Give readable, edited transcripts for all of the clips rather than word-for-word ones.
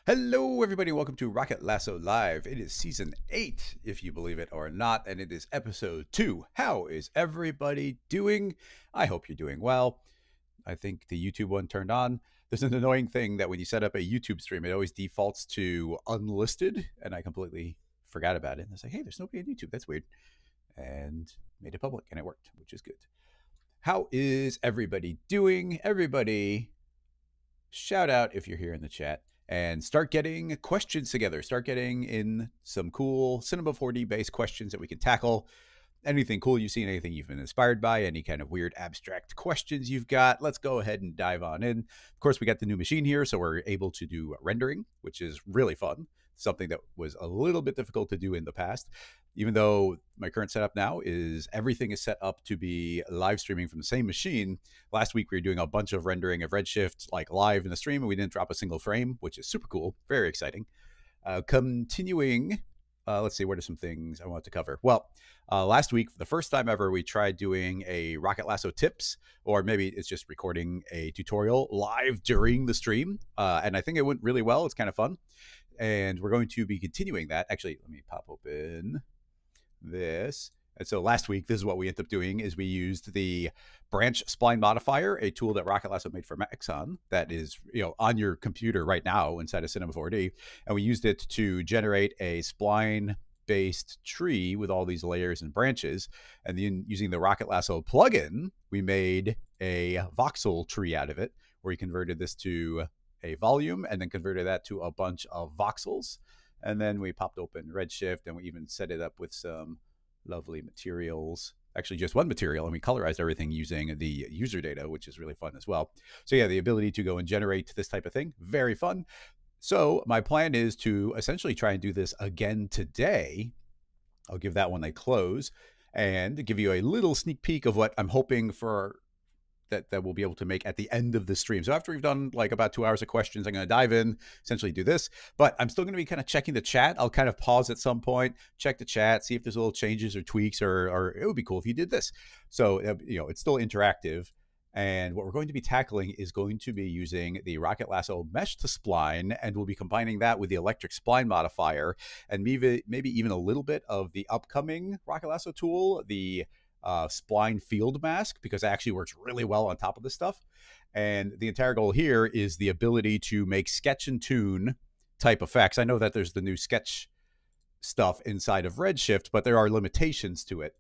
Hello, everybody. Welcome to Rocket Lasso Live. It is season 8, if you believe it or not, and it is episode 2. How is everybody doing? I hope you're doing well. I think the YouTube one turned on. There's an annoying thing that when you set up a YouTube stream, it always defaults to unlisted, and I completely forgot about it. And I was like, hey, there's nobody on YouTube. That's weird. And made it public, and it worked, which is good. How is everybody doing? Everybody, shout out if you're here in the chat and start getting questions together. Start getting in some cool Cinema 4D based questions that we can tackle. Anything cool you've seen, anything you've been inspired by, any kind of weird abstract questions you've got, let's go ahead and dive on in. Of course, we got the new machine here, so we're able to do rendering, which is really fun. Something that was a little bit difficult to do in the past, even though my current setup now is everything is set up to be live streaming from the same machine. Last week we were doing a bunch of rendering of Redshift like live in the stream, and we didn't drop a single frame, which is super cool, very exciting. Continuing, let's see, what are some things I want to cover? Well, last week, for the first time ever, we tried doing a Rocket Lasso tips, or maybe it's just recording a tutorial live during the stream. And I think it went really well. It's kind of fun. And we're going to be continuing that. Actually, let me pop open this. And so last week, this is what we ended up doing is we used the branch spline modifier, a tool that Rocket Lasso made for Maxon that is, on your computer right now inside of Cinema 4D. And we used it to generate a spline based tree with all these layers and branches. And then using the Rocket Lasso plugin, we made a voxel tree out of it, where we converted this to a volume and then converted that to a bunch of voxels. And then we popped open Redshift and we even set it up with some lovely materials. Actually, just one material, and we colorized everything using the user data, which is really fun as well. So yeah, the ability to go and generate this type of thing, very fun. So my plan is to essentially try and do this again today. I'll give that one a close and give you a little sneak peek of what I'm hoping for that we'll be able to make at the end of the stream. So after we've done like about 2 hours of questions, I'm going to dive in, essentially do this, but I'm still going to be kind of checking the chat. I'll kind of pause at some point, check the chat, see if there's little changes or tweaks, or it would be cool if you did this. So, it's still interactive. And what we're going to be tackling is going to be using the Rocket Lasso mesh to spline, and we'll be combining that with the electric spline modifier, and maybe even a little bit of the upcoming Rocket Lasso tool, the spline field mask, because it actually works really well on top of this stuff. And the entire goal here is the ability to make sketch and tune type effects. I know that there's the new sketch stuff inside of Redshift, but there are limitations to it.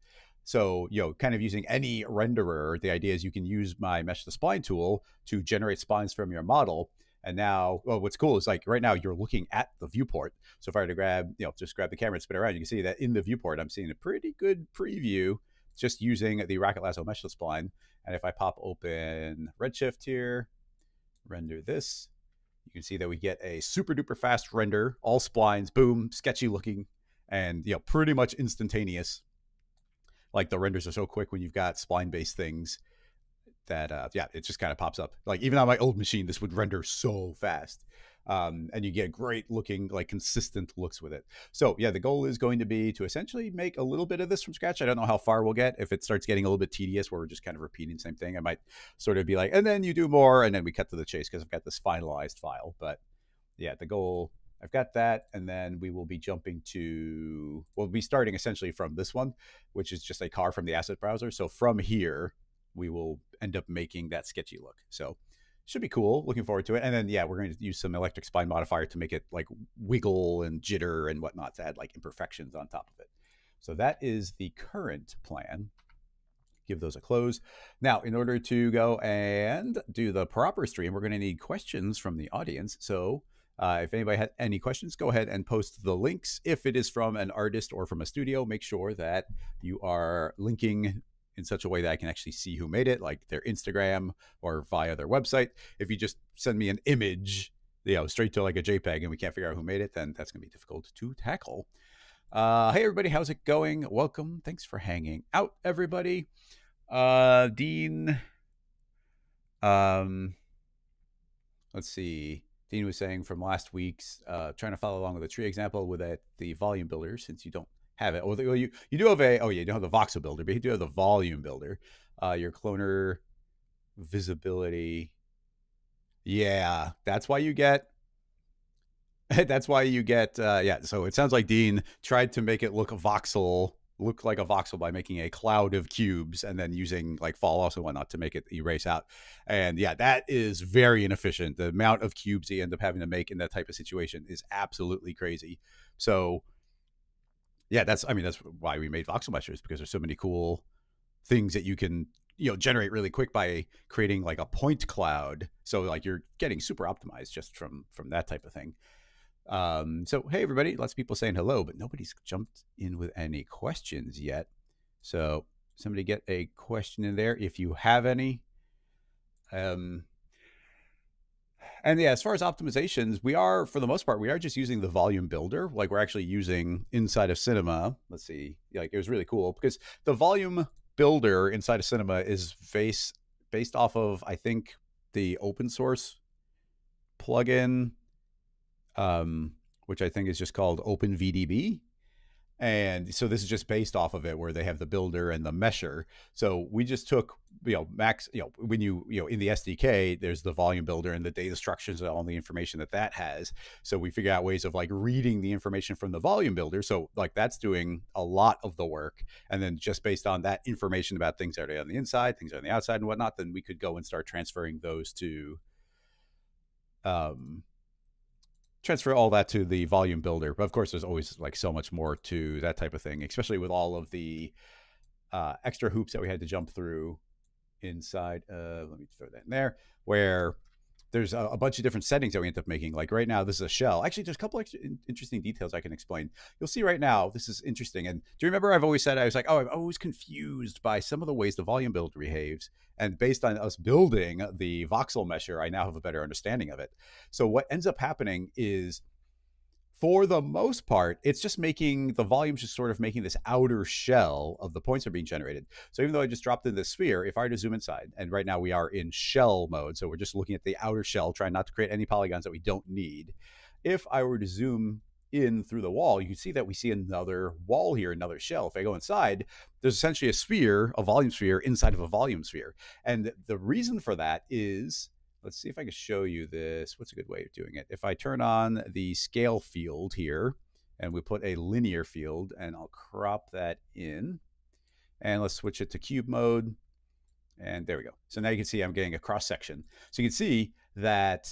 So, kind of using any renderer, the idea is you can use my mesh to spline tool to generate splines from your model. And now, what's cool is like right now you're looking at the viewport. So if I were to just grab the camera and spin around, you can see that in the viewport, I'm seeing a pretty good preview just using the Rocket Lasso mesh to spline. And if I pop open Redshift here, render this, you can see that we get a super duper fast render, all splines, boom, sketchy looking, and pretty much instantaneous. Like the renders are so quick when you've got spline based things that it just kind of pops up. Like even on my old machine, this would render so fast. And you get great looking, like consistent looks with it. So yeah, the goal is going to be to essentially make a little bit of this from scratch. I don't know how far we'll get. If it starts getting a little bit tedious where we're just kind of repeating the same thing, I might sort of be like, and then you do more, and then we cut to the chase because I've got this finalized file. But yeah, the goal, I've got that, and then we will be jumping to, we'll be starting essentially from this one, which is just a car from the asset browser. So from here, we will end up making that sketchy look. So should be cool. Looking forward to it. And then, yeah, we're going to use some electric spline modifier to make it like wiggle and jitter and whatnot to add like imperfections on top of it. So that is the current plan. Give those a close. Now, in order to go and do the proper stream, we're going to need questions from the audience. So if anybody has any questions, go ahead and post the links. If it is from an artist or from a studio, make sure that you are linking in such a way that I can actually see who made it, like their Instagram or via their website. If you just send me an image, straight to like a JPEG and we can't figure out who made it, then that's going to be difficult to tackle. Hey, everybody, how's it going? Welcome. Thanks for hanging out, everybody. Dean, let's see. Dean was saying from last week's, trying to follow along with the tree example with the volume builder, since you don't have it. Well, you do have you don't have the voxel builder, but you do have the volume builder. Your cloner visibility. Yeah, that's why you get That's why you get yeah. So it sounds like Dean tried to make it look like a voxel by making a cloud of cubes and then using like fall offs and whatnot to make it erase out. And yeah, that is very inefficient. The amount of cubes you end up having to make in that type of situation is absolutely crazy. So yeah, that's why we made voxel meshers, because there's so many cool things that you can generate really quick by creating like a point cloud. So like you're getting super optimized just from that type of thing. So hey everybody, lots of people saying hello, but nobody's jumped in with any questions yet. So somebody get a question in there if you have any. And yeah, as far as optimizations, we are, for the most part, we are just using the volume builder. Like we're actually using inside of Cinema. Let's see, like it was really cool because the volume builder inside of Cinema is based off of, I think, the open source plugin, which I think is just called OpenVDB. And so this is just based off of it, where they have the builder and the mesher. So we just took, Max, when in the SDK, there's the volume builder and the data structures and all the information that has. So we figure out ways of like reading the information from the volume builder. So like that's doing a lot of the work. And then just based on that information about things that are on the inside, things on the outside and whatnot, then we could go and start transferring those to, transfer all that to the volume builder. But of course, there's always like so much more to that type of thing, especially with all of the extra hoops that we had to jump through inside. Let me throw that in there, where there's a bunch of different settings that we end up making. Like right now, this is a shell. Actually, there's a couple extra interesting details I can explain. You'll see right now, this is interesting. And do you remember I've always said, I was like, oh, I'm always confused by some of the ways the volume builder behaves. And based on us building the voxel mesher, I now have a better understanding of it. So what ends up happening is, for the most part, it's just making the volumes, just sort of making this outer shell of the points that are being generated. So even though I just dropped in the sphere, if I were to zoom inside, and right now we are in shell mode, so we're just looking at the outer shell, trying not to create any polygons that we don't need. If I were to zoom in through the wall, you can see that we see another wall here, another shell. If I go inside, there's essentially a sphere, a volume sphere inside of a volume sphere. And the reason for that is, let's see if I can show you this. What's a good way of doing it? If I turn on the scale field here and we put a linear field, and I'll crop that in, and let's switch it to cube mode. And there we go. So now you can see I'm getting a cross section. So you can see that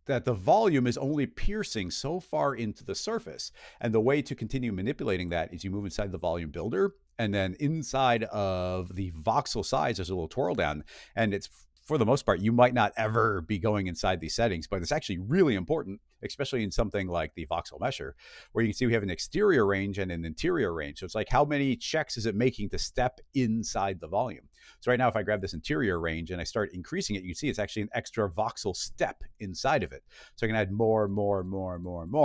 the volume is only piercing so far into the surface. And the way to continue manipulating that is you move inside the volume builder, and then inside of the voxel size, there's a little twirl down, and it's, for the most part, you might not ever be going inside these settings, but it's actually really important, especially in something like the voxel mesher, where you can see we have an exterior range and an interior range. So it's like, how many checks is it making to step inside the volume? So right now, if I grab this interior range and I start increasing it, you can see it's actually an extra voxel step inside of it. So I can add more.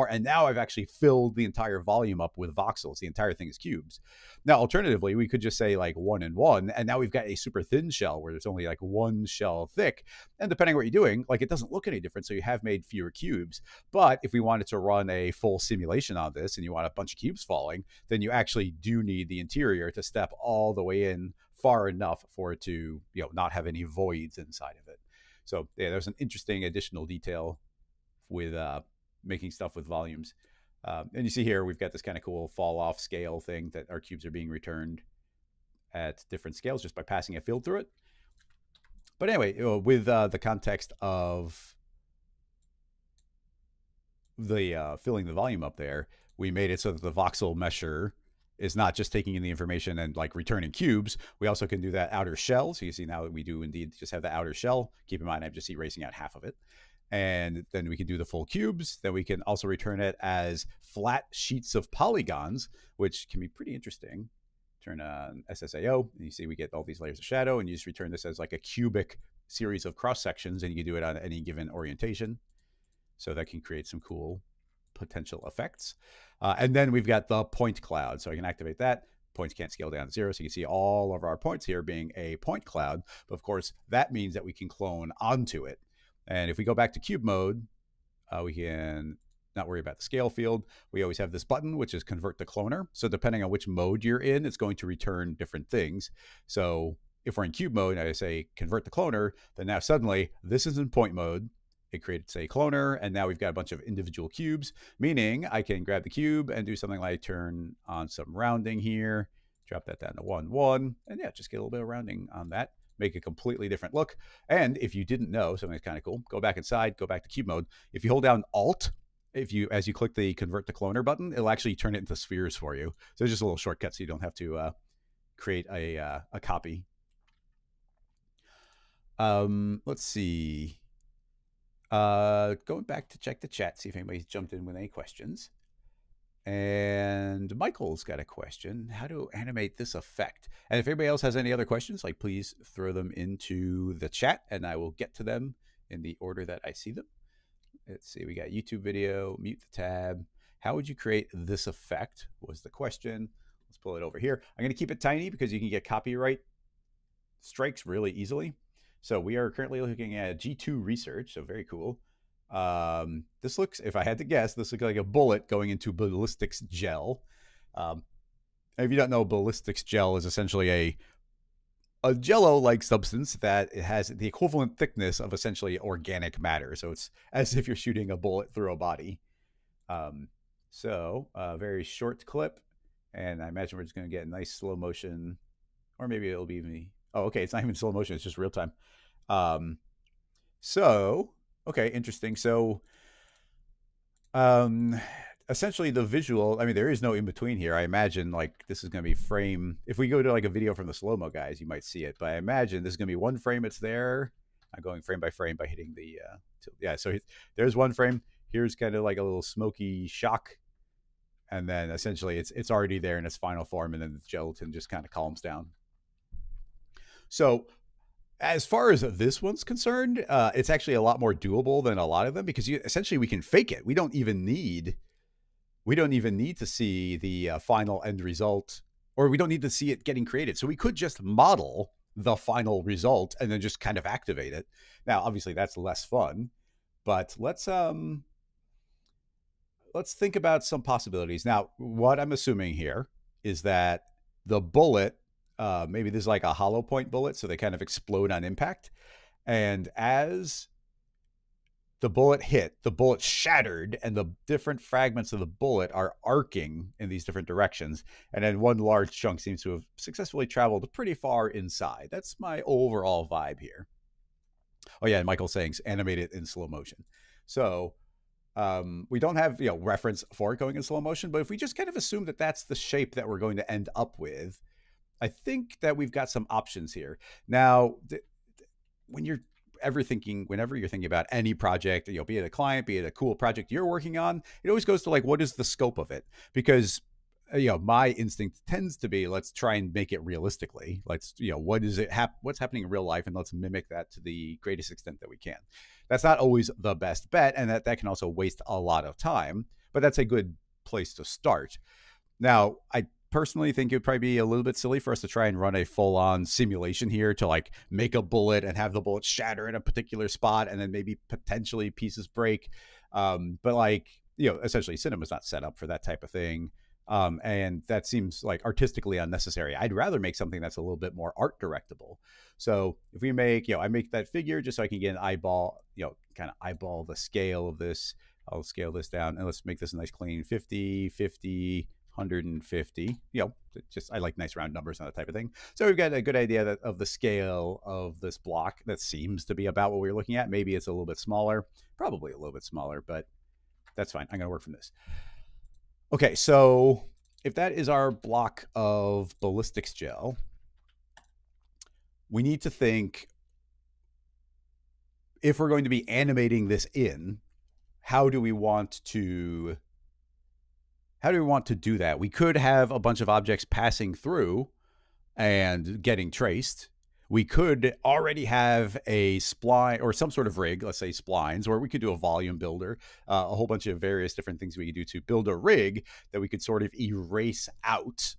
And now I've actually filled the entire volume up with voxels. The entire thing is cubes. Now, alternatively, we could just say like 1 and 1, and now we've got a super thin shell where there's only like one shell thick. And depending on what you're doing, like it doesn't look any different. So you have made fewer cubes. But if we wanted to run a full simulation on this and you want a bunch of cubes falling, then you actually do need the interior to step all the way in far enough for it to, not have any voids inside of it. So yeah, there's an interesting additional detail with making stuff with volumes. And you see here, we've got this kind of cool fall off scale thing that our cubes are being returned at different scales just by passing a field through it. But anyway, with the context of the filling the volume up there, we made it so that the voxel mesher is not just taking in the information and like returning cubes. We also can do that outer shell. So you see now that we do indeed just have the outer shell. Keep in mind, I'm just erasing out half of it. And then we can do the full cubes. Then we can also return it as flat sheets of polygons, which can be pretty interesting. Turn on SSAO, and you see we get all these layers of shadow, and you just return this as like a cubic series of cross sections, and you can do it on any given orientation. So that can create some cool potential effects. And then we've got the point cloud. So I can activate that. Points can't scale down to 0. So you can see all of our points here being a point cloud. But of course, that means that we can clone onto it. And if we go back to cube mode, we can not worry about the scale field. We always have this button, which is convert to cloner. So depending on which mode you're in, it's going to return different things. So if we're in cube mode and I say convert to cloner, then now suddenly this is in point mode. it creates a cloner, and now we've got a bunch of individual cubes, meaning I can grab the cube and do something like turn on some rounding here, drop that down to 1, 1, and yeah, just get a little bit of rounding on that, make a completely different look. And if you didn't know, something that's kind of cool, go back inside, go back to cube mode. If you hold down Alt, as you click the convert to cloner button, it'll actually turn it into spheres for you. So it's just a little shortcut so you don't have to create a copy. Let's see. Going back to check the chat, see if anybody's jumped in with any questions. And Michael's got a question: how to animate this effect? And if anybody else has any other questions, like, please throw them into the chat and I will get to them in the order that I see them. Let's see, we got YouTube video, mute the tab. How would you create this effect was the question. Let's pull it over here. I'm going to keep it tiny because you can get copyright strikes really easily. So we are currently looking at G2 research, so very cool. This looks, if I had to guess, this looks like a bullet going into Ballistics Gel. If you don't know, Ballistics Gel is essentially a jello-like substance that it has the equivalent thickness of essentially organic matter. So it's as if you're shooting a bullet through a body. So a very short clip, and I imagine we're just going to get a nice slow motion, or maybe it'll be me. Oh, okay, it's not even slow motion, it's just real time. So, okay, interesting. So, essentially the visual, I mean, there is no in between here. I imagine like this is going to be frame. If we go to like a video from the slow-mo guys, you might see it, but I imagine this is going to be one frame. It's there. I'm going frame by frame by hitting the, yeah. So there's one frame. Here's kind of like a little smoky shock. And then essentially it's already there in its final form. And then the gelatin just kind of calms down. So as far as this one's concerned, it's actually a lot more doable than a lot of them because essentially we can fake it. We don't even need to see the final end result, or we don't need to see it getting created. So we could just model the final result and then just kind of activate it. Now, obviously that's less fun, but let's think about some possibilities. Now, what I'm assuming here is that the bullet, maybe there's like a hollow point bullet, so they kind of explode on impact. And as the bullet hit, the bullet shattered, and the different fragments of the bullet are arcing in these different directions. And then one large chunk seems to have successfully traveled pretty far inside. That's my overall vibe here. Oh yeah, and Michael's saying animate it in slow motion. So we don't have reference for it going in slow motion, but if we just kind of assume that that's the shape that we're going to end up with, I think that we've got some options here. Now, whenever you're thinking about any project, be it a client, be it a cool project you're working on, it always goes to like, what is the scope of it? Because my instinct tends to be, let's try and make it realistically. Let's, what's happening in real life, and let's mimic that to the greatest extent that we can. That's not always the best bet, and that can also waste a lot of time, but that's a good place to start. Now, I personally think it would probably be a little bit silly for us to try and run a full-on simulation here to like make a bullet and have the bullet shatter in a particular spot and then maybe potentially pieces break. But like, essentially cinema's not set up for that type of thing. And that seems like artistically unnecessary. I'd rather make something that's a little bit more art directable. So if we make, I make that figure just so I can get an eyeball, kind of eyeball the scale of this. I'll scale this down and let's make this a nice clean 50, 50, 150. Just I like nice round numbers and that type of thing. So we've got a good idea of the scale of this block. That seems to be about what we're looking at. Maybe it's a little bit smaller, probably a little bit smaller, but that's fine. I'm going to work from this. Okay, so if that is our block of ballistics gel, we need to think, if we're going to be animating this in, how do we want to do that? We could have a bunch of objects passing through and getting traced. We could already have a spline or some sort of rig, let's say splines, or we could do a volume builder, a whole bunch of various different things we could do to build a rig that we could sort of erase out.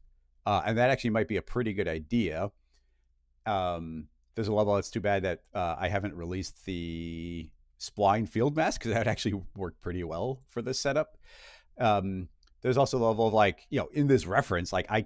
And that actually might be a pretty good idea. There's a level, it's too bad that I haven't released the spline field mask, because that would actually work pretty well for this setup. there's also the level of like, in this reference, like I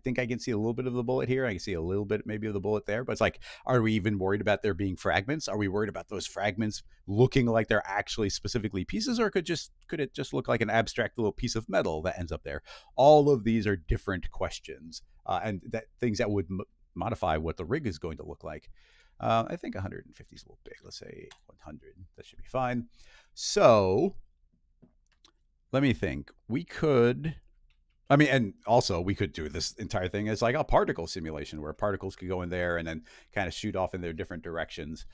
think I can see a little bit of the bullet here. I can see a little bit maybe of the bullet there, but it's like, are we even worried about there being fragments? Are we worried about those fragments looking like they're actually specifically pieces, or could it just look like an abstract little piece of metal that ends up there? All of these are different questions, and that things that would modify what the rig is going to look like. I think 150 is a little big. Let's say 100. That should be fine. So let me think. And also we could do this entire thing as like a particle simulation where particles could go in there and then kind of shoot off in their different directions.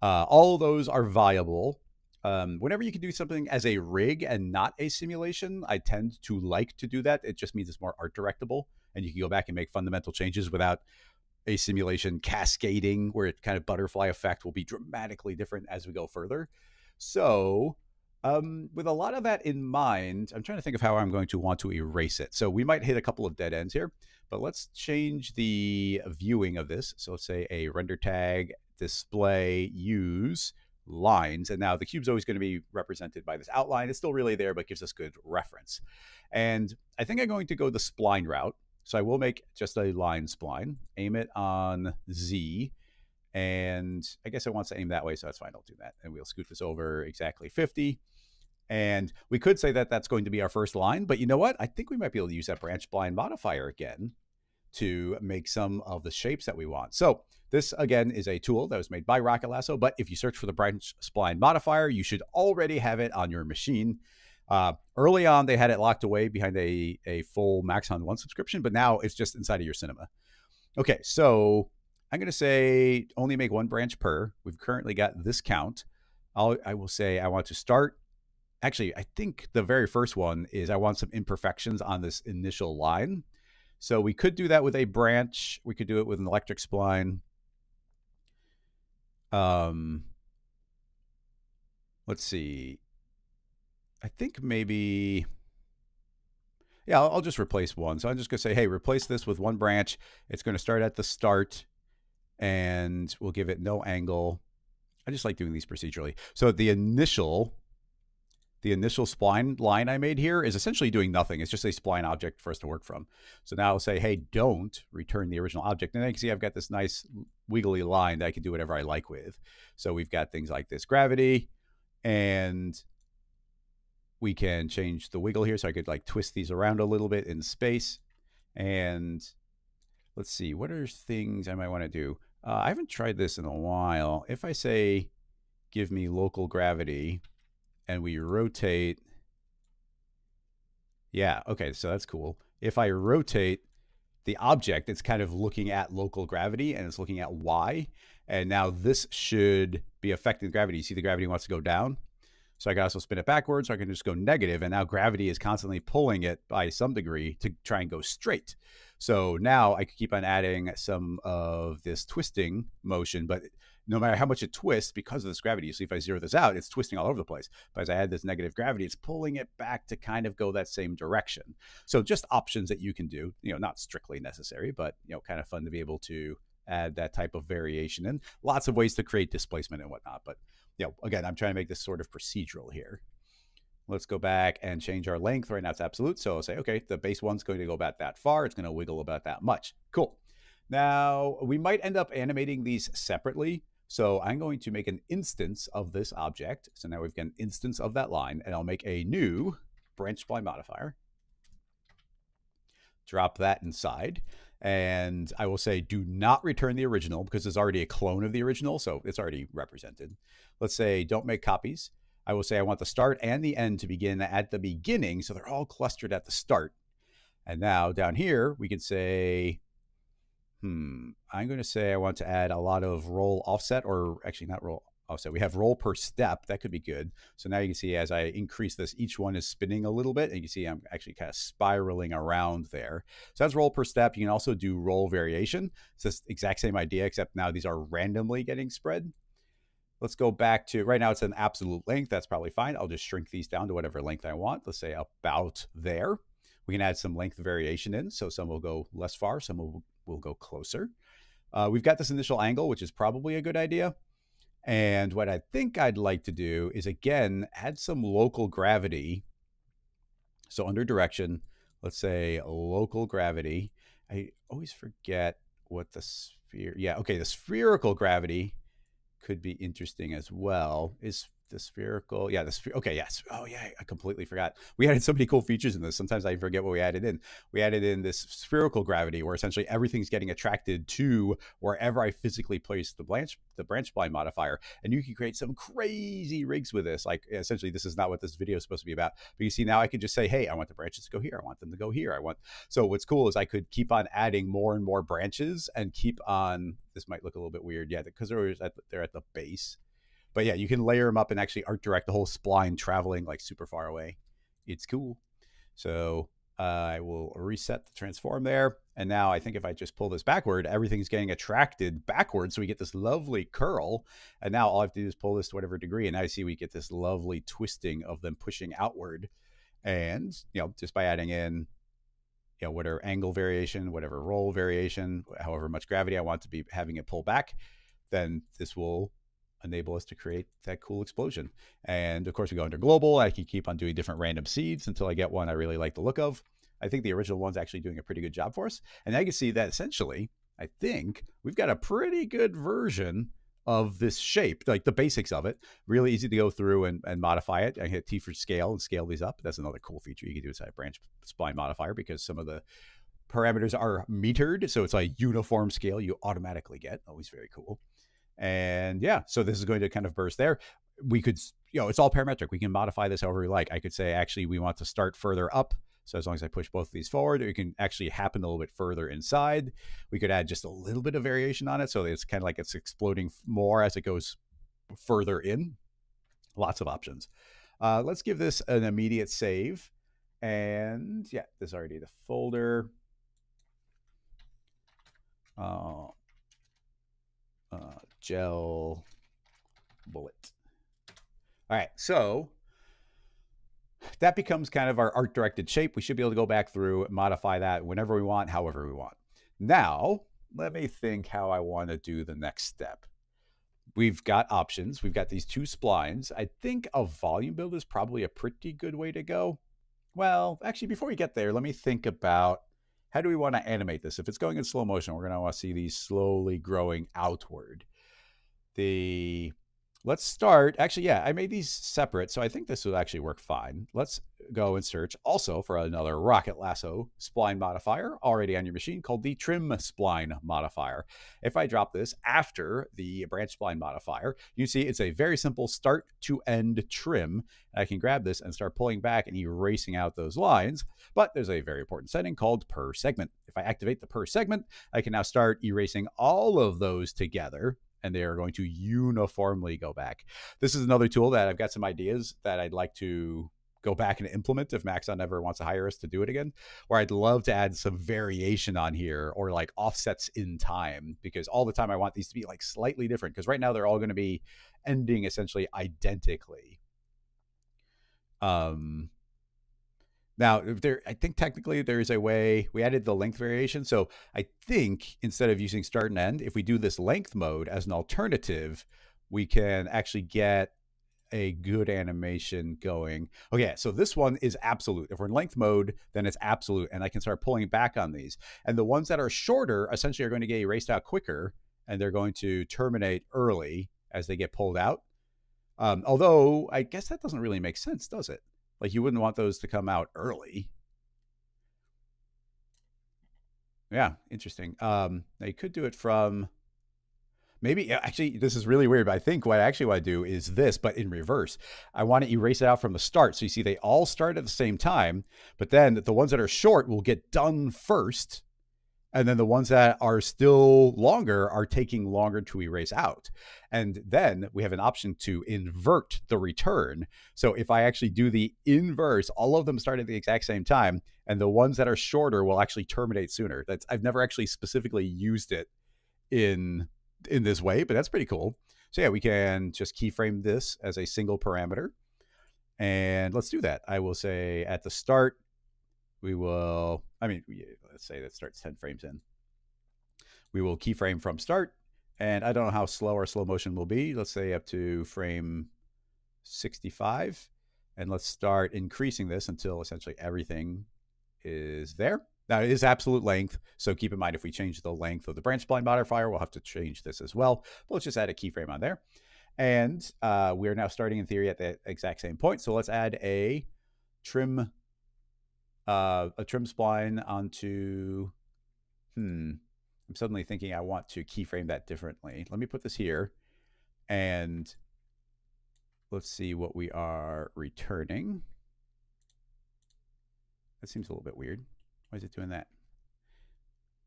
All of those are viable. Whenever you can do something as a rig and not a simulation, I tend to like to do that. It just means it's more art directable, and you can go back and make fundamental changes without a simulation cascading, where it kind of butterfly effect will be dramatically different as we go further. So with a lot of that in mind, I'm trying to think of how I'm going to want to erase it. So we might hit a couple of dead ends here, but let's change the viewing of this. So let's say a render tag, display, use lines. And now the cube's always going to be represented by this outline. It's still really there, but gives us good reference. And I think I'm going to go the spline route. So I will make just a line spline, aim it on Z, and I guess I want to aim that way, so that's fine. I'll do that. And we'll scoot this over exactly 50. And we could say that that's going to be our first line, but you know what? I think we might be able to use that branch spline modifier again to make some of the shapes that we want. So this, again, is a tool that was made by Rocket Lasso, but if you search for the branch spline modifier, you should already have it on your machine. Early on, they had it locked away behind a full Maxon 1 subscription, but now it's just inside of your cinema. Okay, so I'm going to say only make one branch per. We've currently got this count. I will say I want to start. Actually, I think the very first one is I want some imperfections on this initial line. So we could do that with a branch. We could do it with an electric spline. Let's see. I think maybe, yeah, I'll just replace one. So I'm just going to say, hey, replace this with one branch. It's going to start at the start, and we'll give it no angle. I just like doing these procedurally. So the initial spline line I made here is essentially doing nothing. It's just a spline object for us to work from. So now I'll say, hey, don't return the original object. And then you can see I've got this nice wiggly line that I can do whatever I like with. So we've got things like this gravity, and we can change the wiggle here. So I could like twist these around a little bit in space. And let's see, what are things I might want to do? I haven't tried this in a while. If I say, give me local gravity, and we rotate, yeah, okay, so that's cool. If I rotate the object, it's kind of looking at local gravity, and it's looking at Y. And now this should be affecting gravity. You see the gravity wants to go down. So I can also spin it backwards, so I can just go negative, and now gravity is constantly pulling it by some degree to try and go straight. So now I can keep on adding some of this twisting motion, but no matter how much it twists, because of this gravity, you see if I zero this out, it's twisting all over the place. But as I add this negative gravity, it's pulling it back to kind of go that same direction. So just options that you can do, not strictly necessary, but, kind of fun to be able to add that type of variation, and lots of ways to create displacement and whatnot. But again, I'm trying to make this sort of procedural here. Let's go back and change our length. Right now it's absolute. So I'll say, okay, the base one's going to go about that far. It's going to wiggle about that much. Cool. Now we might end up animating these separately. So I'm going to make an instance of this object. So now we've got an instance of that line, and I'll make a new branch spline modifier. Drop that inside. And I will say, do not return the original, because there's already a clone of the original, so it's already represented. Let's say, don't make copies. I will say I want the start and the end to begin at the beginning, so they're all clustered at the start. And now down here, we can say, I'm going to say I want to add a lot of roll offset, or actually not roll offset. We have roll per step. That could be good. So now you can see as I increase this, each one is spinning a little bit. And you can see I'm actually kind of spiraling around there. So that's roll per step. You can also do roll variation. It's the exact same idea, except now these are randomly getting spread. Let's go back to, right now it's an absolute length. That's probably fine. I'll just shrink these down to whatever length I want. Let's say about there. We can add some length variation in. So some will go less far, some will go closer. We've got this initial angle, which is probably a good idea. And what I think I'd like to do is, again, add some local gravity So under direction, let's say local gravity. I always forget what the sphere. Yeah, okay, the spherical gravity could be interesting as well. Is the spherical? Yeah, the sphere. Okay, yes. Oh, yeah, I completely forgot. We added so many cool features in this. Sometimes I forget what we added in. We added in this spherical gravity, where essentially everything's getting attracted to wherever I physically place the branch spline modifier, and you can create some crazy rigs with this. Like essentially, this is not what this video is supposed to be about. But you see, now I can just say, hey, I want the branches to go here. I want them to go here. I want. So what's cool is I could keep on adding more and more branches and keep on. This might look a little bit weird, yeah, because they're at the base. But yeah, you can layer them up and actually art direct the whole spline traveling like super far away. It's cool. So I will reset the transform there. And now I think if I just pull this backward, everything's getting attracted backward. So we get this lovely curl. And now all I have to do is pull this to whatever degree. And now I see we get this lovely twisting of them pushing outward. And, just by adding in, whatever angle variation, whatever roll variation, however much gravity I want to be having it pull back, then this will enable us to create that cool explosion. And of course, we go under global. I can keep on doing different random seeds until I get one I really like the look of. I think the original one's actually doing a pretty good job for us. And now you can see that essentially, I think we've got a pretty good version of this shape, like the basics of it. Really easy to go through and modify it. I hit T for scale and scale these up. That's another cool feature you can do inside a branch spline modifier, because some of the parameters are metered. So it's a uniform scale you automatically get. Always very cool. And yeah, so this is going to kind of burst there. We could, it's all parametric. We can modify this however we like. I could say, actually, we want to start further up. So as long as I push both of these forward, it can actually happen a little bit further inside. We could add just a little bit of variation on it. So it's kind of like it's exploding more as it goes further in. Lots of options. Let's give this an immediate save. And yeah, this is already the folder. Gel bullet. All right, so that becomes kind of our art directed shape. We should be able to go back through and modify that whenever we want, however we want. Now, let me think how I want to do the next step. We've got options. We've got these two splines. I think a volume build is probably a pretty good way to go. Well, actually, before we get there, let me think about how do we want to animate this? If it's going in slow motion, we're going to want to see these slowly growing outward. Let's start. Actually, yeah, I made these separate, so I think this will actually work fine. Let's go and search also for another Rocket Lasso spline modifier already on your machine called the Trim Spline modifier. If I drop this after the branch spline modifier, you see it's a very simple start to end trim. I can grab this and start pulling back and erasing out those lines, but there's a very important setting called per segment. If I activate the per segment, I can now start erasing all of those together, and they are going to uniformly go back. This is another tool that I've got some ideas that I'd like to go back and implement if Maxon ever wants to hire us to do it again, where I'd love to add some variation on here, or like offsets in time, because all the time I want these to be like slightly different, because right now they're all going to be ending essentially identically. Now, I think technically there is a way. We added the length variation. So I think instead of using start and end, if we do this length mode as an alternative, we can actually get a good animation going. Okay, so this one is absolute. If we're in length mode, then it's absolute, and I can start pulling back on these. And the ones that are shorter essentially are going to get erased out quicker, and they're going to terminate early as they get pulled out. Although I guess that doesn't really make sense, does it? Like, you wouldn't want those to come out early. Yeah, interesting. Now you could do it from maybe, actually, this is really weird, but I think what I actually want to do is this, but in reverse. I want to erase it out from the start. So you see they all start at the same time, but then the ones that are short will get done first. And then the ones that are still longer are taking longer to erase out. And then we have an option to invert the return. So if I actually do the inverse, all of them start at the exact same time, and the ones that are shorter will actually terminate sooner. I've never actually specifically used it in this way, but that's pretty cool. So yeah, we can just keyframe this as a single parameter. And let's do that. I will say at the start, let's say that starts 10 frames in. We will keyframe from start, and I don't know how slow our slow motion will be. Let's say up to frame 65. And let's start increasing this until essentially everything is there. Now it is absolute length, so keep in mind if we change the length of the branch spline modifier, we'll have to change this as well. But let's just add a keyframe on there. And we're now starting in theory at the exact same point. So let's add a trim spline onto, I'm suddenly thinking I want to keyframe that differently. Let me put this here and let's see what we are returning. That seems a little bit weird. Why is it doing that?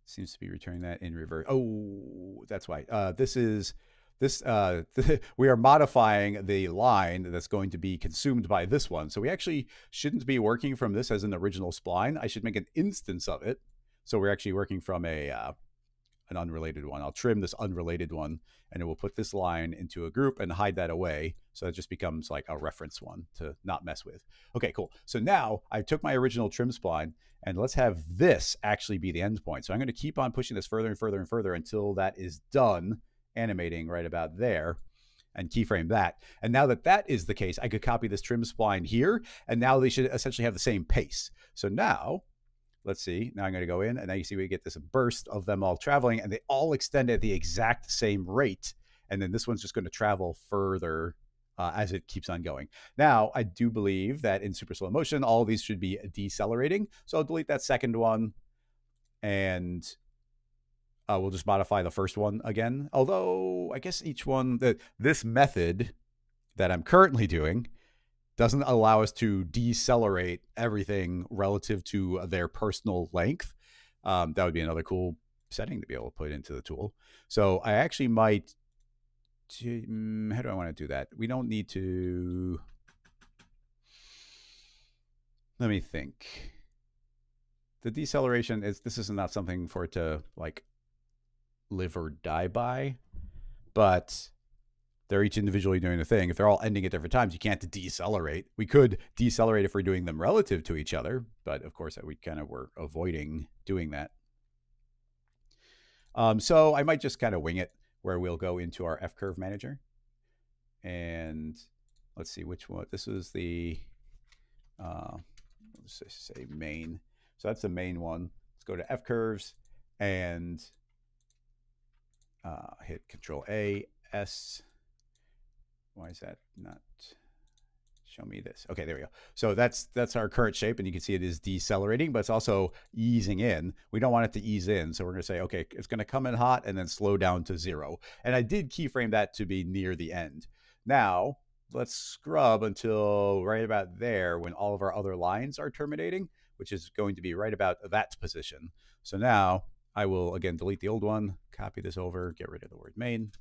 Seems to be returning that in reverse. Oh, that's why. We are modifying the line that's going to be consumed by this one. So we actually shouldn't be working from this as an original spline. I should make an instance of it. So we're actually working from an unrelated one. I'll trim this unrelated one and it will put this line into a group and hide that away. So it just becomes like a reference one to not mess with. Okay, cool. So now I took my original trim spline and let's have this actually be the endpoint. So I'm going to keep on pushing this further and further and further until that is done animating right about there and keyframe that. And now that that is the case, I could copy this trim spline here and now they should essentially have the same pace. So now let's see. Now I'm going to go in and now you see we get this burst of them all traveling and they all extend at the exact same rate. And then this one's just going to travel further as it keeps on going. Now, I do believe that in super slow motion, all of these should be decelerating. So I'll delete that second one and we'll just modify the first one again. Although I guess each one, this method that I'm currently doing doesn't allow us to decelerate everything relative to their personal length. That would be another cool setting to be able to put into the tool. So I actually might, how do I want to do that? We don't need to, let me think. The deceleration this is not something for it to like live or die by, but they're each individually doing a thing. If they're all ending at different times, you can't decelerate. We could decelerate if we're doing them relative to each other, but of course we kind of were avoiding doing that. So I might just kind of wing it where we'll go into our F-curve manager. And let's see which one. This is the, let's just say main. So that's the main one. Let's go to F-curves and hit Control A, S. Why is that not show me this? Okay, there we go. So that's our current shape, and you can see it is decelerating, but it's also easing in. We don't want it to ease in, so we're going to say, okay, it's going to come in hot and then slow down to 0. And I did keyframe that to be near the end. Now, let's scrub until right about there when all of our other lines are terminating, which is going to be right about that position. So now I will, again, delete the old one, copy this over, get rid of the word main.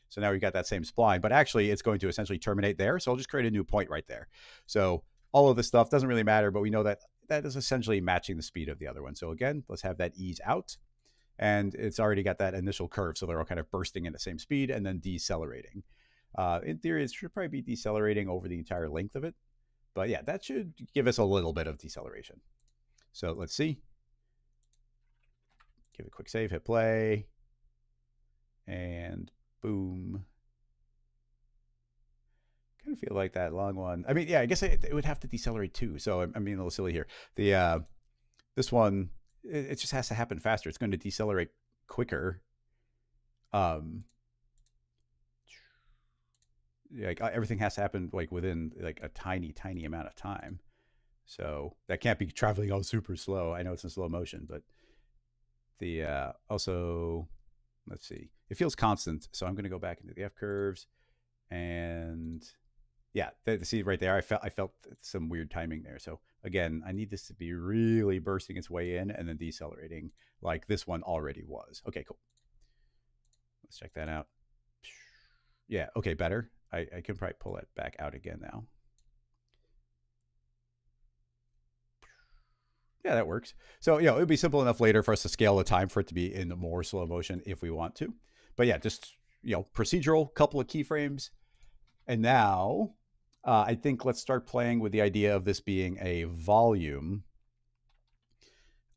So now we've got that same spline, but actually it's going to essentially terminate there. So I'll just create a new point right there. So all of this stuff doesn't really matter, but we know that that is essentially matching the speed of the other one. So again, let's have that ease out. And it's already got that initial curve. So they're all kind of bursting at the same speed and then decelerating. In theory, it should probably be decelerating over the entire length of it. But yeah, that should give us a little bit of deceleration. So let's see. Give it a quick save, hit play. And boom. Kind of feel like that long one. I mean, yeah, I guess it would have to decelerate too. So I'm being a little silly here. The this one, it just has to happen faster. It's going to decelerate quicker. Like everything has to happen like within like a tiny amount of time. So that can't be traveling all super slow. I know it's in slow motion, but the also, let's see, it feels constant. So I'm going to go back into the F curves and yeah, see right there, I felt some weird timing there. So again, I need this to be really bursting its way in and then decelerating like this one already was. Okay, cool. Let's check that out. Yeah, okay, better. I can probably pull it back out again now. Yeah, that works. So, it would be simple enough later for us to scale the time for it to be in more slow motion if we want to. But yeah, just, procedural, couple of keyframes. And now I think let's start playing with the idea of this being a volume.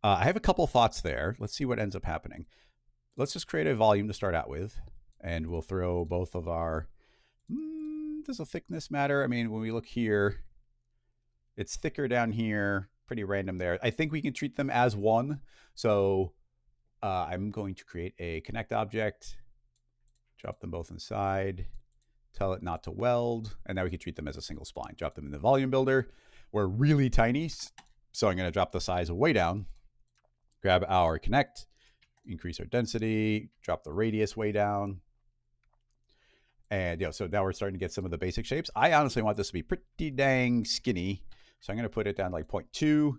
I have a couple thoughts there. Let's see what ends up happening. Let's just create a volume to start out with. And we'll throw both of our, does the thickness matter? I mean, when we look here, It's thicker down here, pretty random there. I think we can treat them as one. So I'm going to create a connect object, drop them both inside, tell it not to weld, and now we can treat them as a single spline. Drop them in the volume builder. We're really tiny, so I'm going to drop the size way down, grab our connect, increase our density, drop the radius way down. And so now we're starting to get some of the basic shapes. I honestly want this to be pretty dang skinny. So I'm going to put it down like 0.2.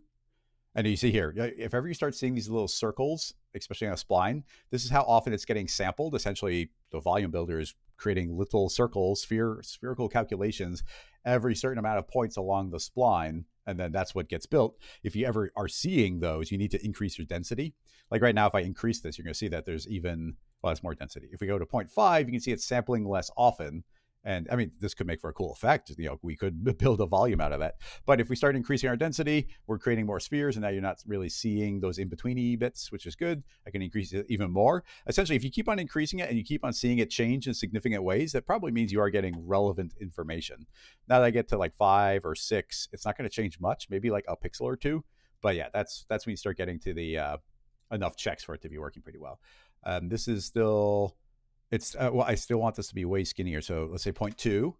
And you see here, if ever you start seeing these little circles, especially on a spline, this is how often it's getting sampled. Essentially, the volume builder is creating little circles, spherical calculations every certain amount of points along the spline. And then that's what gets built. If you ever are seeing those, you need to increase your density. Like right now, if I increase this, you're going to see that there's even, well, that's more density. If we go to 0.5, you can see it's sampling less often. And I mean, this could make for a cool effect. We could build a volume out of that. But if we start increasing our density, we're creating more spheres, and now you're not really seeing those in-betweeny bits, which is good. I can increase it even more. Essentially, if you keep on increasing it and you keep on seeing it change in significant ways, that probably means you are getting relevant information. Now that I get to like 5 or 6, it's not going to change much, maybe like a pixel or two. But yeah, that's when you start getting to the enough checks for it to be working pretty well. This is still... well, I still want this to be way skinnier. So let's say 0.2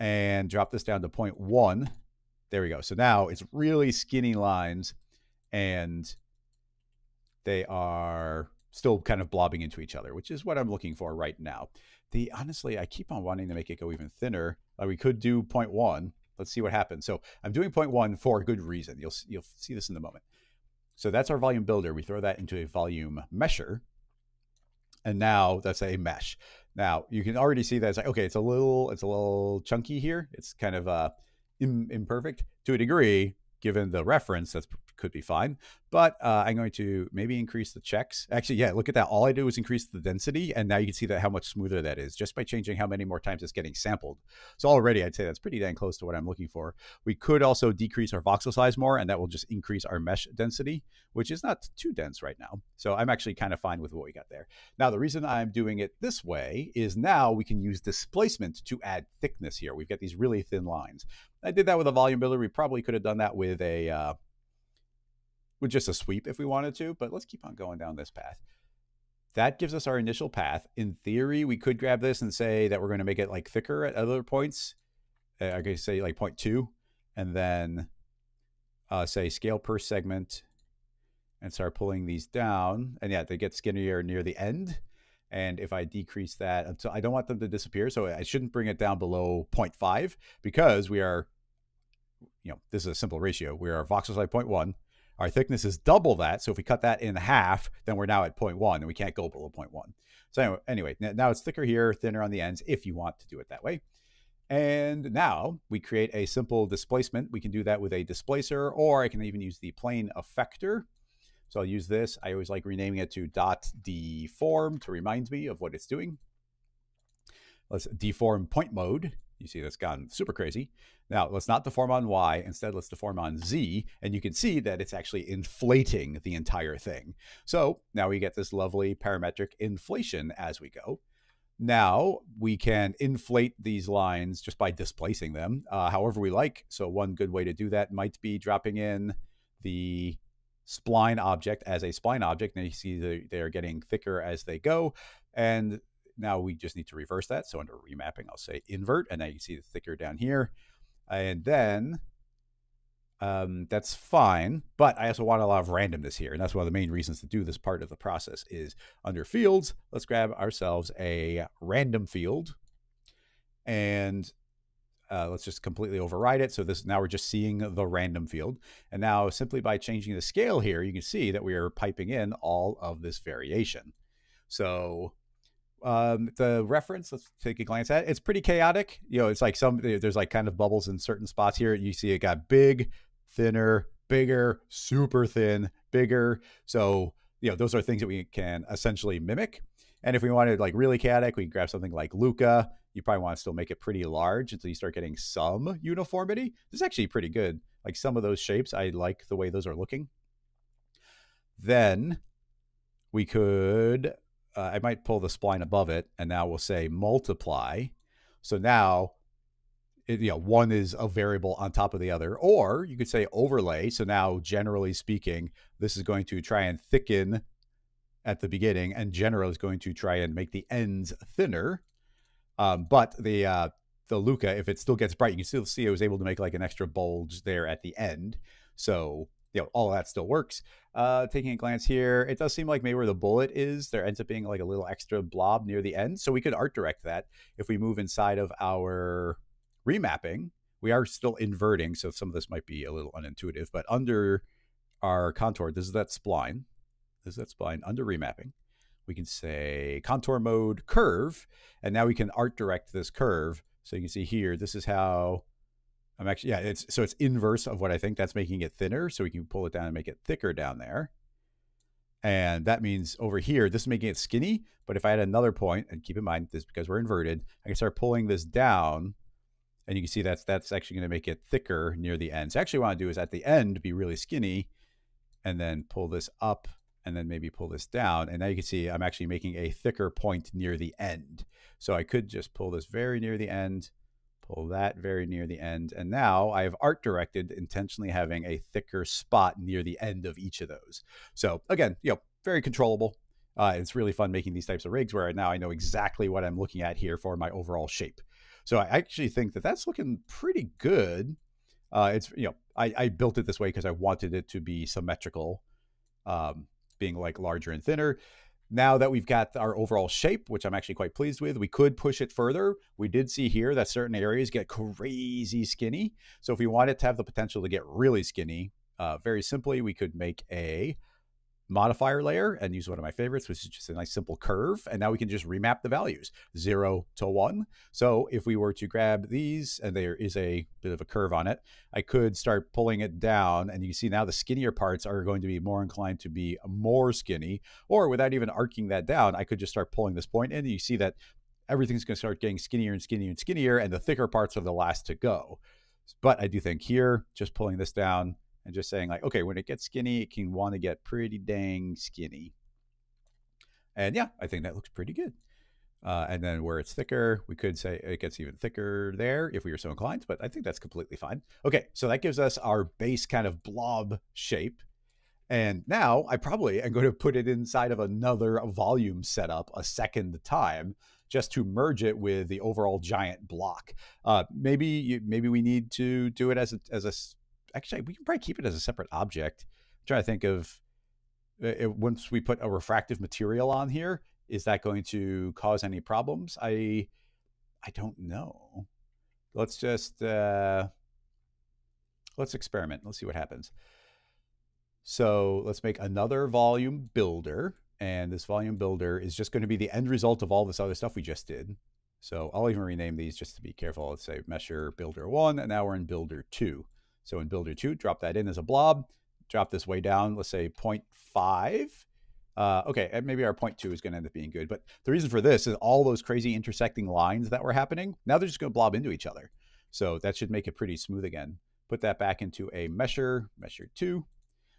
and drop this down to 0.1. There we go. So now it's really skinny lines and they are still kind of blobbing into each other, which is what I'm looking for right now. Honestly, I keep on wanting to make it go even thinner. We could do 0.1. Let's see what happens. So I'm doing 0.1 for a good reason. You'll see this in a moment. So that's our volume builder. We throw that into a volume mesher. And now that's a mesh. Now you can already see that it's like, okay, it's a little chunky here. It's kind of imperfect to a degree, given the reference. That could be fine. But I'm going to maybe increase the checks. Actually, yeah, look at that. All I do is increase the density. And now you can see that how much smoother that is just by changing how many more times it's getting sampled. So already I'd say that's pretty dang close to what I'm looking for. We could also decrease our voxel size more, and that will just increase our mesh density, which is not too dense right now. So I'm actually kind of fine with what we got there. Now, the reason I'm doing it this way is now we can use displacement to add thickness here. We've got these really thin lines. I did that with a volume builder. We probably could have done that with with just a sweep if we wanted to, but let's keep on going down this path. That gives us our initial path. In theory, we could grab this and say that we're going to make it like thicker at other points. I could say like 0.2 and then say scale per segment and start pulling these down. And yeah, they get skinnier near the end. And if I decrease that until I don't want them to disappear, so I shouldn't bring it down below 0.5 because we are, this is a simple ratio. We are voxel size 0.1. Our thickness is double that. So if we cut that in half, then we're now at 0.1 and we can't go below 0.1. So anyway, now it's thicker here, thinner on the ends if you want to do it that way. And now we create a simple displacement. We can do that with a displacer, or I can even use the plane effector. So I'll use this. I always like renaming it to .deform to remind me of what it's doing. Let's deform point mode. You see that's gone super crazy. Now let's not deform on Y. Instead, let's deform on Z. And you can see that it's actually inflating the entire thing. So now we get this lovely parametric inflation as we go. Now we can inflate these lines just by displacing them however we like. So one good way to do that might be dropping in the spline object as a spline object. Now you see they're getting thicker as they go. And now we just need to reverse that. So under remapping, I'll say invert, and now you can see the thicker down here. And then that's fine, but I also want a lot of randomness here. And that's one of the main reasons to do this part of the process is under fields. Let's grab ourselves a random field and let's just completely override it. So now we're just seeing the random field. And now simply by changing the scale here, you can see that we are piping in all of this variation. So the reference, let's take a glance at it. It's pretty chaotic. It's like there's like kind of bubbles in certain spots here. You see it got big, thinner, bigger, super thin, bigger. So, those are things that we can essentially mimic. And if we wanted like really chaotic, we can grab something like Luca. You probably want to still make it pretty large until you start getting some uniformity. This is actually pretty good. Like some of those shapes, I like the way those are looking. Then we could... I might pull the spline above it, and now we'll say multiply. So now one is a variable on top of the other, or you could say overlay. So now, generally speaking, this is going to try and thicken at the beginning, and general is going to try and make the ends thinner. But the Luca, if it still gets bright, you can still see it was able to make like an extra bulge there at the end. So all of that still works. Taking a glance here, it does seem like maybe where the bullet is, there ends up being like a little extra blob near the end. So we could art direct that. If we move inside of our remapping, we are still inverting, so some of this might be a little unintuitive, but under our contour, this is that spline. Under remapping. We can say contour mode curve, and now we can art direct this curve. So you can see here, this is how I'm actually, it's inverse of what I think. That's making it thinner, so we can pull it down and make it thicker down there. And that means over here, this is making it skinny, but if I had another point, and keep in mind this because we're inverted, I can start pulling this down, and you can see that's actually going to make it thicker near the end. So actually what I want to do is at the end be really skinny, and then pull this up, and then maybe pull this down. And now you can see I'm actually making a thicker point near the end. So I could just pull this very near the end, pull that very near the end. And now I have art directed intentionally having a thicker spot near the end of each of those. So again, very controllable. It's really fun making these types of rigs where now I know exactly what I'm looking at here for my overall shape. So I actually think that that's looking pretty good. It's, I built it this way because I wanted it to be symmetrical, being like larger and thinner. Now that we've got our overall shape, which I'm actually quite pleased with, we could push it further. We did see here that certain areas get crazy skinny. So if we want it to have the potential to get really skinny, very simply, we could make a modifier layer and use one of my favorites, which is just a nice simple curve. And now we can just remap the values 0 to 1. So if we were to grab these, and there is a bit of a curve on it, I could start pulling it down, and you see now the skinnier parts are going to be more inclined to be more skinny, or without even arcing that down, I could just start pulling this point in, and you see that everything's going to start getting skinnier and skinnier and skinnier, and the thicker parts are the last to go. But I do think here, just pulling this down and just saying like, okay, when it gets skinny, it can want to get pretty dang skinny. And I think that looks pretty good. And then where it's thicker, we could say it gets even thicker there if we were so inclined, but I think that's completely fine. Okay, so that gives us our base kind of blob shape. And now I probably am going to put it inside of another volume setup a second time, just to merge it with the overall giant block. Maybe we need to do it as a actually, we can probably keep it as a separate object. I'm trying to think of once we put a refractive material on here, is that going to cause any problems? I don't know. Let's just let's experiment. Let's see what happens. So let's make another volume builder, and this volume builder is just going to be the end result of all this other stuff we just did. So I'll even rename these just to be careful. Let's say Mesher Builder 1, and now we're in Builder 2. So in Builder 2, drop that in as a blob, drop this way down, let's say 0.5. Okay, and maybe our 0.2 is going to end up being good. But the reason for this is all those crazy intersecting lines that were happening, now they're just going to blob into each other. So that should make it pretty smooth again. Put that back into a Mesher 2.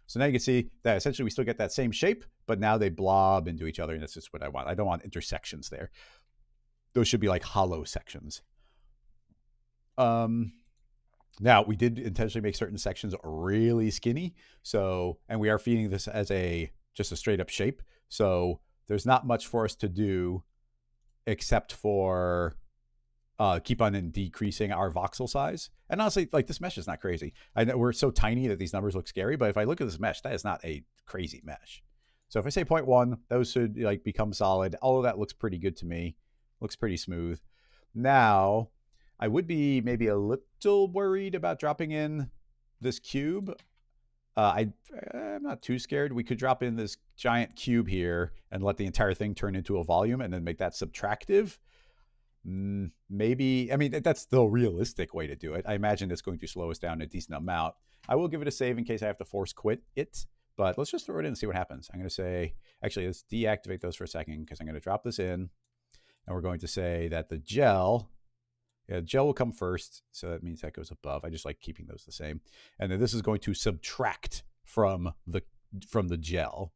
So now you can see that essentially we still get that same shape, but now they blob into each other, and that's just what I want. I don't want intersections there. Those should be like hollow sections. Now, we did intentionally make certain sections really skinny. So, and we are feeding this as just a straight up shape. So there's not much for us to do except for keep on decreasing our voxel size. And honestly, like, this mesh is not crazy. I know we're so tiny that these numbers look scary, but if I look at this mesh, that is not a crazy mesh. So if I say 0.1, those should like become solid. All of that looks pretty good to me. Looks pretty smooth. Now, I would be maybe a little worried about dropping in this cube. I'm not too scared. We could drop in this giant cube here and let the entire thing turn into a volume and then make that subtractive. Maybe, I mean, that's the realistic way to do it. I imagine it's going to slow us down a decent amount. I will give it a save in case I have to force quit it, but let's just throw it in and see what happens. I'm going to say, actually, let's deactivate those for a second because I'm going to drop this in, and we're going to say that the gel will come first, so that means that goes above. I just like keeping those the same. And then this is going to subtract from the gel.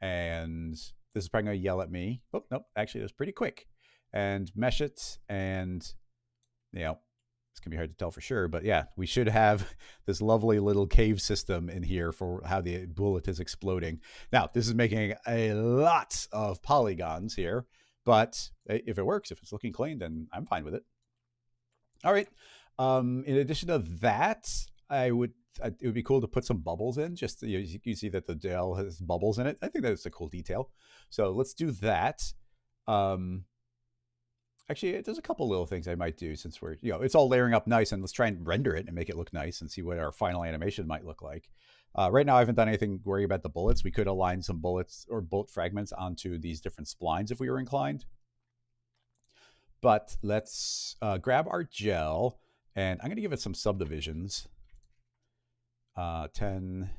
And this is probably going to yell at me. Oh, nope, actually, it was pretty quick. And mesh it, and It's going to be hard to tell for sure, but yeah, we should have this lovely little cave system in here for how the bullet is exploding. Now, this is making a lot of polygons here, but if it works, if it's looking clean, then I'm fine with it. All right. In addition to that, it would be cool to put some bubbles in. Just you can see that the gel has bubbles in it. I think that's a cool detail. So let's do that. Actually, there's a couple little things I might do since we're, it's all layering up nice, and let's try and render it and make it look nice and see what our final animation might look like. Right now, I haven't done anything worrying about the bullets. We could align some bullets or bullet fragments onto these different splines if we were inclined. But let's grab our gel, and I'm going to give it some subdivisions. 10.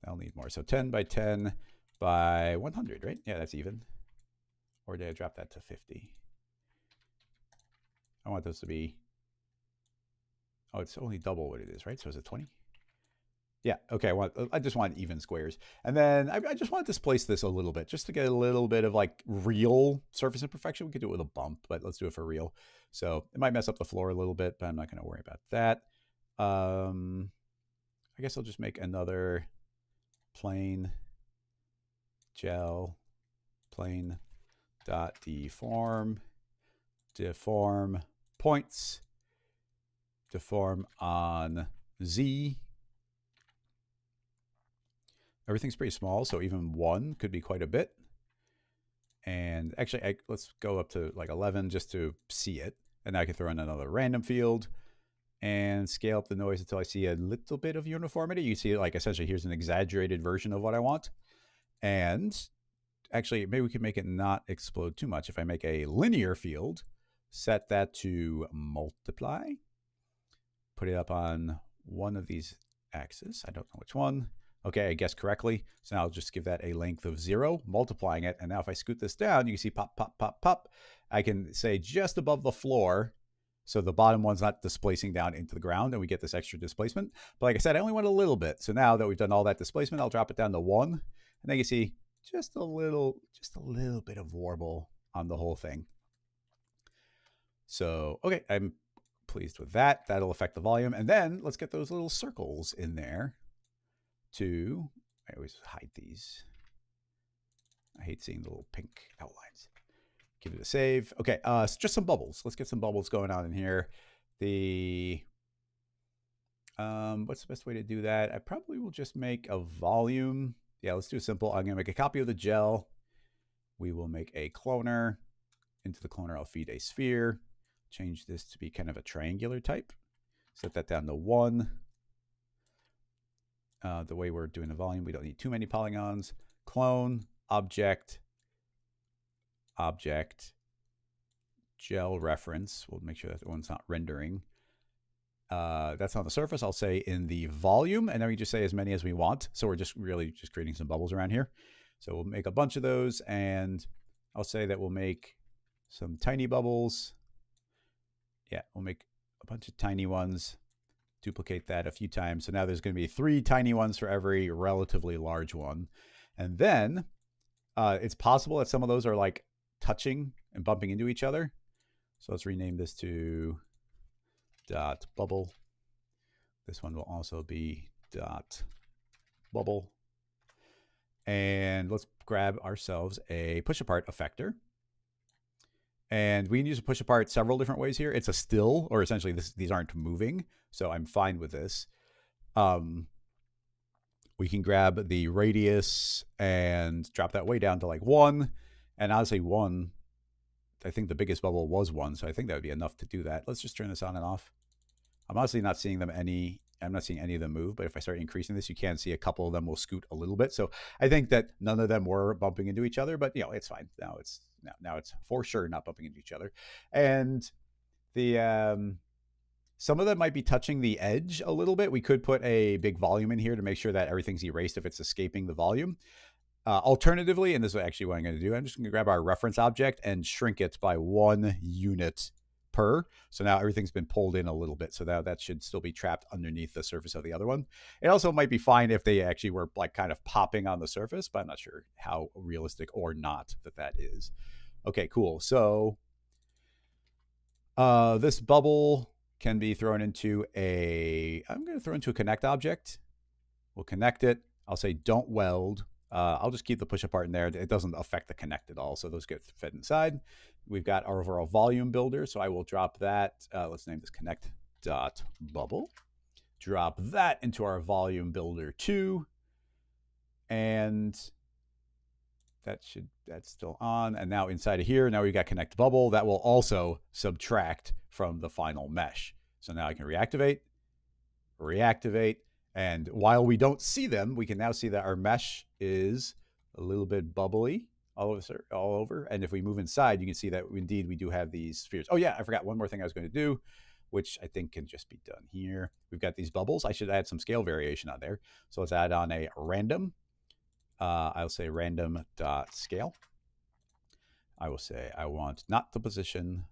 I'll need more. So 10 by 10 by 100, right? Yeah, that's even. Or did I drop that to 50? I want those to be, oh, it's only double what it is, right? So is it 20? Yeah, okay, I just want even squares. And then I just want to displace this a little bit, just to get a little bit of like real surface imperfection. We could do it with a bump, but let's do it for real. So it might mess up the floor a little bit, but I'm not going to worry about that. I guess I'll just make another plane gel, plane dot deform points, deform on Z. Everything's pretty small, so even 1 could be quite a bit. And actually, let's go up to like 11 just to see it. And now I can throw in another random field and scale up the noise until I see a little bit of uniformity. You see, like, essentially, here's an exaggerated version of what I want. And actually, maybe we can make it not explode too much. If I make a linear field, set that to multiply, put it up on one of these axes. I don't know which one. Okay, I guessed correctly. So now I'll just give that a length of 0, multiplying it. And now if I scoot this down, you can see pop, pop, pop, pop. I can say just above the floor, so the bottom one's not displacing down into the ground, and we get this extra displacement. But like I said, I only want a little bit. So now that we've done all that displacement, I'll drop it down to 1. And then you see just a little bit of warble on the whole thing. So, okay, I'm pleased with that. That'll affect the volume. And then let's get those little circles in there to, I always hide these. I hate seeing the little pink outlines. Give it a save. Okay, just some bubbles. Let's get some bubbles going on in here. What's the best way to do that? I probably will just make a volume. Yeah, let's do simple. I'm going to make a copy of the gel. We will make a cloner. Into the cloner, I'll feed a sphere. Change this to be kind of a triangular type. Set that down to 1. The way we're doing the volume, we don't need too many polygons. Clone, object, gel reference. We'll make sure that the one's not rendering. That's on the surface. I'll say in the volume, and then we just say as many as we want. So we're just really just creating some bubbles around here. So we'll make a bunch of those, and I'll say that we'll make some tiny bubbles. Yeah, we'll make a bunch of tiny ones. Duplicate that a few times. So now there's going to be 3 tiny ones for every relatively large one. And then it's possible that some of those are like touching and bumping into each other. So let's rename this to dot bubble. This one will also be dot bubble. And let's grab ourselves a push apart effector. And we can use a push apart several different ways here. It's a still, or essentially these aren't moving. So I'm fine with this. We can grab the radius and drop that way down to like 1. And honestly, 1, I think the biggest bubble was 1. So I think that would be enough to do that. Let's just turn this on and off. I'm honestly not seeing them I'm not seeing any of them move, but if I start increasing this, you can see a couple of them will scoot a little bit. So I think that none of them were bumping into each other, but it's fine. Now it's for sure not bumping into each other. And the some of them might be touching the edge a little bit. We could put a big volume in here to make sure that everything's erased if it's escaping the volume. Alternatively, and this is actually what I'm going to do, I'm just going to grab our reference object and shrink it by 1 unit per. So now everything's been pulled in a little bit. So now that should still be trapped underneath the surface of the other one. It also might be fine if they actually were like kind of popping on the surface, but I'm not sure how realistic or not that is. Okay, cool. So This bubble can be thrown into I'm going to throw into a connect object. We'll connect it. I'll say don't weld. I'll just keep the push apart in there. It doesn't affect the connect at all. So those get fed inside. We've got our overall volume builder. So I will drop that. Let's name this connect dot bubble. Drop that into our volume builder 2. And that's still on. And now inside of here, now we've got connect bubble. That will also subtract from the final mesh. So now I can reactivate. And while we don't see them, we can now see that our mesh is a little bit bubbly all over. And if we move inside, you can see that indeed we do have these spheres. Oh yeah, I forgot one more thing I was going to do, which I think can just be done here. We've got these bubbles. I should add some scale variation on there. So let's add on a random. I'll say random.scale. I will say I want not the position,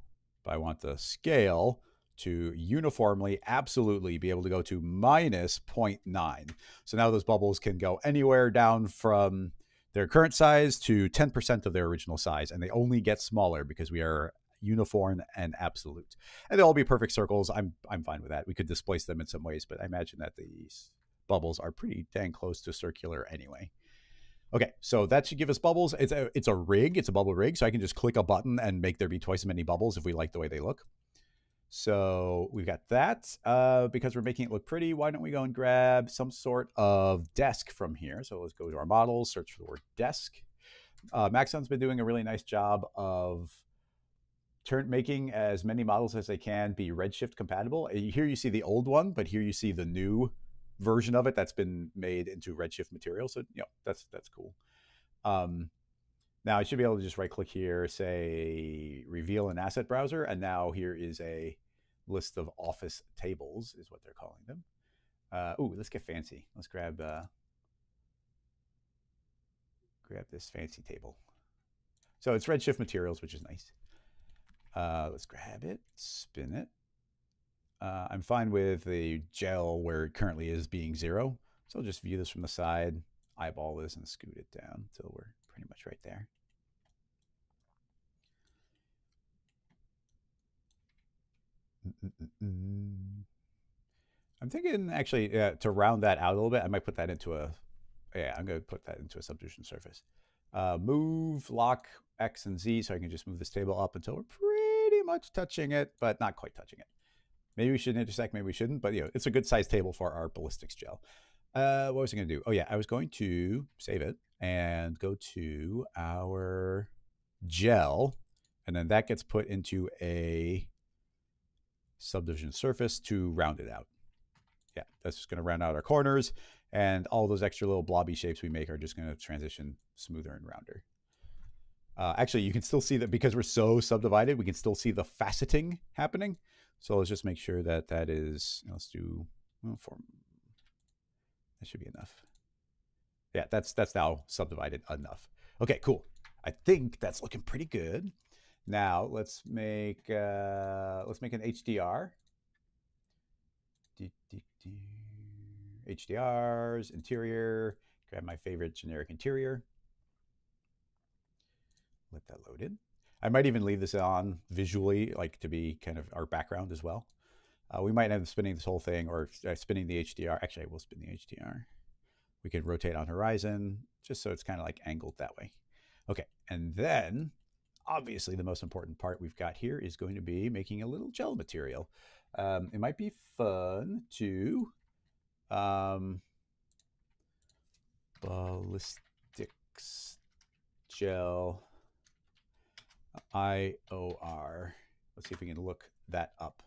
but I want the scale to uniformly, absolutely be able to go to minus 0.9. So now those bubbles can go anywhere down from their current size to 10% of their original size, and they only get smaller because we are uniform and absolute. And they'll all be perfect circles. I'm fine with that. We could displace them in some ways, but I imagine that these bubbles are pretty dang close to circular anyway. Okay, so that should give us bubbles. It's a rig. It's a bubble rig, so I can just click a button and make there be twice as many bubbles if we like the way they look. So we've got that. Because we're making it look pretty, why don't we go and grab some sort of desk from here? So let's go to our models, search for the word desk. Maxon's been doing a really nice job of making as many models as they can be Redshift compatible. Here you see the old one, but here you see the new version of it that's been made into Redshift material. So, that's cool. Now I should be able to just right click here, say reveal an asset browser. And now here is a list of office tables is what they're calling them. Let's get fancy. Let's grab this fancy table. So it's Redshift materials, which is nice. Let's grab it, spin it. I'm fine with the gel where it currently is being 0. So I'll just view this from the side, eyeball this, and scoot it down until we're pretty much right there. I'm thinking actually to round that out a little bit, I might put that into I'm going to put that into a subdivision surface. Move, lock X and Z, so I can just move this table up until we're pretty much touching it, but not quite touching it. Maybe we should intersect, maybe we shouldn't, but it's a good size table for our ballistics gel. What was I going to do? Oh yeah, I was going to save it and go to our gel, and then that gets put into a subdivision surface to round it out. Yeah, that's just going to round out our corners, and all those extra little blobby shapes we make are just going to transition smoother and rounder. Actually, you can still see that because we're so subdivided, we can still see the faceting happening. So let's just make sure that that is, let's do, that should be enough. Yeah, that's now subdivided enough. Okay, cool. I think that's looking pretty good. Now let's make an HDR. HDRs, interior, grab my favorite generic interior. Let that load in. I might even leave this on visually, like to be kind of our background as well. We might end up spinning this whole thing or spinning the HDR. Actually, I will spin the HDR. We could rotate on horizon just so it's kind of like angled that way. Okay, and then obviously the most important part we've got here is going to be making a little gel material. It might be fun to Ballistics Gel IOR. Let's see if we can look that up.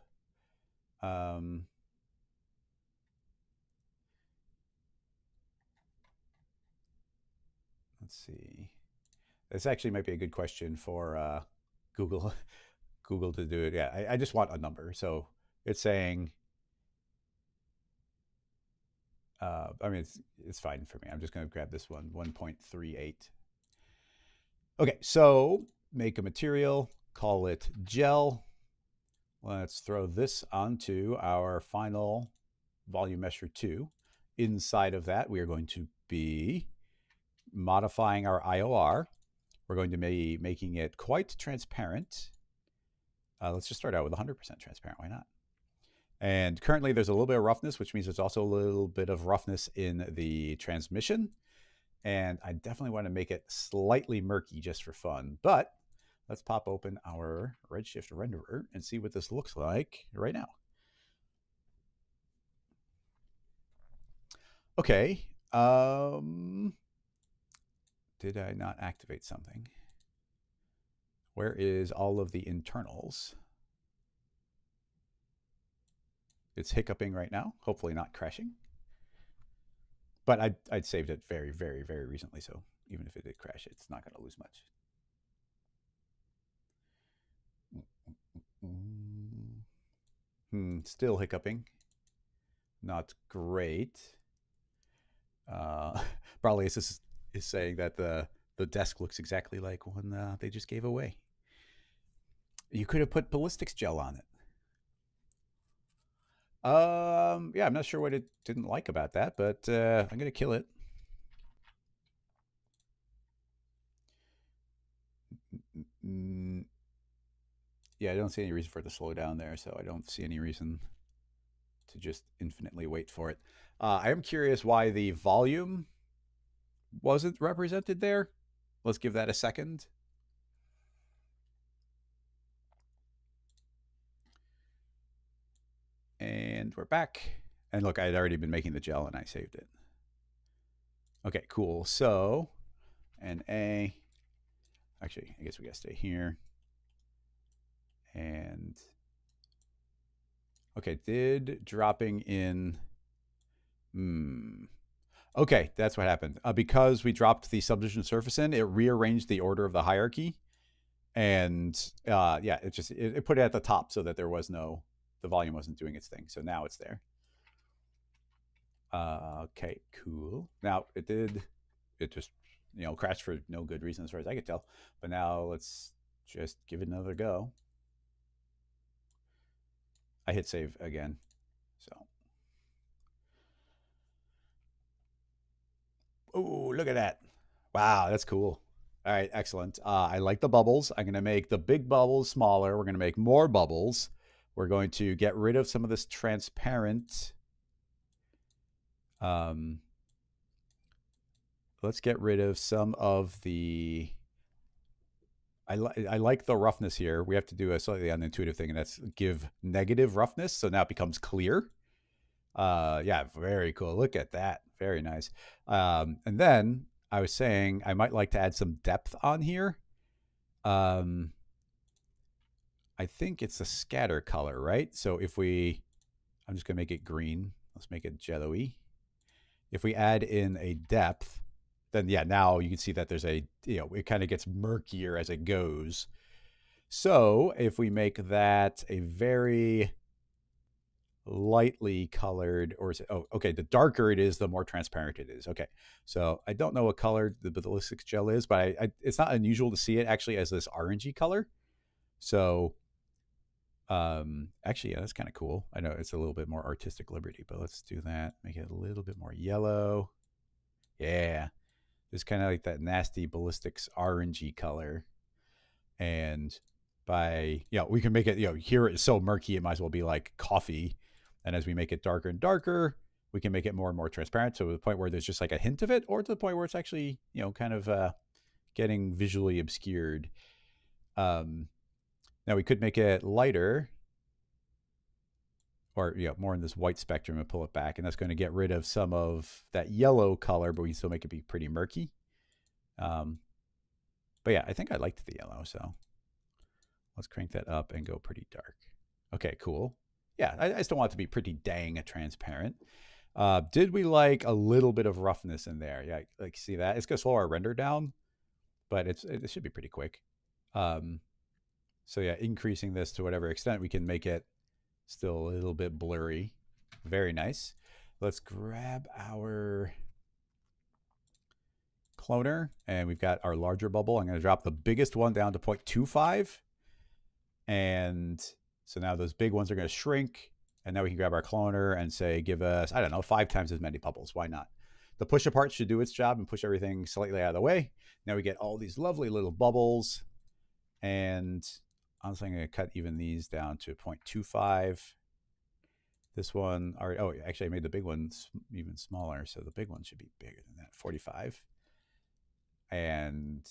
Let's see. This actually might be a good question for Google to do it. Yeah, I just want a number. So it's saying, I mean, it's fine for me. I'm just going to grab this one, 1.38. Okay, so make a material, call it gel. Let's throw this onto our final volume mesher 2. Inside of that, we are going to be modifying our IOR. We're going to be making it quite transparent. Let's just start out with 100% transparent. Why not? And currently there's a little bit of roughness, which means there's also a little bit of roughness in the transmission. And I definitely want to make it slightly murky just for fun. But let's pop open our Redshift renderer and see what this looks like right now. Okay. Did I not activate something? Where is all of the internals? It's hiccuping right now, hopefully not crashing. But I'd saved it very, very, very recently, so even if it did crash, it's not going to lose much. Still hiccuping. Not great. Ballistics is saying that the desk looks exactly like one they just gave away. You could have put Ballistics Gel on it. Yeah, I'm not sure what it didn't like about that, but I'm gonna kill it. Yeah, I don't see any reason for it to slow down there, so I don't see any reason to just infinitely wait for it. I am curious why the volume wasn't represented there. Let's give that a second. And we're back. And look, I had already been making the gel and I saved it. Okay, cool. So, and A. Actually, I guess we gotta stay here. And okay, did dropping in. Okay, that's what happened. Because we dropped the subdivision surface in, it rearranged the order of the hierarchy. And yeah, it put it at the top so that there was no, the volume wasn't doing its thing. So now it's there. Okay, cool. Now it just, crashed for no good reason as far as I could tell. But now let's just give it another go. I hit save again. So. Oh, look at that. Wow, that's cool. All right, excellent. I like the bubbles. I'm going to make the big bubbles smaller. We're going to make more bubbles. We're going to get rid of some of this transparent. Let's get rid of some of the. I like the roughness here. We have to do a slightly unintuitive thing, and that's give negative roughness. So now it becomes clear. Yeah, very cool. Look at that. Very nice. And then I was saying I might like to add some depth on here. I think it's a scatter color, right? So if I'm just going to make it green. Let's make it jello-y. If we add in a depth, then yeah, now you can see that there's it kind of gets murkier as it goes. So if we make that a very lightly colored, or is it, oh, okay, the darker it is, the more transparent it is. Okay, so I don't know what color the Ballistics Gel is, but it's not unusual to see it actually as this orangey color. So actually, yeah, that's kind of cool. I know it's a little bit more artistic liberty, but let's do that. Make it a little bit more yellow. Yeah, it's kind of like that nasty ballistics orangey color. And by, we can make it, here it's so murky, it might as well be like coffee. And as we make it darker and darker, we can make it more and more transparent. So to the point where there's just like a hint of it, or to the point where it's actually, kind of getting visually obscured. Now we could make it lighter, or more in this white spectrum, and pull it back, and that's going to get rid of some of that yellow color, but we can still make it be pretty murky. But yeah, I think I liked the yellow, so let's crank that up and go pretty dark. Okay, cool. Yeah, I still want it to be pretty dang transparent. Did we like a little bit of roughness in there? Yeah, like see that? It's going to slow our render down, but it should be pretty quick. So yeah, increasing this to whatever extent we can make it still a little bit blurry. Very nice. Let's grab our cloner, and we've got our larger bubble. I'm going to drop the biggest one down to 0.25. And so now those big ones are going to shrink. And now we can grab our cloner and say, give us, I don't know, 5 times as many bubbles. Why not? The push apart should do its job and push everything slightly out of the way. Now we get all these lovely little bubbles. And honestly, I'm going to cut even these down to 0.25. This one, oh, actually, I made the big ones even smaller, so the big one should be bigger than that, 45. And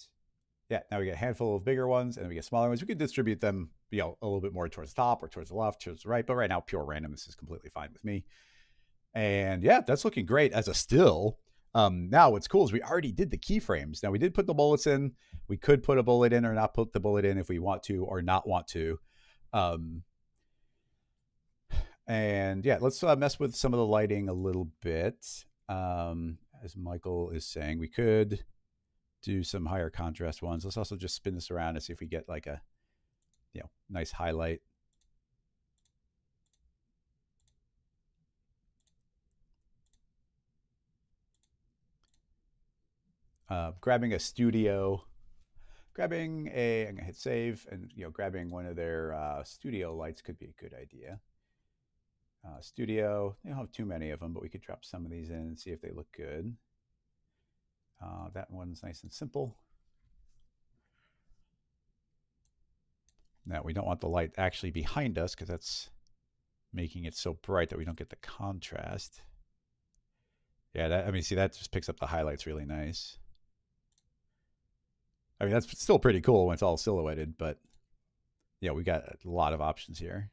yeah, now we get a handful of bigger ones, and then we get smaller ones. We could distribute them, a little bit more towards the top or towards the left, towards the right. But right now, pure randomness is completely fine with me. And yeah, that's looking great as a still. Now what's cool is we already did the keyframes. Now we did put the bullets in. We could put a bullet in or not put the bullet in if we want to or not want to. And yeah, let's mess with some of the lighting a little bit. As Michael is saying, we could do some higher contrast ones. Let's also just spin this around and see if we get like a nice highlight. Grabbing a studio, I'm gonna hit save, and grabbing one of their studio lights could be a good idea. Studio, they don't have too many of them, but we could drop some of these in and see if they look good. That one's nice and simple. Now we don't want the light actually behind us because that's making it so bright that we don't get the contrast. Yeah, see, that just picks up the highlights really nice. I mean, that's still pretty cool when it's all silhouetted, but yeah, we got a lot of options here.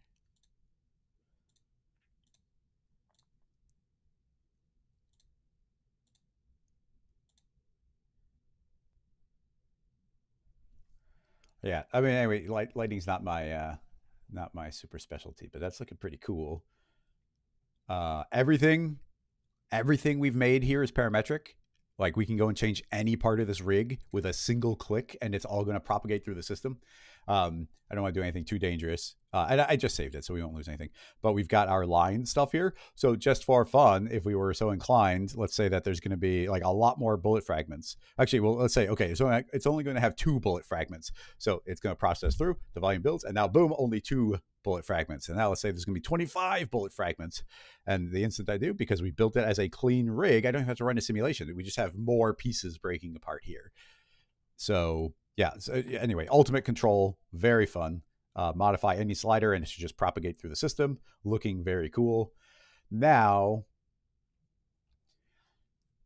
Yeah, I mean, anyway, lighting's not my super specialty, but that's looking pretty cool. Everything we've made here is parametric. Like we can go and change any part of this rig with a single click, and it's all going to propagate through the system. I don't want to do anything too dangerous. And I just saved it, so we won't lose anything. But we've got our line stuff here. So just for fun, if we were so inclined, let's say that there's going to be like a lot more bullet fragments. Actually, well, let's say, okay, so it's only going to have 2 bullet fragments. So it's going to process through, the volume builds, and now boom, only 2 bullet fragments. And now let's say there's going to be 25 bullet fragments. And the instant I do, because we built it as a clean rig, I don't have to run a simulation. We just have more pieces breaking apart here. So yeah, so anyway, ultimate control, very fun. Modify any slider and it should just propagate through the system. Looking very cool. Now,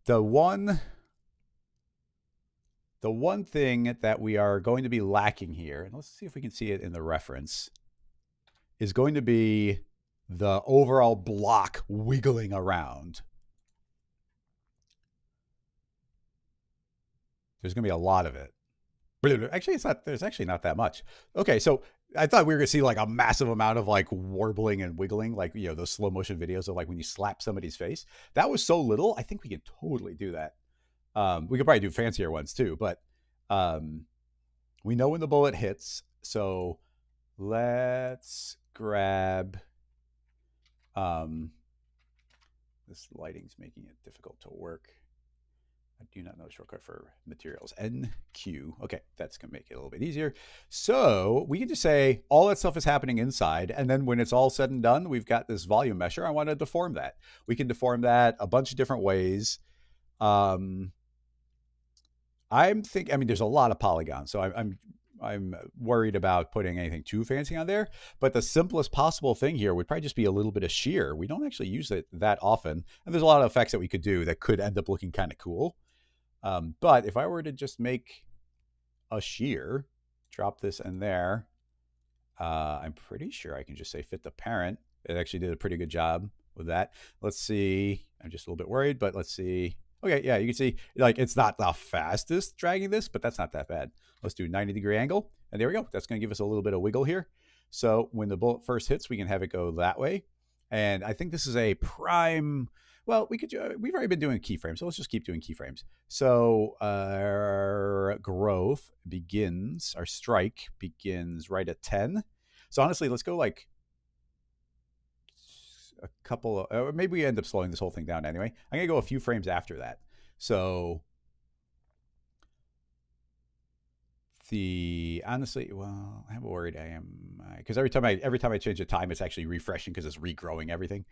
the one thing that we are going to be lacking here, and let's see if we can see it in the reference, is going to be the overall block wiggling around. There's going to be a lot of it. Actually, there's actually not that much. Okay, so I thought we were going to see like a massive amount of like warbling and wiggling, like, those slow motion videos of like when you slap somebody's face. That was so little. I think we can totally do that. We could probably do fancier ones too, but we know when the bullet hits. So let's grab, this lighting's making it difficult to work. I do not know the shortcut for materials. NQ. Okay, that's going to make it a little bit easier. So we can just say all that stuff is happening inside. And then when it's all said and done, we've got this volume measure. I want to deform that. We can deform that a bunch of different ways. I'm thinking, there's a lot of polygons. So I'm worried about putting anything too fancy on there. But the simplest possible thing here would probably just be a little bit of shear. We don't actually use it that often. And there's a lot of effects that we could do that could end up looking kind of cool. But if I were to just make a shear, drop this in there, I'm pretty sure I can just say fit the parent. It actually did a pretty good job with that. Let's see. I'm just a little bit worried, but let's see. Okay, yeah, you can see like it's not the fastest dragging this, but that's not that bad. Let's do 90-degree angle. And there we go. That's going to give us a little bit of wiggle here. So when the bullet first hits, we can have it go that way. And I think this is a prime. Well, we've already been doing keyframes, so let's just keep doing keyframes. So our growth begins, our strike begins right at 10. So honestly, let's go like a couple of, maybe we end up slowing this whole thing down anyway. I'm going to go a few frames after that. So honestly, well, how worried I am, because every time I change the time, it's actually refreshing because it's regrowing everything.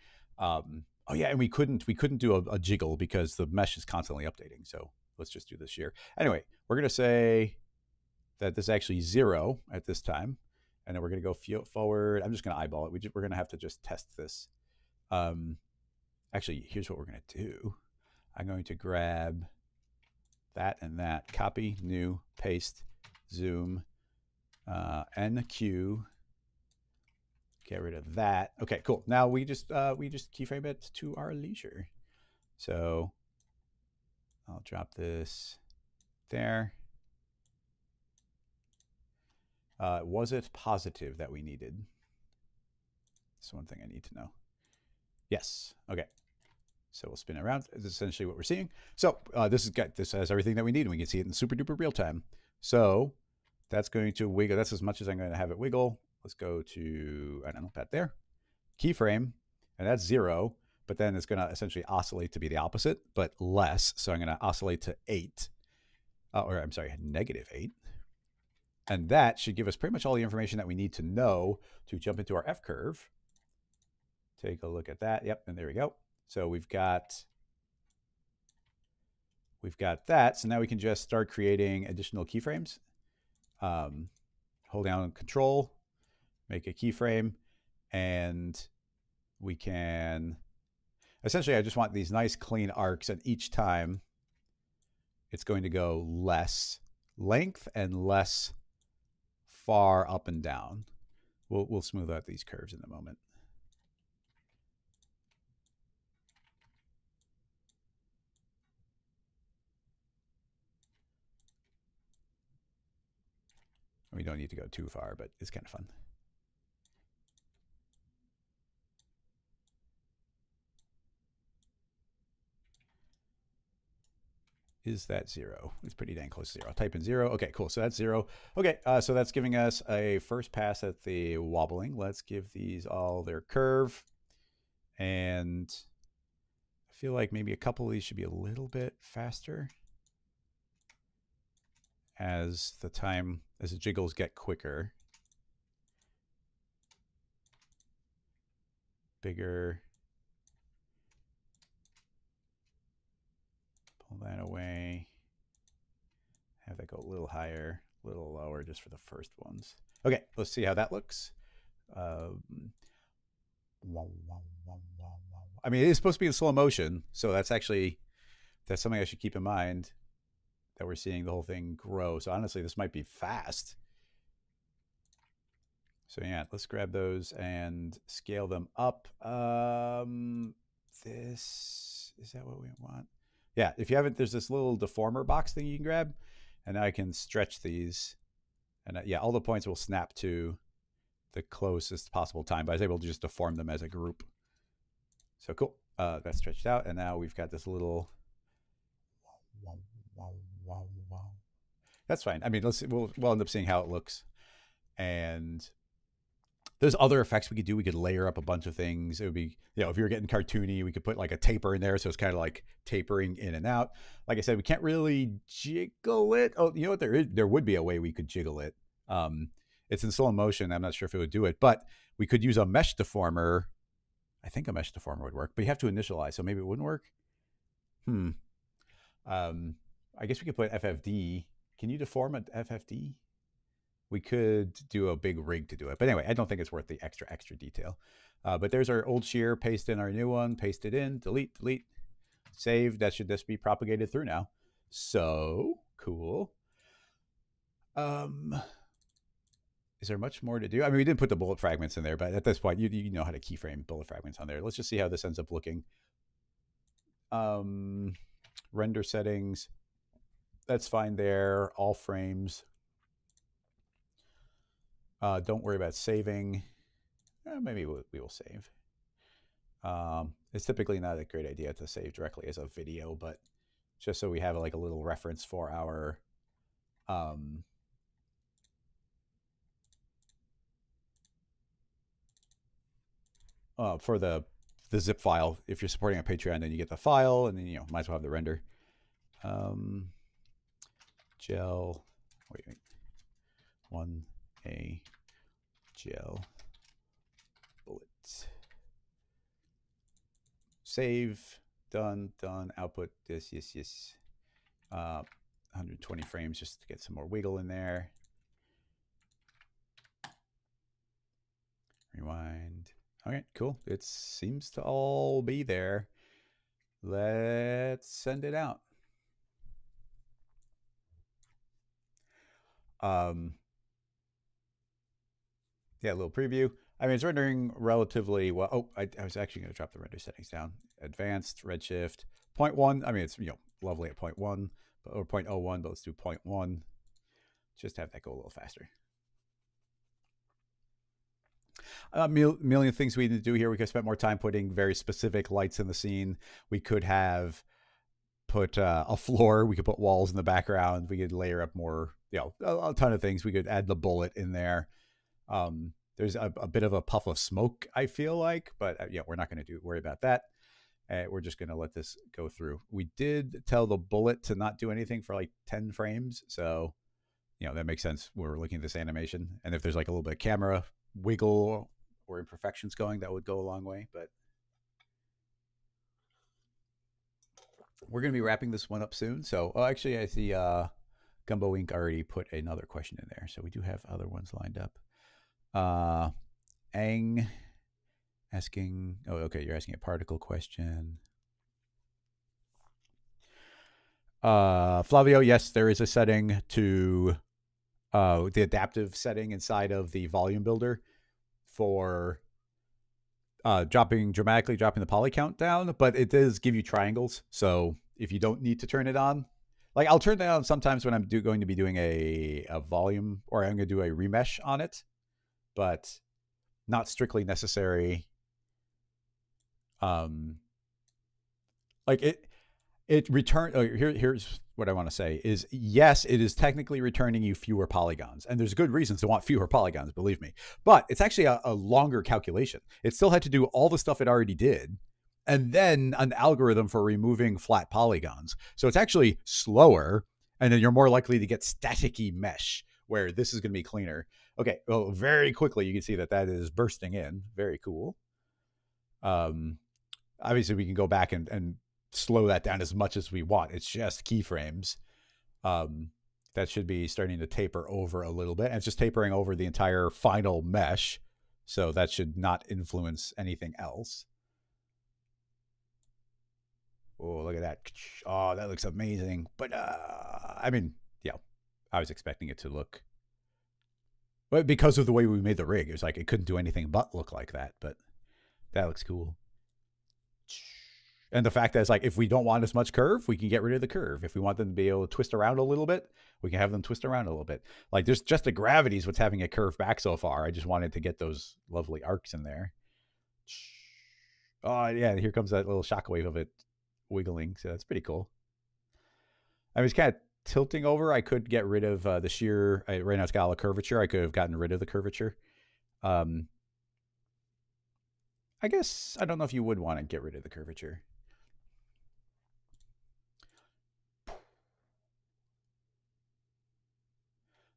Oh yeah, and we couldn't do a jiggle because the mesh is constantly updating. So let's just do this here. Anyway, we're gonna say that this is actually 0 at this time, and then we're going to go forward. I'm just going to eyeball it. We're going to have to just test this. Actually, here's what we're going to do. I'm going to grab that and that, copy, new, paste, zoom, NQ. Get rid of that. Okay, cool. Now we just keyframe it to our leisure. So I'll drop this there. Was it positive that we needed? That's one thing I need to know. Yes. Okay. So we'll spin it around. This is essentially what we're seeing. So this has everything that we need, and we can see it in super duper real time. So that's going to wiggle. That's as much as I'm going to have it wiggle. Let's go to, I don't know, about there. Keyframe, and that's 0. But then it's going to essentially oscillate to be the opposite, but less. So I'm going to oscillate to 8. Or I'm sorry, -8. And that should give us pretty much all the information that we need to know to jump into our F curve. Take a look at that. Yep, and there we go. So we've got that. So now we can just start creating additional keyframes. Hold down Control, make a keyframe, and we can essentially, I just want these nice clean arcs, and each time it's going to go less length and less far up and down. We'll smooth out these curves in a moment. We don't need to go too far, but it's kind of fun. Is that 0? It's pretty dang close to 0. I'll type in 0. Okay, cool. So that's 0. Okay, so that's giving us a first pass at the wobbling. Let's give these all their curve. And I feel like maybe a couple of these should be a little bit faster as the jiggles get quicker. Bigger. Pull that away. Have that go a little higher, a little lower just for the first ones. Okay, let's see how that looks. I mean, it is supposed to be in slow motion, so that's something I should keep in mind, that we're seeing the whole thing grow. So honestly, this might be fast. So yeah, let's grab those and scale them up. Is that what we want? Yeah, if you haven't, there's this little deformer box thing you can grab, and now I can stretch these. And yeah, all the points will snap to the closest possible time, but I was able to just deform them as a group. So cool. That's stretched out, and now we've got this little. That's fine. I mean, we'll end up seeing how it looks. And there's other effects we could do. We could layer up a bunch of things. It would be, if you were getting cartoony, we could put like a taper in there, so it's kind of like tapering in and out. Like I said, we can't really jiggle it. Oh, you know what? There would be a way we could jiggle it. It's in slow motion. I'm not sure if it would do it, but we could use a mesh deformer. I think a mesh deformer would work, but you have to initialize, so maybe it wouldn't work. I guess we could put FFD. Can you deform an FFD? We could do a big rig to do it. But anyway, I don't think it's worth the extra detail. But there's our old shear. Paste in our new one. Paste it in. Delete. Save. That should just be propagated through now. So cool. Is there much more to do? I mean, we didn't put the bullet fragments in there, but at this point, you know how to keyframe bullet fragments on there. Let's just see how this ends up looking. Render settings. That's fine there. All frames. Don't worry about saving. Maybe we will save. It's typically not a great idea to save directly as a video, but just so we have like a little reference for our for the zip file. If you're supporting a Patreon, then you get the file, and then might as well have the render. Gel. Wait. 1A gel bullet. Save. Done. Output this. Yes. 120 frames just to get some more wiggle in there. Rewind. Okay, cool. It seems to all be there. Let's send it out. Yeah, a little preview. I mean, it's rendering relatively well. Oh, I was actually going to drop the render settings down. Advanced, redshift, 0.1. I mean, it's, lovely at 0.1 or 0.01, but let's do 0.1. Just have that go a little faster. A million things we need to do here. We could spend more time putting very specific lights in the scene. We could have put a floor. We could put walls in the background. We could layer up more, a ton of things. We could add the bullet in there. There's a bit of a puff of smoke, I feel like, but we're not going to worry about that. We're just going to let this go through. We did tell the bullet to not do anything for like 10 frames. So, that makes sense. We're looking at this animation. And if there's like a little bit of camera wiggle or imperfections going, that would go a long way. But we're going to be wrapping this one up soon. So, actually, I see Gumbo Inc. already put another question in there. So we do have other ones lined up. Ang asking, oh, okay, you're asking a particle question. Flavio, yes, there is a setting to the adaptive setting inside of the volume builder for dramatically dropping the poly count down, but it does give you triangles. So if you don't need to turn it on, like I'll turn that on sometimes when I'm going to be doing a volume, or I'm going to do a remesh on it, but not strictly necessary. Like it return. Here's what I want to say is, yes, it is technically returning you fewer polygons, and there's good reasons to want fewer polygons, believe me. But it's actually a longer calculation. It still had to do all the stuff it already did, and then an algorithm for removing flat polygons. So it's actually slower, and then you're more likely to get staticky mesh, where this is going to be cleaner. Okay, well, very quickly you can see that is bursting in. Very cool. Obviously we can go back and slow that down as much as we want. It's just keyframes. That should be starting to taper over a little bit. And it's just tapering over the entire final mesh. So that should not influence anything else. Oh, look at that. Oh, that looks amazing. But, I mean, I was expecting it to look, but because of the way we made the rig, it was like it couldn't do anything but look like that. But that looks cool. And the fact that it's like, if we don't want as much curve, we can get rid of the curve. If we want them to be able to twist around a little bit, we can have them twist around a little bit. Like, there's just the gravity is what's having it curve back so far. I just wanted to get those lovely arcs in there. Oh, yeah, here comes that little shockwave of it wiggling. So that's pretty cool. I mean, it's kind of tilting over. I could get rid of the sheer, right now it's got a curvature. I could have gotten rid of the curvature. I guess, I don't know if you would want to get rid of the curvature.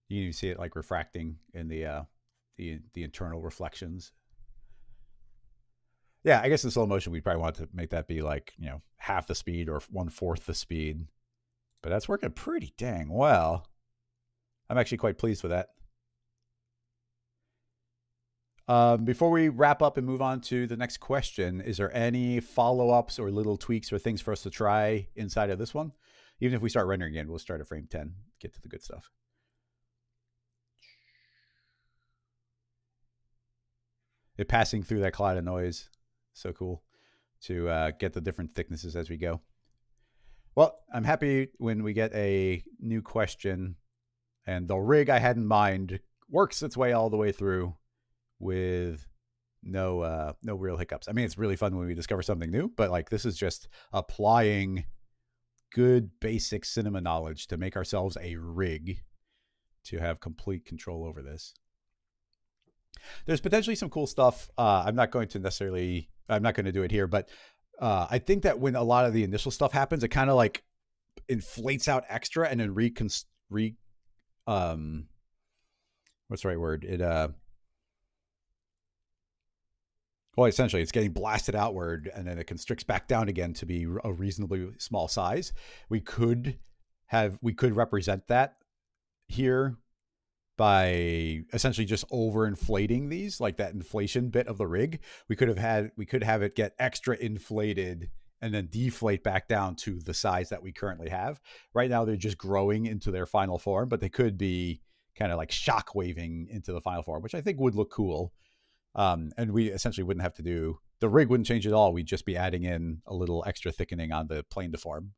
You see it like refracting in the internal reflections. Yeah, I guess in slow motion, we'd probably want to make that be like, half the speed or 1/4 the speed. But that's working pretty dang well. I'm actually quite pleased with that. Before we wrap up and move on to the next question, is there any follow-ups or little tweaks or things for us to try inside of this one? Even if we start rendering again, we'll start at frame 10, get to the good stuff. It passing through that cloud of noise. So cool to get the different thicknesses as we go. Well, I'm happy when we get a new question, and the rig I had in mind works its way all the way through with no real hiccups. I mean, it's really fun when we discover something new, but like this is just applying good basic cinema knowledge to make ourselves a rig to have complete control over this. There's potentially some cool stuff. I'm not going to do it here, but I think that when a lot of the initial stuff happens, it kind of like inflates out extra and then what's the right word? Well, essentially it's getting blasted outward and then it constricts back down again to be a reasonably small size. We could represent that here by essentially just overinflating these, like that inflation bit of the rig. We could have it get extra inflated and then deflate back down to the size that we currently have. Right now, they're just growing into their final form, but they could be kind of like shock waving into the final form, which I think would look cool. And we essentially wouldn't have to do, the rig wouldn't change at all. We'd just be adding in a little extra thickening on the plane deform.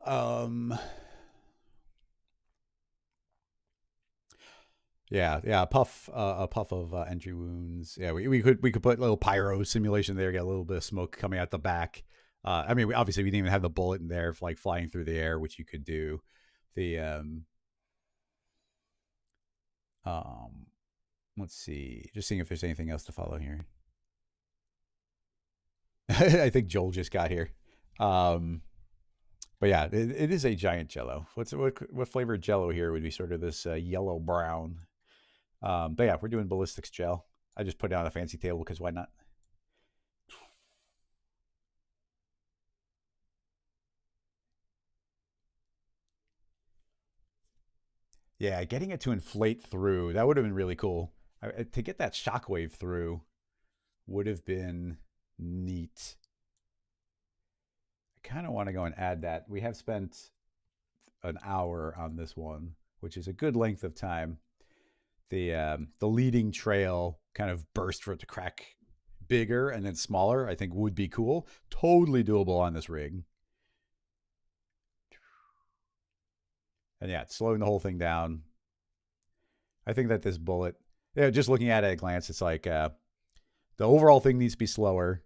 Um, yeah, a puff of entry wounds. Yeah, we could put a little pyro simulation there, get a little bit of smoke coming out the back. I mean, obviously we didn't even have the bullet in there, like flying through the air, which you could do. The um, let's see, just seeing if there's anything else to follow here. I think Joel just got here. But yeah, it is a giant Jello. What flavor Jello here would be sort of this yellow brown. But yeah, we're doing Ballistics Gel. I just put it on a fancy table because why not? Yeah, getting it to inflate through, that would have been really cool. To get that shockwave through would have been neat. I kind of want to go and add that. We have spent an hour on this one, which is a good length of time. The leading trail kind of burst for it to crack bigger and then smaller, I think would be cool. Totally doable on this rig. And yeah, slowing the whole thing down. I think that this bullet, yeah, just looking at it at a glance, it's like the overall thing needs to be slower.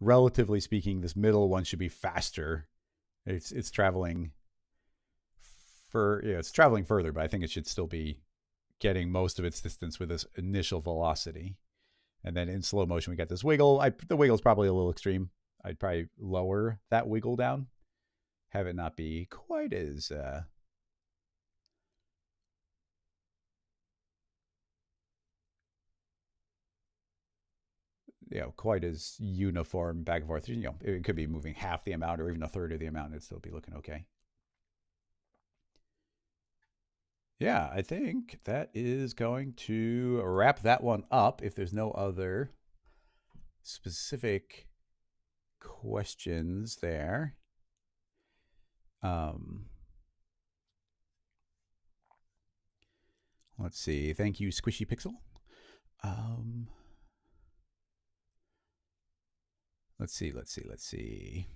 Relatively speaking, this middle one should be faster. It's traveling it's traveling further, but I think it should still be getting most of its distance with this initial velocity. And then in slow motion, we got this wiggle. The wiggle's probably a little extreme. I'd probably lower that wiggle down, have it not be quite as quite as uniform back and forth. It could be moving half the amount or even a third of the amount. It'd still be looking okay. Yeah, I think that is going to wrap that one up. If there's no other specific questions there. Let's see. Thank you, Squishy Pixel. Let's see.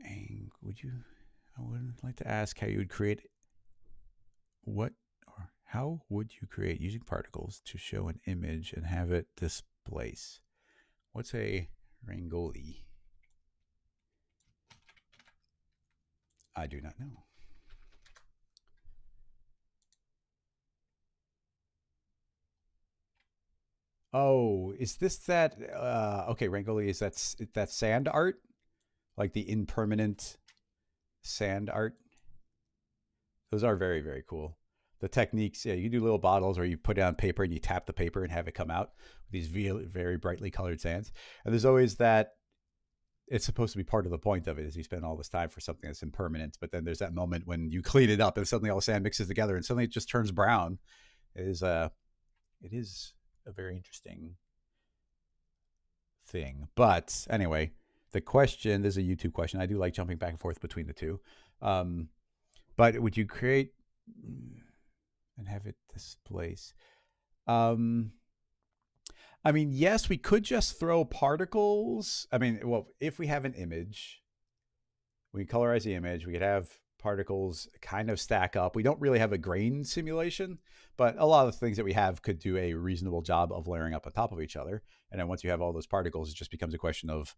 And I would like to ask how you would create how would you create using particles to show an image and have it displace? What's a Rangoli? I do not know. Oh, is this that? Okay, Rangoli is that sand art, like the impermanent sand art. Those are very, very cool. The techniques, yeah, you do little bottles where you put it on paper and you tap the paper and have it come out with these very brightly colored sands. And there's always that. It's supposed to be part of the point of it is you spend all this time for something that's impermanent, but then there's that moment when you clean it up and suddenly all the sand mixes together and suddenly it just turns brown. It is a very interesting thing. But anyway, the question, this is a YouTube question. I do like jumping back and forth between the two. But would you create and have it displace? I mean, yes, we could just throw particles. I mean, well, if we have an image, we colorize the image, we could have particles kind of stack up. We don't really have a grain simulation, but a lot of the things that we have could do a reasonable job of layering up on top of each other. And then once you have all those particles, it just becomes a question of,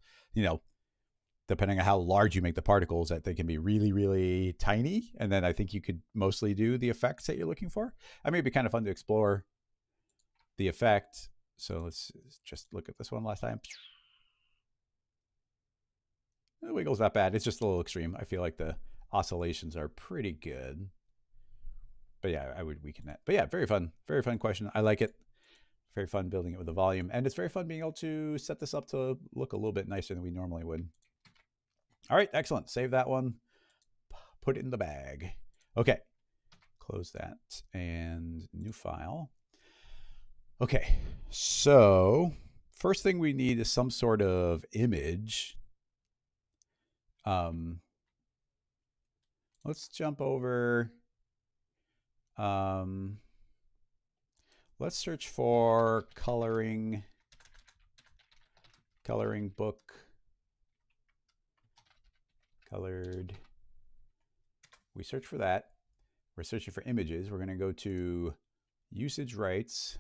depending on how large you make the particles, that they can be really, really tiny. And then I think you could mostly do the effects that you're looking for. I mean, it'd be kind of fun to explore the effect. So let's just look at this one last time. The wiggle's not bad. It's just a little extreme. I feel like the oscillations are pretty good. But yeah, I would weaken that. But yeah, very fun. Very fun question. I like it. Very fun building it with the volume. And it's very fun being able to set this up to look a little bit nicer than we normally would. All right, excellent. Save that one. Put it in the bag. Okay. Close that and new file. Okay, so first thing we need is some sort of image. Let's jump over. Let's search for coloring book, colored. We search for that. We're searching for images. We're going to go to usage rights,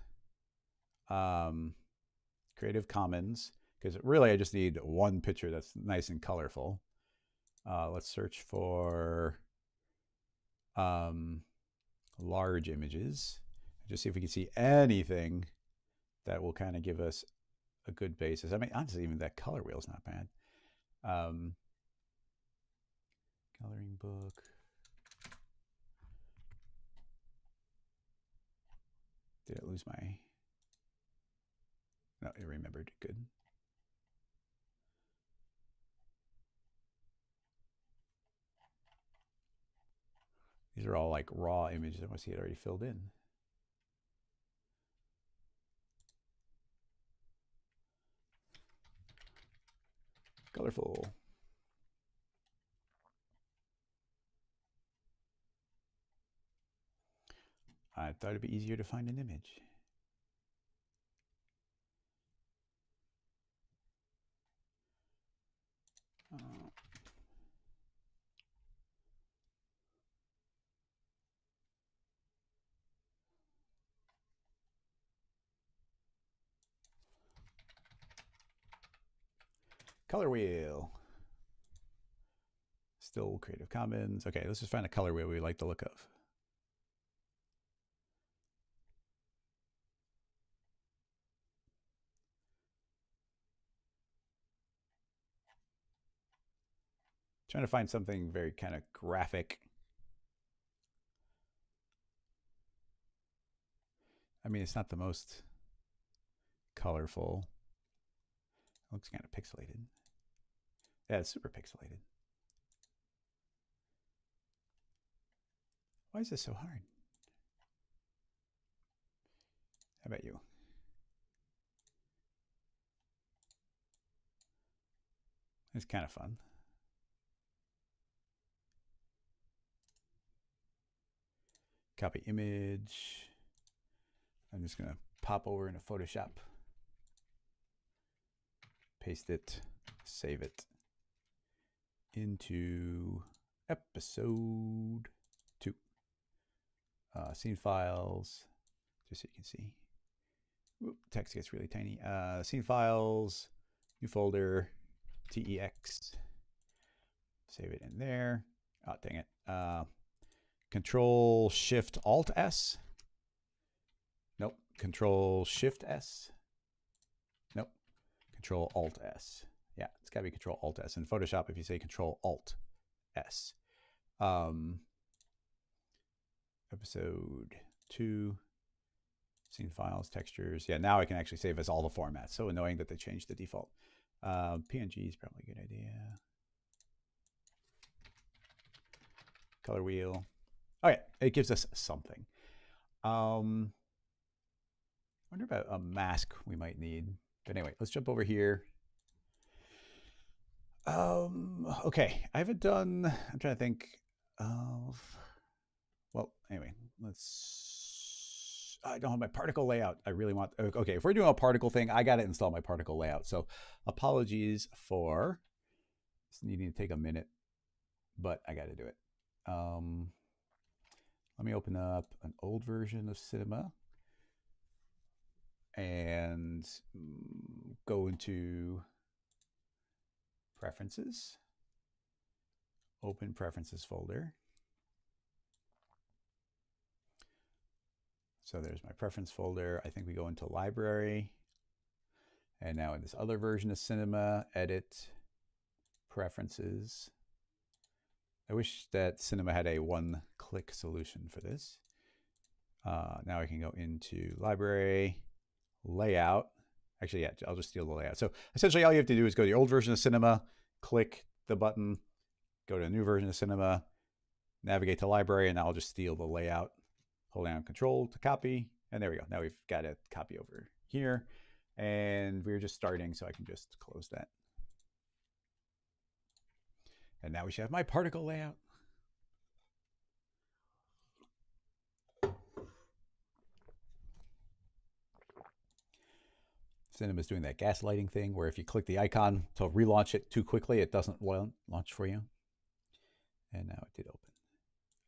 Creative Commons, because really I just need one picture that's nice and colorful. Let's search for large images. Just see if we can see anything that will kind of give us a good basis. I mean, honestly, even that color wheel is not bad. Coloring book. Did I lose my... No, I remembered. Good. These are all like raw images. I want to see it already filled in. Colorful. I thought it'd be easier to find an image. Color wheel. Still Creative Commons. Okay, let's just find a color wheel we like the look of. Trying to find something very kind of graphic. I mean, it's not the most colorful. It looks kind of pixelated. Yeah, it's super pixelated. Why is this so hard? How about you? It's kind of fun. Copy image. I'm just going to pop over into Photoshop. Paste it. Save it into episode 2. Scene files. Just so you can see. Whoop, text gets really tiny. Scene files. New folder. TEX. Save it in there. Oh, dang it. Control Shift Alt S. Nope. Control Shift S. Nope. Control Alt S. Yeah, it's got to be Control Alt S. In Photoshop, if you say Control Alt S. Episode 2. Scene files, textures. Yeah, now I can actually save as all the formats. So annoying that they changed the default. PNG is probably a good idea. Color wheel. Okay, it gives us something. I wonder about a mask we might need. But anyway, let's jump over here. Okay, I haven't done, I'm trying to think of, well, anyway, I don't have my particle layout. I really want, okay, if we're doing a particle thing, I got to install my particle layout. So apologies for needing to take a minute, but I got to do it. Let me open up an old version of Cinema and go into Preferences, open Preferences folder. So there's my preference folder. I think we go into Library. And now in this other version of Cinema, Edit, preferences. I wish that Cinema had a one-click solution for this. Now I can go into library, layout. Actually, yeah, I'll just steal the layout. So essentially all you have to do is go to your old version of Cinema, click the button, go to a new version of Cinema, navigate to library, and I'll just steal the layout. Hold down Control to copy, and there we go. Now we've got a copy over here, and we're just starting, so I can just close that. And now we should have my particle layout. Cinema's doing that gaslighting thing where if you click the icon to relaunch it too quickly, it doesn't launch for you. And now it did open.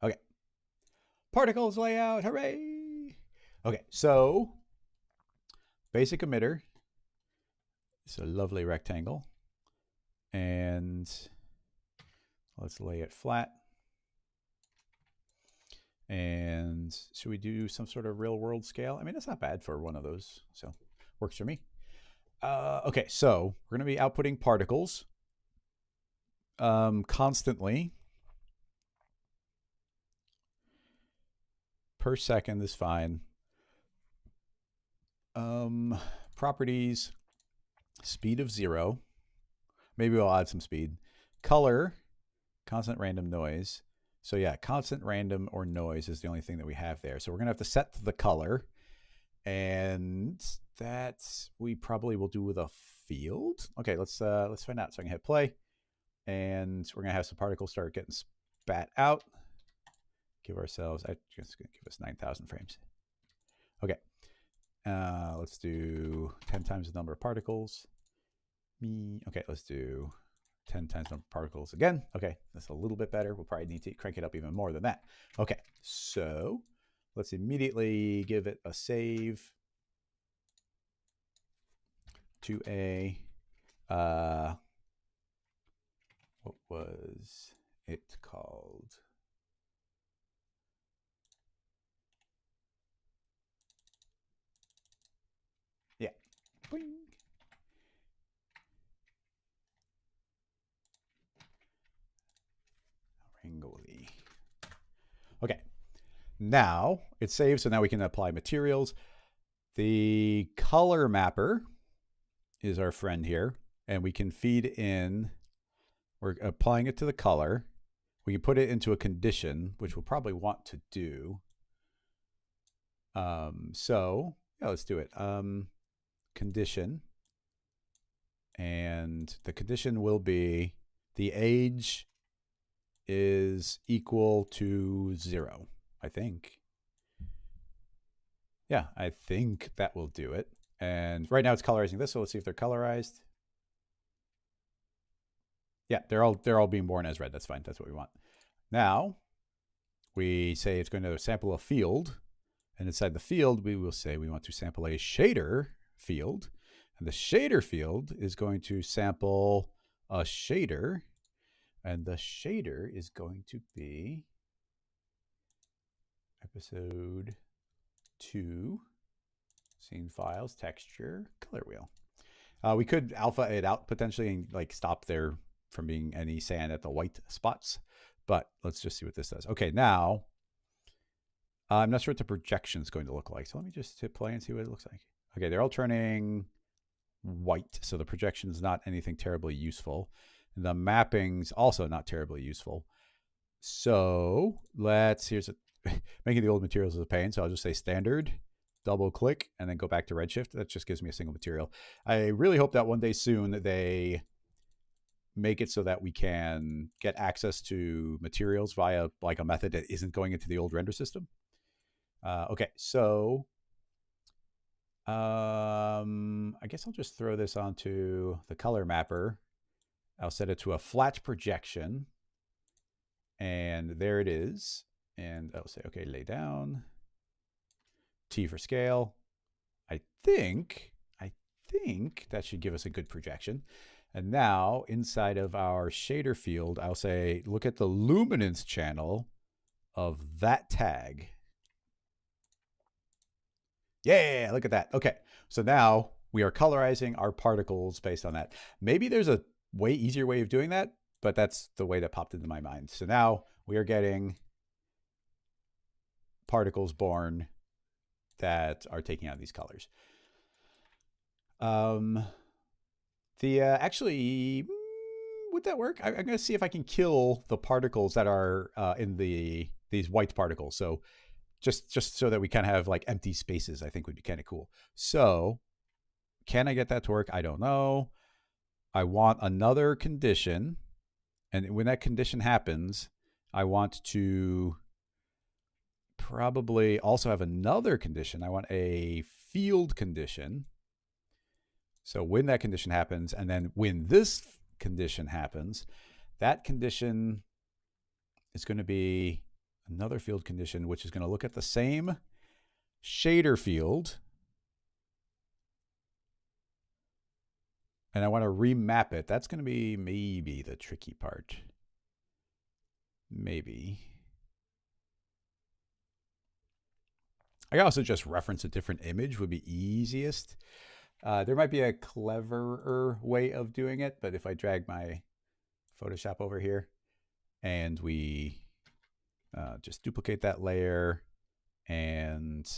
Okay. Particles layout, hooray! Okay, so basic emitter. It's a lovely rectangle. And let's lay it flat. And should we do some sort of real world scale? I mean, that's not bad for one of those, so works for me. Okay, so we're going to be outputting particles constantly per second is fine. Properties, speed of 0. Maybe we'll add some speed. Color, constant random noise. So yeah, constant random or noise is the only thing that we have there. So we're going to have to set the color. And that we probably will do with a field. Okay, let's find out. So I can hit play, and we're gonna have some particles start getting spat out. Give ourselves, I'm just gonna give us 9,000 frames. Okay, let's do 10 times the number of particles. Okay, let's do 10 times the number of particles again. Okay, that's a little bit better. We'll probably need to crank it up even more than that. Okay, so let's immediately give it a save to a, what was it called? Yeah. Boing. Rangoli. Okay. Now it's saved, so now we can apply materials. The color mapper is our friend here, and we can feed in, we're applying it to the color. We can put it into a condition, which we'll probably want to do. So yeah, let's do it. Condition, and the condition will be the age is equal to 0, I think. Yeah, I think that will do it. And right now it's colorizing this, so let's see if they're colorized. Yeah, they're all being born as red. That's fine. That's what we want. Now we say it's going to sample a field, and inside the field we will say we want to sample a shader field, and the shader field is going to sample a shader, and the shader is going to be episode 2, scene files, texture, color wheel. We could alpha it out potentially and like stop there from being any sand at the white spots, but let's just see what this does. Okay, now I'm not sure what the projection is going to look like, so let me just hit play and see what it looks like. Okay, they're all turning white, so the projection is not anything terribly useful. The mapping's also not terribly useful. So here's making the old materials is a pain, so I'll just say standard, double click, and then go back to Redshift. That just gives me a single material. I really hope that one day soon they make it so that we can get access to materials via like a method that isn't going into the old render system. Okay, so I guess I'll just throw this onto the color mapper. I'll set it to a flat projection, and there it is. And I'll say, okay, lay down, T for scale. I think that should give us a good projection. And now inside of our shader field, I'll say, look at the luminance channel of that tag. Yeah, look at that. Okay, so now we are colorizing our particles based on that. Maybe there's a way easier way of doing that, but that's the way that popped into my mind. So now we are getting particles born that are taking on these colors. Actually, would that work? I'm going to see if I can kill the particles that are in these white particles. So just so that we kind of have like empty spaces, I think would be kind of cool. So can I get that to work? I don't know. I want another condition. And when that condition happens, I want to probably also have another condition. I want a field condition. So when that condition happens, and then when this condition happens, that condition is going to be another field condition, which is going to look at the same shader field. And I want to remap it. That's going to be maybe the tricky part. Maybe. I can also just reference a different image would be easiest. There might be a cleverer way of doing it, but if I drag my Photoshop over here and we just duplicate that layer and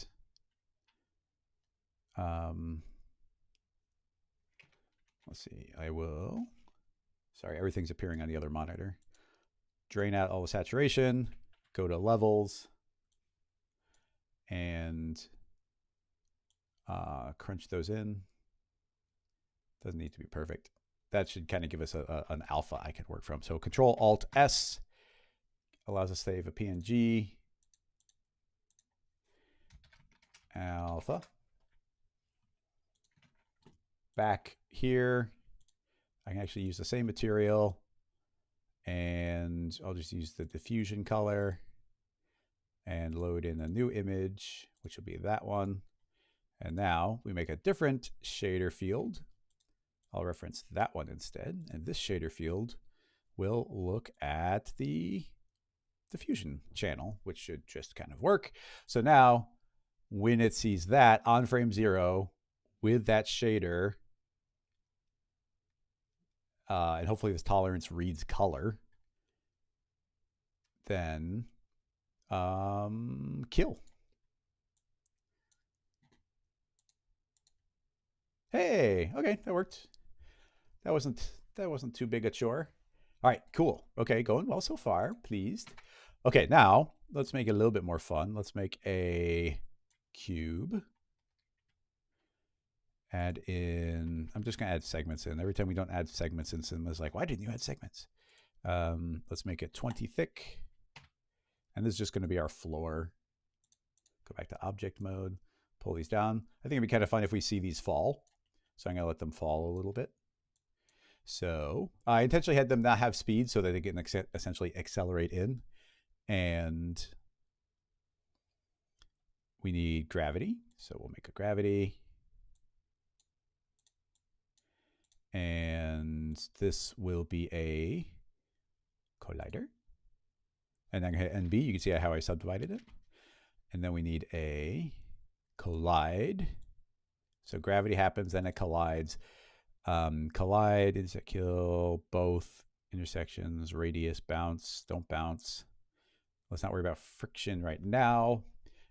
let's see, sorry, everything's appearing on the other monitor. Drain out all the saturation, go to levels, and crunch those in. Doesn't need to be perfect. That should kind of give us an alpha I can work from. So Control-Alt-S allows us to save a PNG. Alpha. Back here, I can actually use the same material, and I'll just use the diffusion color and load in a new image, which will be that one. And now we make a different shader field. I'll reference that one instead. And this shader field will look at the diffusion channel, which should just kind of work. So now when it sees that on frame 0 with that shader, and hopefully this tolerance reads color, then kill. Hey, okay, that worked. That wasn't too big a chore. All right, cool. Okay, going well so far. Pleased. Okay, now let's make it a little bit more fun. Let's make a cube. Add in, I'm just gonna add segments in. Every time we don't add segments in, Cinema's like, why didn't you add segments? Let's make it 20 thick. And this is just gonna be our floor. Go back to object mode, pull these down. I think it'd be kind of fun if we see these fall. So I'm gonna let them fall a little bit. So I intentionally had them not have speed so that they can essentially accelerate in. And we need gravity. So we'll make a gravity. And this will be a collider. And then I'm going to hit NB. You can see how I subdivided it. And then we need a collide. So gravity happens, then it collides. Collide is a kill both intersections, radius, bounce, don't bounce. Let's not worry about friction right now. All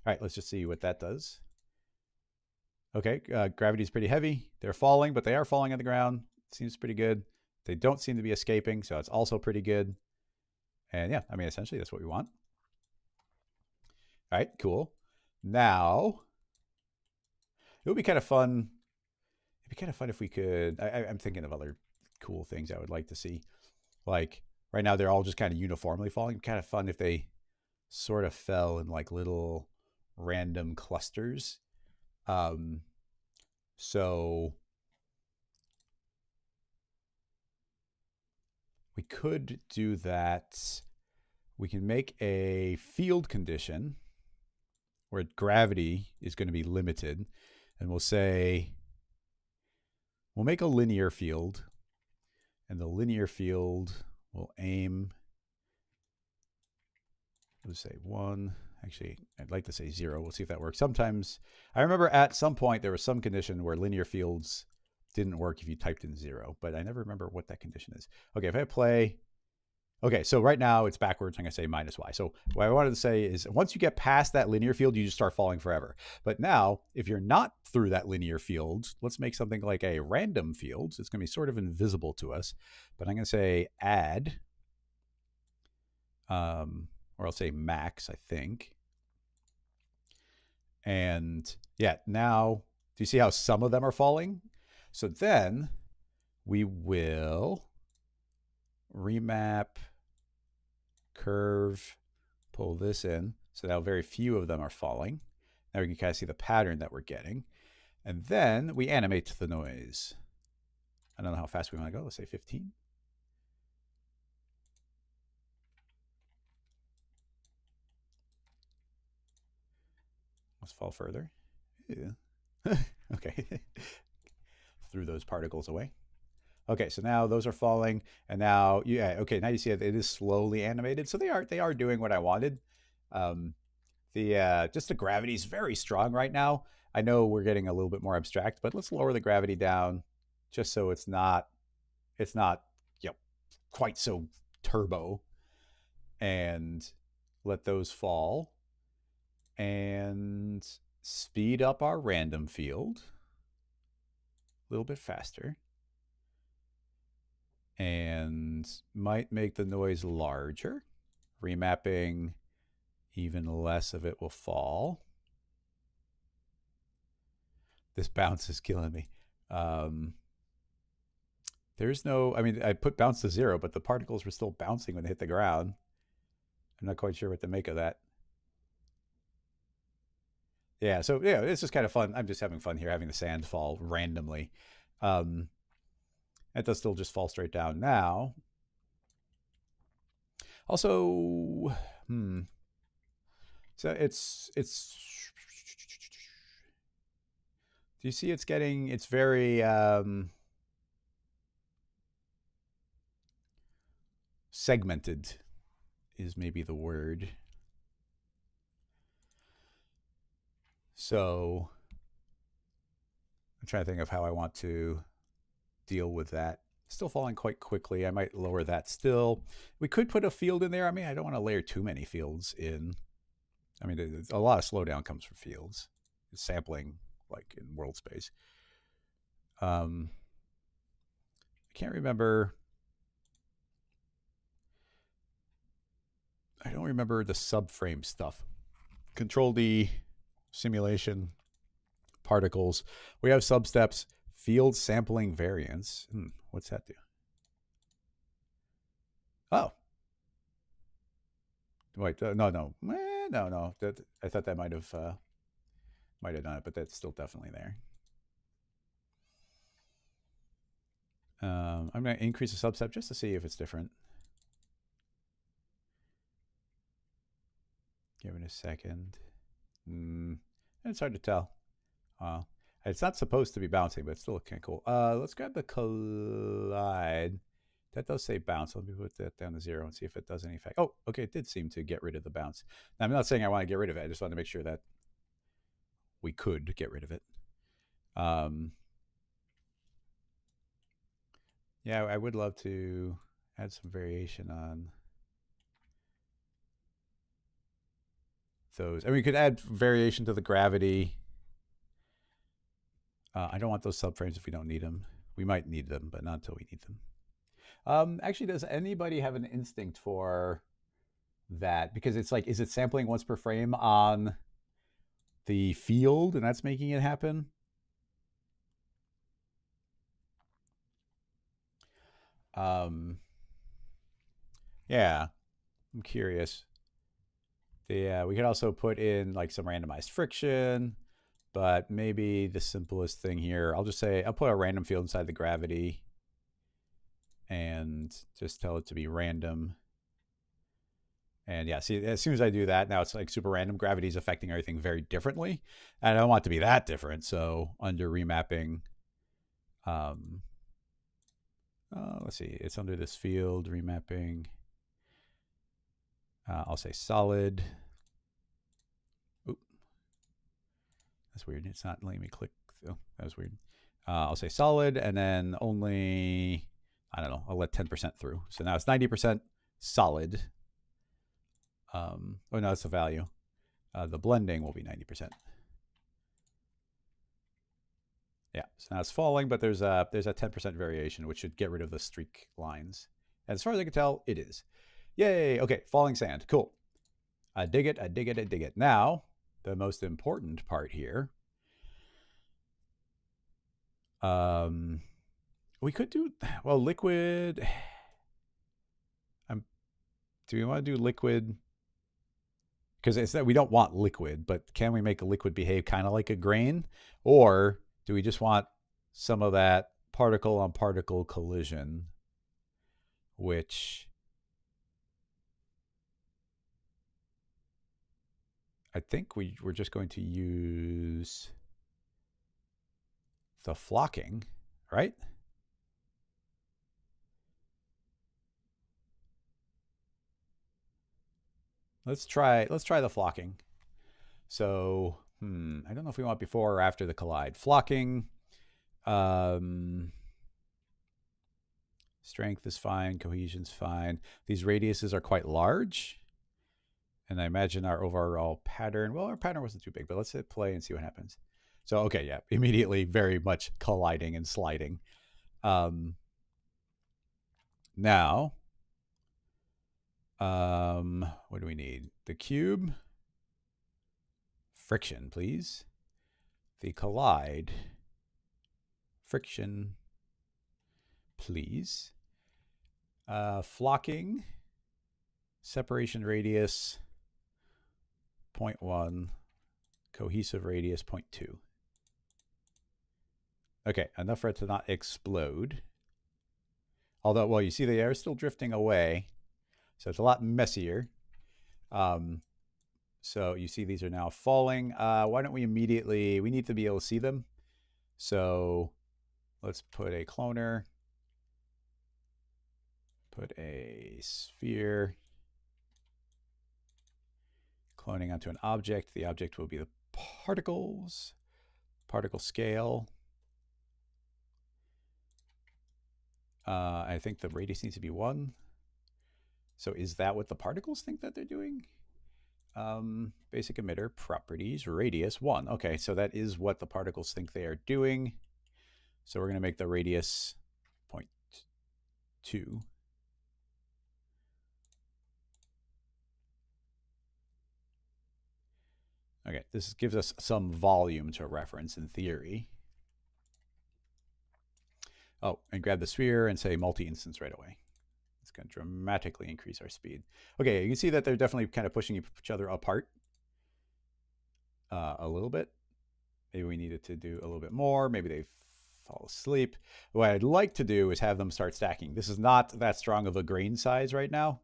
right, let's just see what that does. Okay, gravity is pretty heavy. They're falling, but they are falling on the ground. Seems pretty good. They don't seem to be escaping, so it's also pretty good. And yeah, I mean, essentially that's what we want. All right, cool. Now, it would be kind of fun. It'd be kind of fun if we could, I'm thinking of other cool things I would like to see. Like right now, they're all just kind of uniformly falling. Kind of fun if they sort of fell in like little random clusters. So we could do that. We can make a field condition where gravity is going to be limited. And we'll say, we'll make a linear field. And the linear field will aim, let's say 1. Actually, I'd like to say 0. We'll see if that works. Sometimes, I remember at some point there was some condition where linear fields didn't work if you typed in 0, but I never remember what that condition is. Okay, if I play, okay, so right now it's backwards. I'm going to say minus y. So what I wanted to say is once you get past that linear field, you just start falling forever. But now, if you're not through that linear field, let's make something like a random field. So it's going to be sort of invisible to us. But I'm going to say add, or I'll say max, I think. And yeah, now, do you see how some of them are falling? So then we will remap curve, pull this in. So now very few of them are falling. Now we can kind of see the pattern that we're getting. And then we animate the noise. I don't know how fast we want to go. Let's say 15. Let's fall further. Yeah. Okay. Threw those particles away. Okay, so now those are falling, and now yeah, okay, now you see it is slowly animated. So they are doing what I wanted. Just the gravity is very strong right now. I know we're getting a little bit more abstract, but let's lower the gravity down just so it's not you know quite so turbo, and let those fall and speed up our random field a little bit faster. And might make the noise larger. Remapping, even less of it will fall. This bounce is killing me. There's no, I mean, I put bounce to 0, but the particles were still bouncing when they hit the ground. I'm not quite sure what to make of that. Yeah, so yeah, it's just kind of fun. I'm just having fun here, having the sand fall randomly. It does still just fall straight down now. Also, so it's do you see it's getting, it's very segmented is maybe the word. So I'm trying to think of how I want to deal with that. Still falling quite quickly. I might lower that still. We could put a field in there. I mean, I don't want to layer too many fields in. I mean, a lot of slowdown comes from fields. It's sampling, like in world space. I can't remember. I don't remember the subframe stuff. Control D, simulation, particles. We have substeps, field sampling variance. What's that do? Oh. Wait, no. No. I thought that might have done it, but that's still definitely there. I'm going to increase the substep just to see if it's different. Give it a second. It's hard to tell. It's not supposed to be bouncing, but it's still kind of cool. Let's grab the collide. That does say bounce. Let me put that down to 0 and see if it does any effect. Oh, okay, it did seem to get rid of the bounce. Now, I'm not saying I want to get rid of it. I just want to make sure that we could get rid of it. Yeah, I would love to add some variation on those. I mean, we could add variation to the gravity. I don't want those subframes if we don't need them. We might need them, but not until we need them. Actually, does anybody have an instinct for that? Because it's like, is it sampling once per frame on the field and that's making it happen? Yeah, I'm curious. Yeah, we could also put in like some randomized friction, but maybe the simplest thing here, I'll just say, I'll put a random field inside the gravity and just tell it to be random. And yeah, see, as soon as I do that, now it's like super random. Gravity is affecting everything very differently. And I don't want it to be that different. So under remapping, let's see, it's under this field, remapping. I'll say solid. Oop. That's weird. It's not letting me click. Oh, that was weird. I'll say solid, and then only, I don't know, I'll let 10% through. So now it's 90% solid. Oh no, that's the value. The blending will be 90%. Yeah, so now it's falling, but there's a 10% variation, which should get rid of the streak lines. And as far as I can tell, it is. Yay! Okay, falling sand. Cool. I dig it. I dig it. I dig it. Now, the most important part here. We could do, well, liquid. Do we want to do liquid? Because it's that we don't want liquid, but can we make a liquid behave kind of like a grain? Or do we just want some of that particle on particle collision, which I think we're just going to use the flocking, right? Let's try the flocking. So, I don't know if we want before or after the collide. Flocking, strength is fine, cohesion's fine. These radiuses are quite large. And I imagine our overall pattern, well, our pattern wasn't too big, but let's hit play and see what happens. So, okay, yeah, immediately very much colliding and sliding. Now, what do we need? The cube, friction, please. The collide, friction, please. Flocking, separation radius, 0.1, cohesive radius, 0.2. Okay, enough for it to not explode. Although, well, you see they are still drifting away, so it's a lot messier. So you see these are now falling. Why don't we immediately, we need to be able to see them. So let's put a cloner, put a sphere, cloning onto an object. The object will be the particles, particle scale. I think the radius needs to be 1. So is that what the particles think that they're doing? Basic emitter properties, radius 1. Okay, so that is what the particles think they are doing. So we're going to make the radius 0.2. Okay, this gives us some volume to reference in theory. Oh, and grab the sphere and say multi-instance right away. It's going to dramatically increase our speed. Okay, you can see that they're definitely kind of pushing each other apart a little bit. Maybe we needed to do a little bit more. Maybe they fall asleep. What I'd like to do is have them start stacking. This is not that strong of a grain size right now,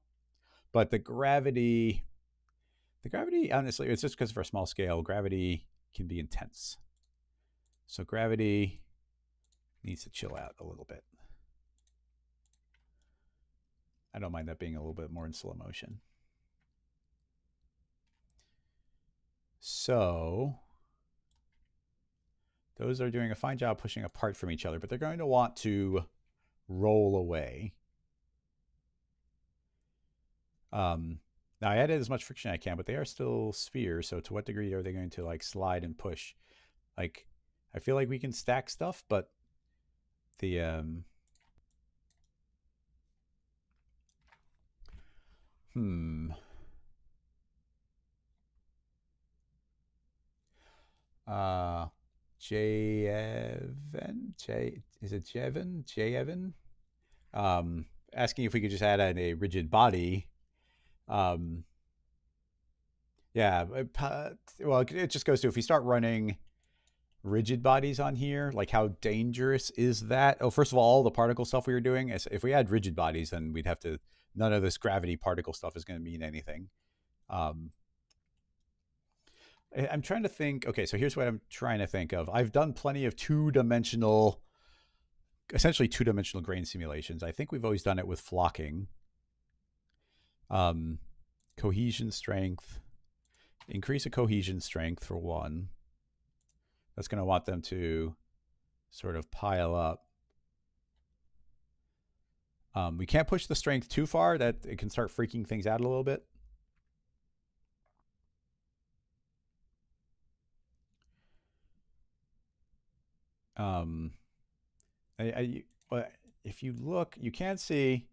but the gravity, honestly, it's just because for a small scale, gravity can be intense. So gravity needs to chill out a little bit. I don't mind that being a little bit more in slow motion. So those are doing a fine job pushing apart from each other, but they're going to want to roll away. Now I added as much friction as I can, but they are still spheres. So to what degree are they going to like slide and push? Like, I feel like we can stack stuff, but the J Evan, is it Jevan? J Evan? Asking if we could just add in a rigid body. Yeah, well, it just goes to if we start running rigid bodies on here, like how dangerous is that? Oh, first of all the particle stuff we were doing, if we had rigid bodies, then we'd have to, none of this gravity particle stuff is going to mean anything. I'm trying to think. Okay, so here's what I'm trying to think of. I've done plenty of essentially two-dimensional grain simulations. I think we've always done it with flocking. Cohesion strength, increase a cohesion strength for 1. That's going to want them to sort of pile up. We can't push the strength too far, that it can start freaking things out a little bit. If you look, you can see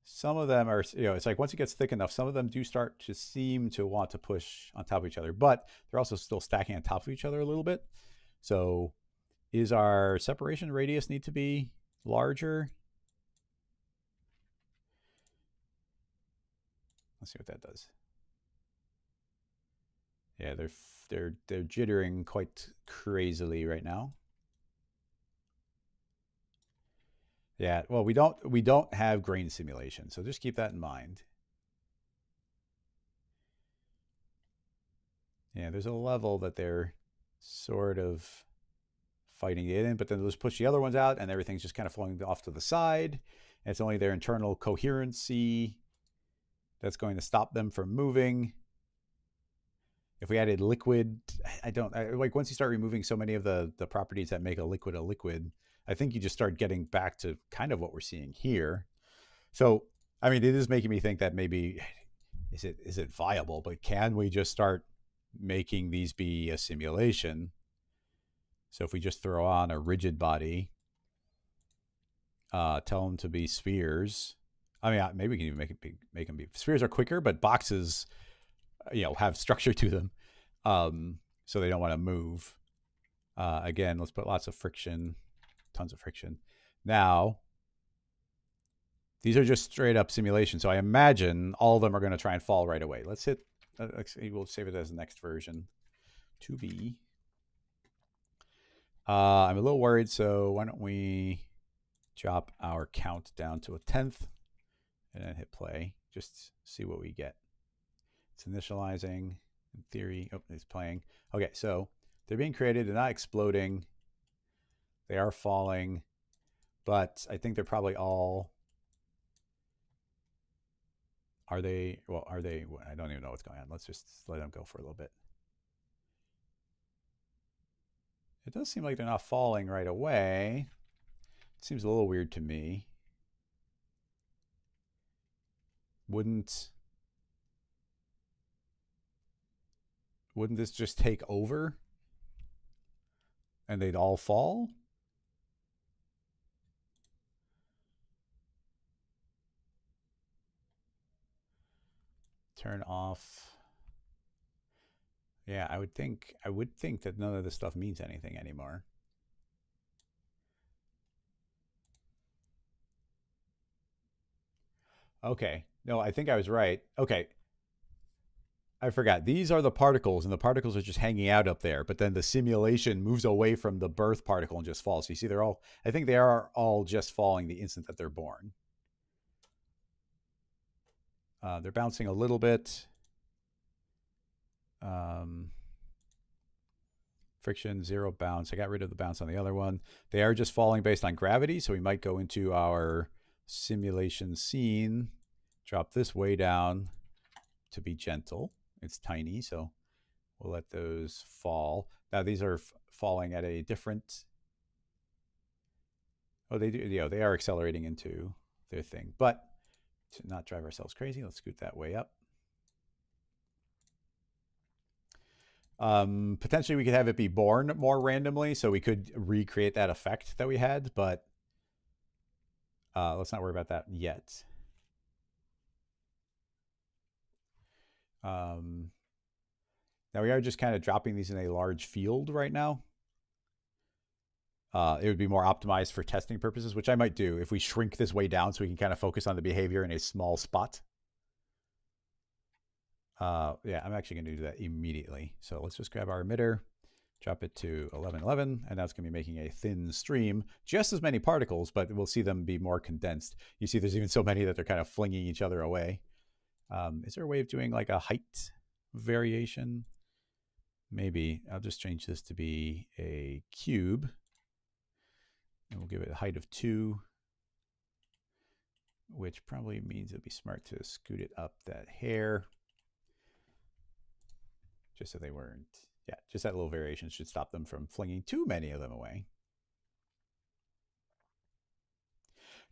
some of them are, it's like once it gets thick enough, some of them do start to seem to want to push on top of each other, but they're also still stacking on top of each other a little bit. So is our separation radius need to be larger? Let's see what that does. Yeah, they're jittering quite crazily right now. Yeah, well, we don't have grain simulation, so just keep that in mind. Yeah, there's a level that they're sort of fighting it in, but then they'll just push the other ones out and everything's just kind of flowing off to the side. And it's only their internal coherency that's going to stop them from moving. If we added liquid, like once you start removing so many of the properties that make a liquid, I think you just start getting back to kind of what we're seeing here. So, I mean, it is making me think that maybe, is it viable, but can we just start making these be a simulation? So if we just throw on a rigid body, tell them to be spheres. I mean, maybe we can even make them be spheres. Are quicker, but boxes, have structure to them, so they don't want to move. Again, let's put lots of friction, tons of friction. Now, these are just straight up simulations, so I imagine all of them are going to try and fall right away. Let's hit. We'll save it as the next version. 2B. I'm a little worried, so why don't we drop our count down to 1/10 and then hit play. Just see what we get. It's initializing. In theory, it's playing. Okay, so they're being created. They're not exploding. They are falling, but I think they're probably all. Are they? Well, are they? I don't even know what's going on. Let's just let them go for a little bit. It does seem like they're not falling right away. It seems a little weird to me. Wouldn't this just take over and they'd all fall? Turn off. Yeah, I would think that none of this stuff means anything anymore. Okay. No, I think I was right. Okay. I forgot. These are the particles, and the particles are just hanging out up there. But then the simulation moves away from the birth particle and just falls. So you see, I think they are all just falling the instant that they're born. They're bouncing a little bit. Friction, 0 bounce. I got rid of the bounce on the other one. They are just falling based on gravity. So we might go into our simulation scene, drop this way down to be gentle. It's tiny, so we'll let those fall. Now these are falling at a different. Oh, they do. They are accelerating into their thing. But to not drive ourselves crazy, let's scoot that way up. Potentially, we could have it be born more randomly, so we could recreate that effect that we had. But let's not worry about that yet. Now we are just kind of dropping these in a large field right now. It would be more optimized for testing purposes, which I might do if we shrink this way down so we can kind of focus on the behavior in a small spot. Yeah, I'm actually going to do that immediately. So let's just grab our emitter, drop it to 1111, and that's going to be making a thin stream. Just as many particles, but we'll see them be more condensed. You see there's even so many that they're kind of flinging each other away. Is there a way of doing like a height variation? Maybe. I'll just change this to be a cube. And we'll give it a height of 2, which probably means it'd be smart to scoot it up that hair. Just so they weren't, yeah, just that little variation should stop them from flinging too many of them away.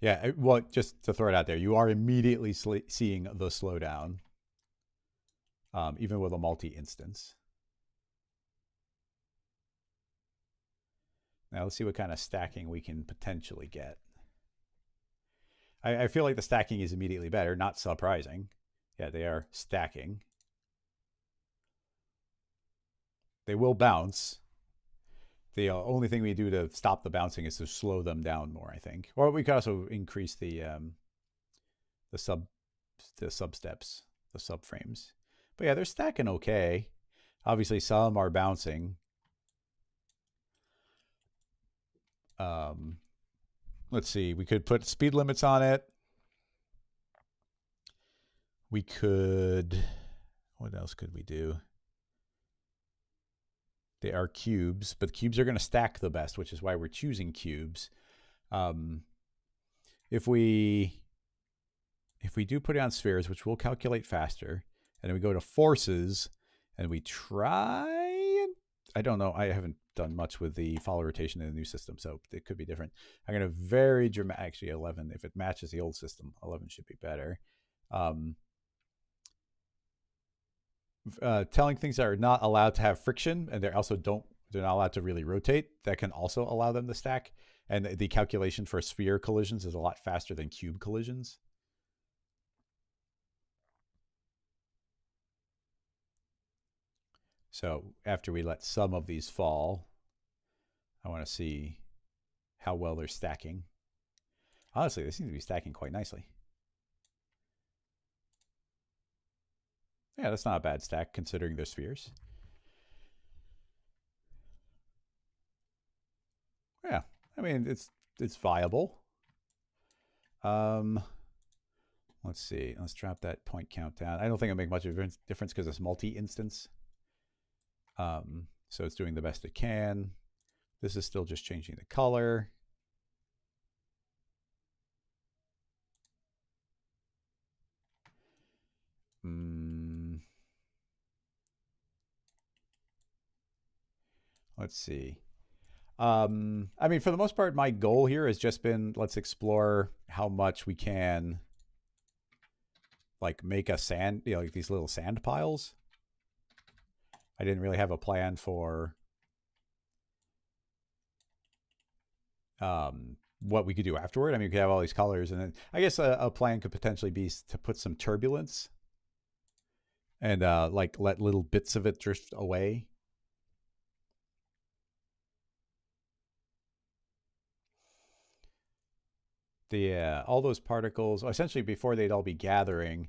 Yeah, well, just to throw it out there, you are immediately seeing the slowdown, even with a multi-instance. Now let's see what kind of stacking we can potentially get. I feel like the stacking is immediately better, not surprising. Yeah, they are stacking. They will bounce. The only thing we do to stop the bouncing is to slow them down more, I think. Or we could also increase the sub steps, the subframes. But yeah, they're stacking okay. Obviously, some are bouncing. Let's see. We could put speed limits on it. We could. What else could we do? They are cubes, but cubes are going to stack the best, which is why we're choosing cubes. If we do put it on spheres, which we'll calculate faster, and then we go to forces, and we try. I don't know. I haven't done much with the follow rotation in the new system, so it could be different. I'm going to very dramatic. Actually, 11. If it matches the old system, 11 should be better. Telling things that are not allowed to have friction, and they're not allowed to really rotate. That can also allow them to stack. And the calculation for sphere collisions is a lot faster than cube collisions. So after we let some of these fall, I want to see how well they're stacking. Honestly, they seem to be stacking quite nicely. Yeah, that's not a bad stack considering they're spheres. Yeah, I mean, it's viable. Let's see. Let's drop that point count down. I don't think it'll make much of a difference because it's multi-instance. So it's doing the best it can. This is still just changing the color. Let's see. I mean, for the most part, my goal here has just been, let's explore how much we can like make a sand, like these little sand piles. I didn't really have a plan for what we could do afterward. I mean, we could have all these colors, and then I guess a plan could potentially be to put some turbulence and like let little bits of it drift away. All those particles, essentially before they'd all be gathering,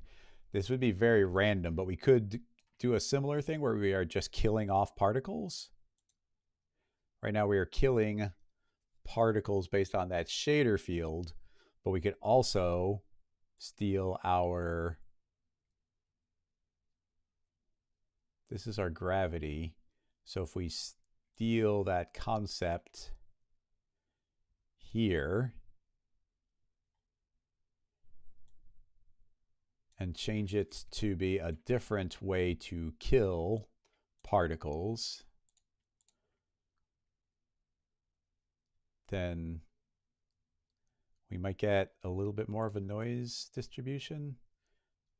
this would be very random, but we could do a similar thing where we are just killing off particles. Right now we are killing particles based on that shader field, but we could also steal our, this is our gravity. So if we steal that concept here and change it to be a different way to kill particles, then we might get a little bit more of a noise distribution.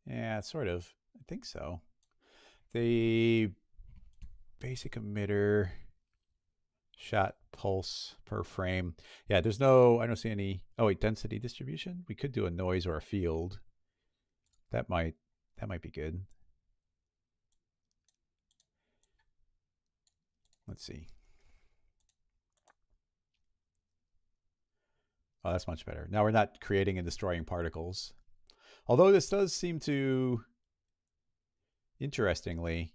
Yeah, sort of. I think so. The basic emitter shot pulse per frame. Yeah, I don't see any. Oh wait, density distribution. We could do a noise or a field. That might be good. Let's see. Oh, that's much better. Now we're not creating and destroying particles. Although this does seem to, interestingly,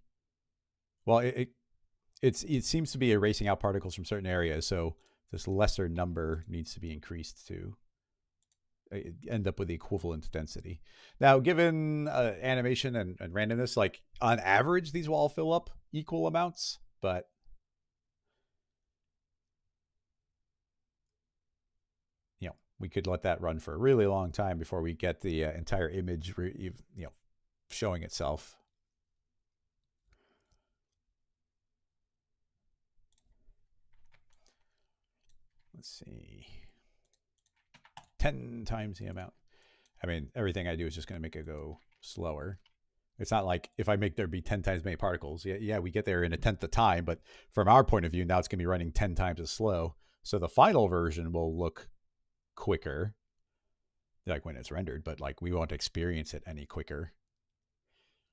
well, it seems to be erasing out particles from certain areas. So this lesser number needs to be increased to end up with the equivalent density. Now, given animation and randomness, like on average, these will all fill up equal amounts, but we could let that run for a really long time before we get the entire image, showing itself. Let's see. 10 times the amount. I mean, everything I do is just going to make it go slower. It's not like if I make there be 10 times as many particles, yeah, we get there in a tenth the time, but from our point of view, now it's going to be running 10 times as slow. So the final version will look quicker, like when it's rendered, but like we won't experience it any quicker.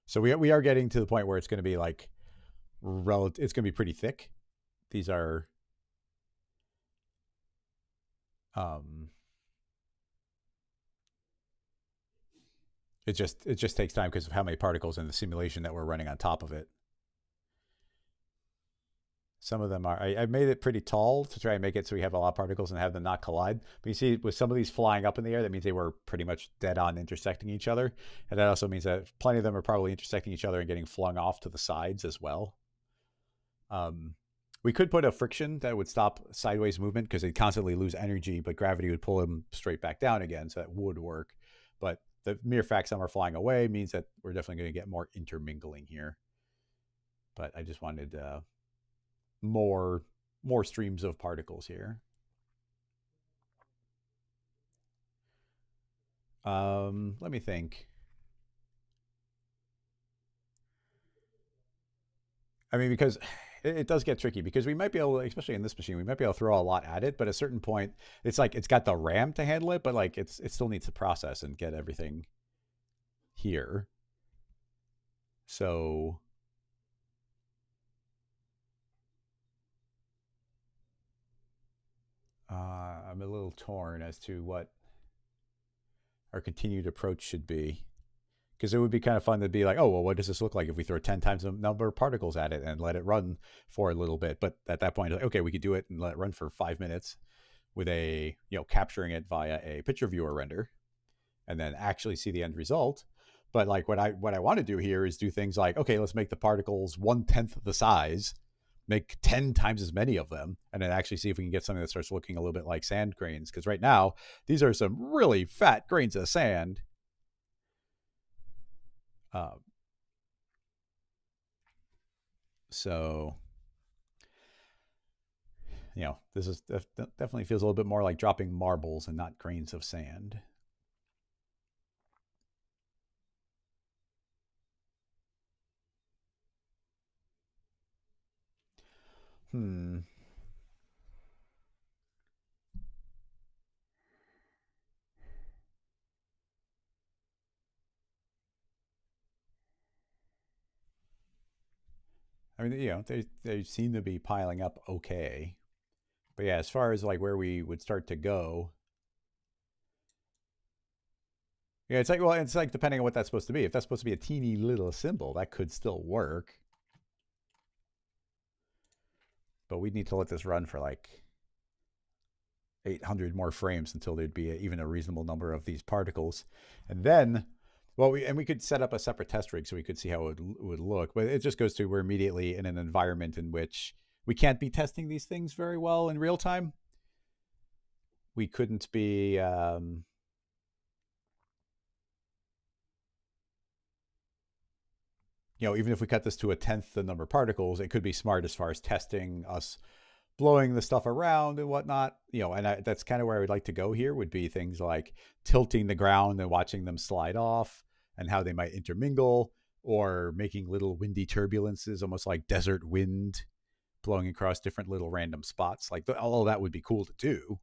So we are getting to the point where it's going to be like it's going to be pretty thick. These are it just takes time because of how many particles in the simulation that we're running on top of it. Some of them are, I made it pretty tall to try and make it so we have a lot of particles and have them not collide. But you see with some of these flying up in the air, that means they were pretty much dead on intersecting each other. And that also means that plenty of them are probably intersecting each other and getting flung off to the sides as well. We could put a friction that would stop sideways movement because they'd constantly lose energy, but gravity would pull them straight back down again. So that would work. But the mere fact some are flying away means that we're definitely going to get more intermingling here. But I just wanted more streams of particles here. Let me think. I mean, because it does get tricky because we might be able to, especially in this machine, we might be able to throw a lot at it, but at a certain point, it's like it's got the RAM to handle it, but like it still needs to process and get everything here. So I'm a little torn as to what our continued approach should be. Because it would be kind of fun to be like, oh, well, what does this look like if we throw 10 times the number of particles at it and let it run for a little bit? But at that point, like, okay, we could do it and let it run for 5 minutes with a, capturing it via a picture viewer render and then actually see the end result. But like what I want to do here is do things like, okay, let's make the particles 1/10 the size, make 10 times as many of them, and then actually see if we can get something that starts looking a little bit like sand grains. Because right now, these are some really fat grains of sand. So, this is definitely feels a little bit more like dropping marbles and not grains of sand. I mean, they seem to be piling up okay. But yeah, as far as like where we would start to go, yeah, it's like depending on what that's supposed to be. If that's supposed to be a teeny little symbol, that could still work. But we'd need to let this run for like 800 more frames until there'd be even a reasonable number of these particles. And then, well, we could set up a separate test rig so we could see how it would look. But it just goes to we're immediately in an environment in which we can't be testing these things very well in real time. We couldn't be... even if we cut this to 1/10 the number of particles, it could be smart as far as testing us blowing the stuff around and whatnot. And that's kind of where I would like to go here would be things like tilting the ground and watching them slide off and how they might intermingle, or making little windy turbulences, almost like desert wind blowing across different little random spots. Like all of that would be cool to do.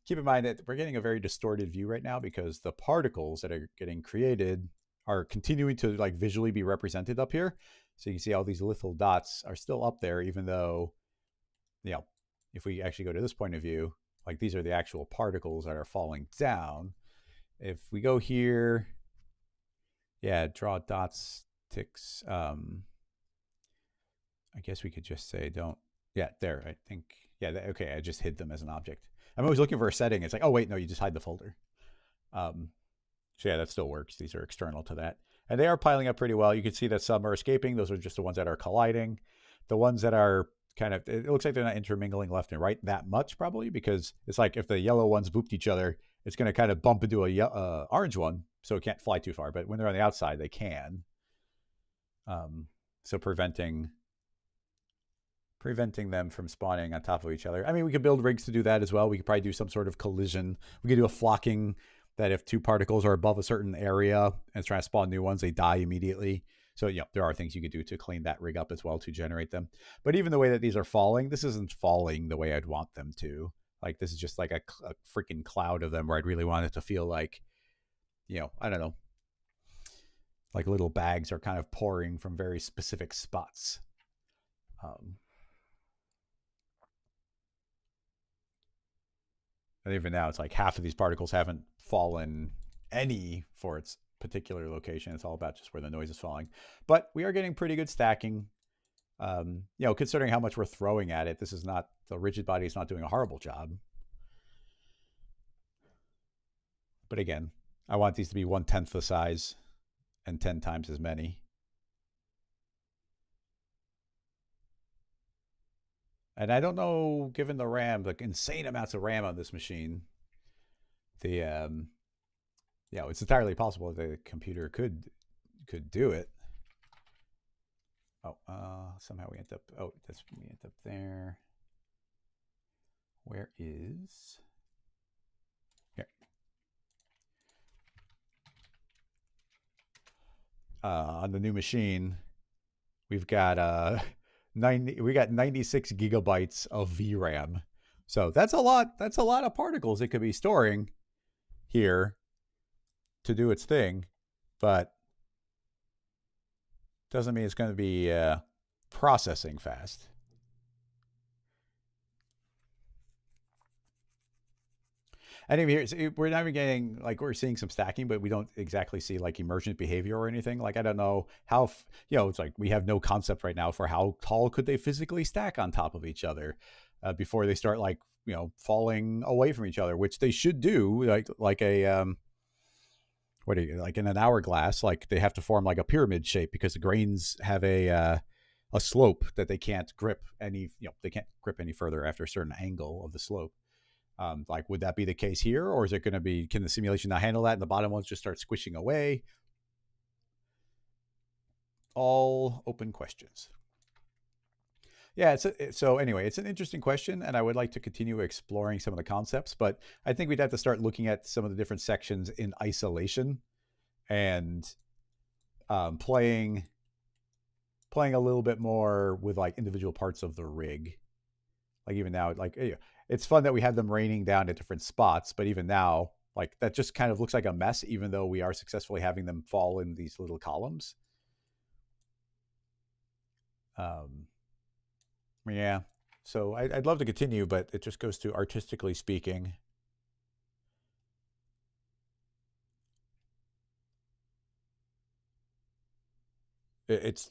Keep in mind that we're getting a very distorted view right now because the particles that are getting created are continuing to like visually be represented up here. So you can see all these little dots are still up there, even though, if we actually go to this point of view, like these are the actual particles that are falling down. If we go here, draw dots, ticks. I guess we could just say don't. There, I think. Okay, I just hid them as an object. I'm always looking for a setting. It's like, oh, wait, no, you just hide the folder. So that still works. These are external to that. And they are piling up pretty well. You can see that some are escaping. Those are just the ones that are colliding. The ones that are kind of, it looks like they're not intermingling left and right that much probably, because it's like if the yellow ones booped each other, it's going to kind of bump into a orange one, so it can't fly too far. But when they're on the outside, they can. So preventing preventing them from spawning on top of each other. I mean, we could build rigs to do that as well. We could probably do some sort of collision. We could do a flocking that if two particles are above a certain area and it's trying to spawn new ones, they die immediately. So, yeah, there are things you could do to clean that rig up as well to generate them. But even the way that these are falling, this isn't falling the way I'd want them to. Like, this is just like a freaking cloud of them where I'd really want it to feel like, I don't know, like little bags are kind of pouring from very specific spots. And even now, it's like half of these particles haven't fallen any for its particular location. It's all about just where the noise is falling. But we are getting pretty good stacking. Considering how much we're throwing at it, this is not, the rigid body is not doing a horrible job. But again, I want these to be 1/10 the size and 10 times as many. And I don't know, given the RAM, the insane amounts of RAM on this machine, it's entirely possible that the computer could do it. Oh, somehow we end up, we end up there. Where is, here. On the new machine, we've got 96 gigabytes of VRAM. So that's a lot of particles it could be storing here to do its thing, but doesn't mean it's going to be processing fast. And even here, we're not even getting, like, we're seeing some stacking, but we don't exactly see like emergent behavior or anything. Like, I don't know how, it's like we have no concept right now for how tall could they physically stack on top of each other before they start like, falling away from each other, which they should do, like a, like in an hourglass, like they have to form like a pyramid shape because the grains have a slope that they can't grip any, they can't grip any further after a certain angle of the slope. Like, would that be the case here, or is it going to be, can the simulation not handle that and the bottom ones just start squishing away? All open questions. Yeah, so anyway, it's an interesting question, and I would like to continue exploring some of the concepts, but I think we'd have to start looking at some of the different sections in isolation and playing a little bit more with like individual parts of the rig. Like even now, like it's fun that we have them raining down at different spots, but even now, like that just kind of looks like a mess, even though we are successfully having them fall in these little columns. Yeah. So I'd love to continue, but it just goes to artistically speaking.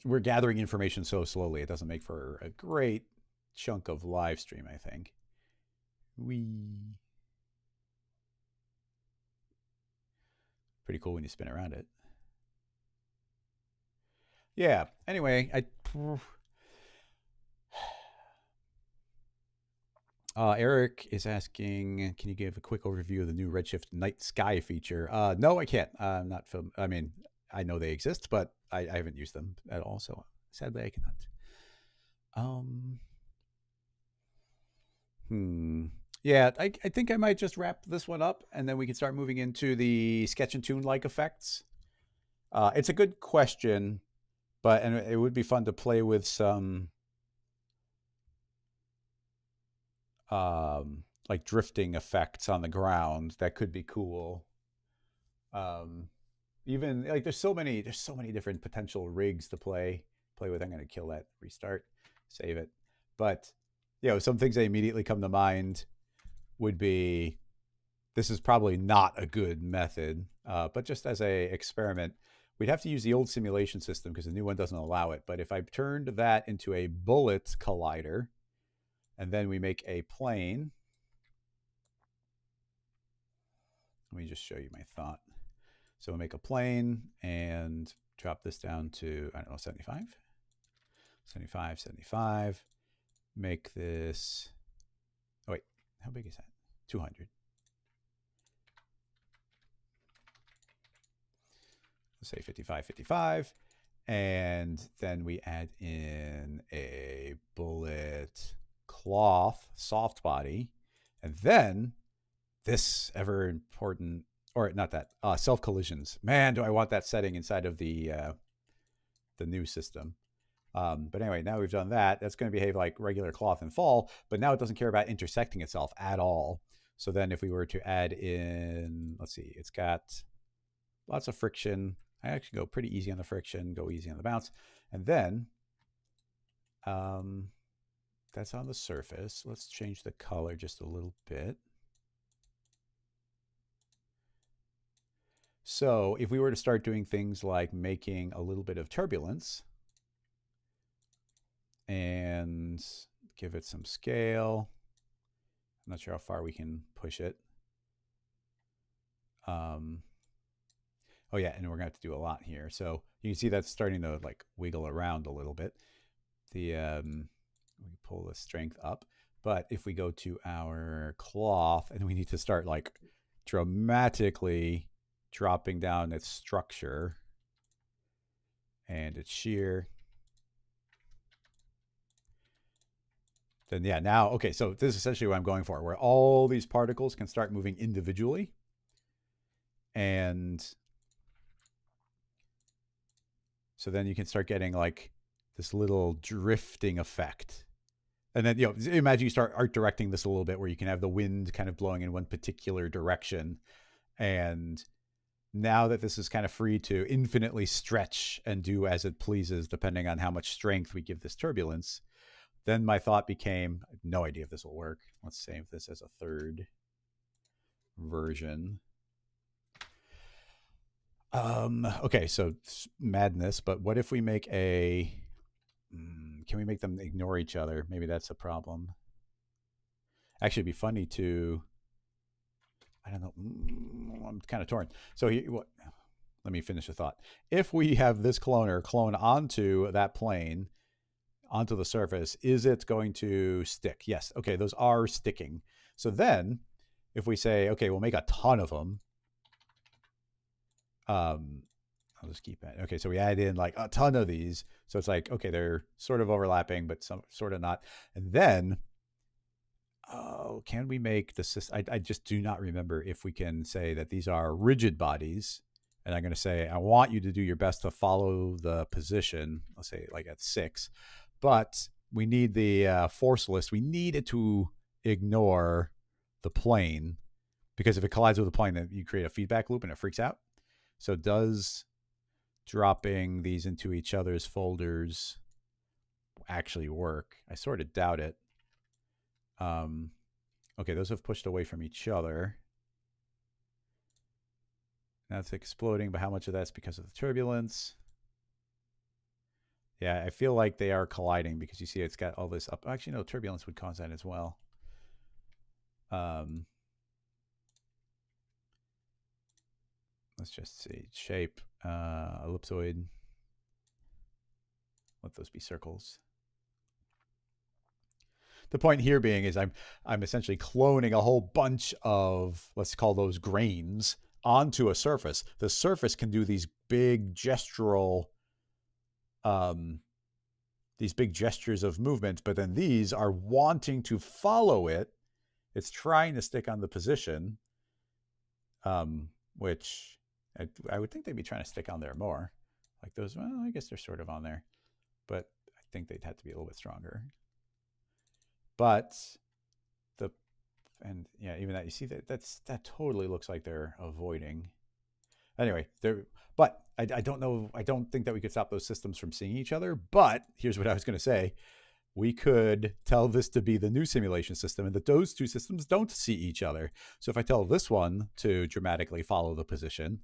We're gathering information so slowly, it doesn't make for a great chunk of live stream, I think. Pretty cool when you spin around it. Yeah. Anyway, Eric is asking, can you give a quick overview of the new Redshift night sky feature? No, I can't. I'm not film. I mean, I know they exist, but I haven't used them at all. So sadly, I cannot. Yeah, I think I might just wrap this one up, and then we can start moving into the sketch and tune like effects. It's a good question, and it would be fun to play with some like drifting effects on the ground. That could be cool. Even like there's so many different potential rigs to play with. I'm going to kill that, restart, save it. But some things that immediately come to mind would be, this is probably not a good method, but just as a experiment, we'd have to use the old simulation system because the new one doesn't allow it. But if I turned that into a bullet collider, and then we make a plane, let me just show you my thought. So we'll make a plane and drop this down to, I don't know, 75, 75, 75. Make this, oh wait, how big is that? 200. Let's say 55, 55. And then we add in a bullet cloth soft body. And then this ever important, or not that, self collisions. Man, do I want that setting inside of the new system. But anyway, now we've done that. That's going to behave like regular cloth and fall, but now it doesn't care about intersecting itself at all. So then if we were to add in, let's see, it's got lots of friction. I actually go pretty easy on the friction, go easy on the bounce. And then that's on the surface. Let's change the color just a little bit. So if we were to start doing things like making a little bit of turbulence and give it some scale, I'm not sure how far we can push it. Oh yeah, and we're gonna have to do a lot here. So you can see that's starting to like wiggle around a little bit. The we pull the strength up, but if we go to our cloth and we need to start like dramatically dropping down its structure and its shear, then yeah, now, okay, so this is essentially what I'm going for, where all these particles can start moving individually. And so then you can start getting like this little drifting effect. And then, imagine you start art directing this a little bit where you can have the wind kind of blowing in one particular direction. And now that this is kind of free to infinitely stretch and do as it pleases, depending on how much strength we give this turbulence, then my thought became, I have no idea if this will work. Let's save this as a third version. Okay, so madness, but what if we make can we make them ignore each other? Maybe that's a problem. Actually, it'd be funny to, I don't know, I'm kind of torn. So let me finish the thought. If we have this cloner clone onto that plane, onto the surface, is it going to stick? Yes. Okay, those are sticking. So then if we say, okay, we'll make a ton of them, I'll just keep it. Okay, so we add in like a ton of these. So it's like, okay, they're sort of overlapping, but some sort of not. And then, can we make the system? I just do not remember if we can say that these are rigid bodies. And I'm going to say, I want you to do your best to follow the position. Let's say like at 6. But we need the forceless. We need it to ignore the plane, because if it collides with the plane, then you create a feedback loop and it freaks out. So does dropping these into each other's folders actually work? I sort of doubt it. Okay, those have pushed away from each other. Now it's exploding, but how much of that's because of the turbulence? Yeah, I feel like they are colliding because you see it's got all this up. Actually, no, turbulence would cause that as well. Let's just see. Shape, ellipsoid. Let those be circles. The point here being is I'm essentially cloning a whole bunch of, let's call those grains, onto a surface. The surface can do these big gestural, these big gestures of movement, but then these are wanting to follow it. It's trying to stick on the position, which I would think they'd be trying to stick on there more. Like those, well, I guess they're sort of on there, but I think they'd have to be a little bit stronger. But yeah, even that, you see that totally looks like they're avoiding. Anyway, but I don't know. I don't think that we could stop those systems from seeing each other. But here's what I was going to say. We could tell this to be the new simulation system and that those two systems don't see each other. So if I tell this one to dramatically follow the position,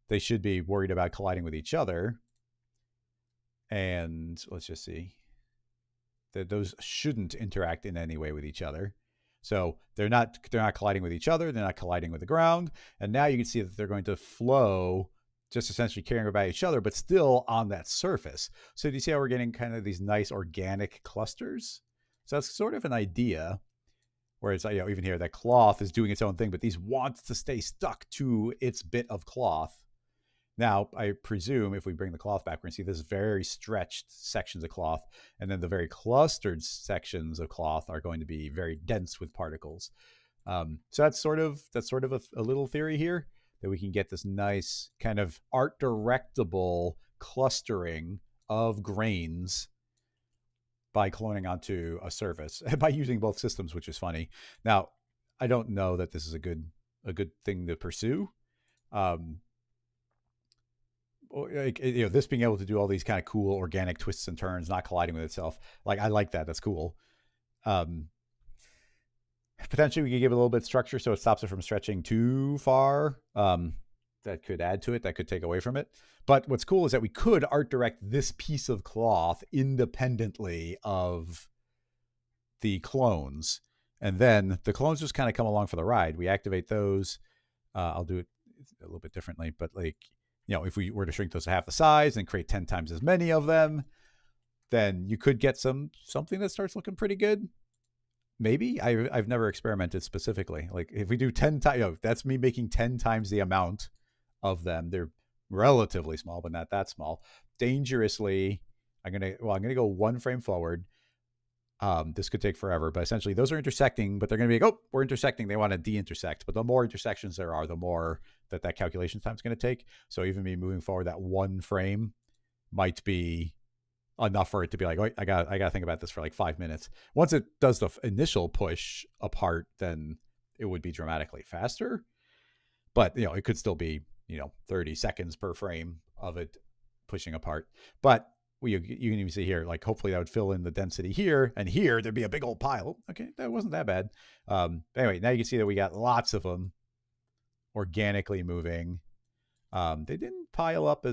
they should be worried about colliding with each other. And let's just see. That those shouldn't interact in any way with each other. So they're not colliding with each other. They're not colliding with the ground. And now you can see that they're going to flow, just essentially caring about each other, but still on that surface. So do you see how we're getting kind of these nice organic clusters? So that's sort of an idea where it's, even here, that cloth is doing its own thing, but these want to stay stuck to its bit of cloth. Now, I presume if we bring the cloth back, we're going to see this very stretched sections of cloth, and then the very clustered sections of cloth are going to be very dense with particles. So that's sort of a little theory here, that we can get this nice kind of art directable clustering of grains by cloning onto a surface by using both systems, which is funny. Now, I don't know that this is a good thing to pursue. Like, this being able to do all these kind of cool organic twists and turns, not colliding with itself. Like, I like that. That's cool. Potentially, we could give it a little bit of structure so it stops it from stretching too far. That could add to it. That could take away from it. But what's cool is that we could art direct this piece of cloth independently of the clones. And then the clones just kind of come along for the ride. We activate those. I'll do it a little bit differently, but like, if we were to shrink those to half the size and create 10 times as many of them, then you could get something that starts looking pretty good. Maybe. I've never experimented specifically. Like, if we do 10 times, that's me making 10 times the amount of them. They're relatively small, but not that small. Dangerously, I'm gonna go one frame forward. This could take forever, but essentially those are intersecting, but they're going to be like, oh, we're intersecting. They want to de-intersect. But the more intersections there are, the more that calculation time is going to take. So even me moving forward that one frame might be enough for it to be like, wait, I got to think about this for like 5 minutes. Once it does the initial push apart, then it would be dramatically faster. But, it could still be, 30 seconds per frame of it pushing apart. But you can even see here, like, hopefully that would fill in the density here, and here there'd be a big old pile. Okay, that wasn't that bad. Anyway, now you can see that we got lots of them organically moving. They didn't pile up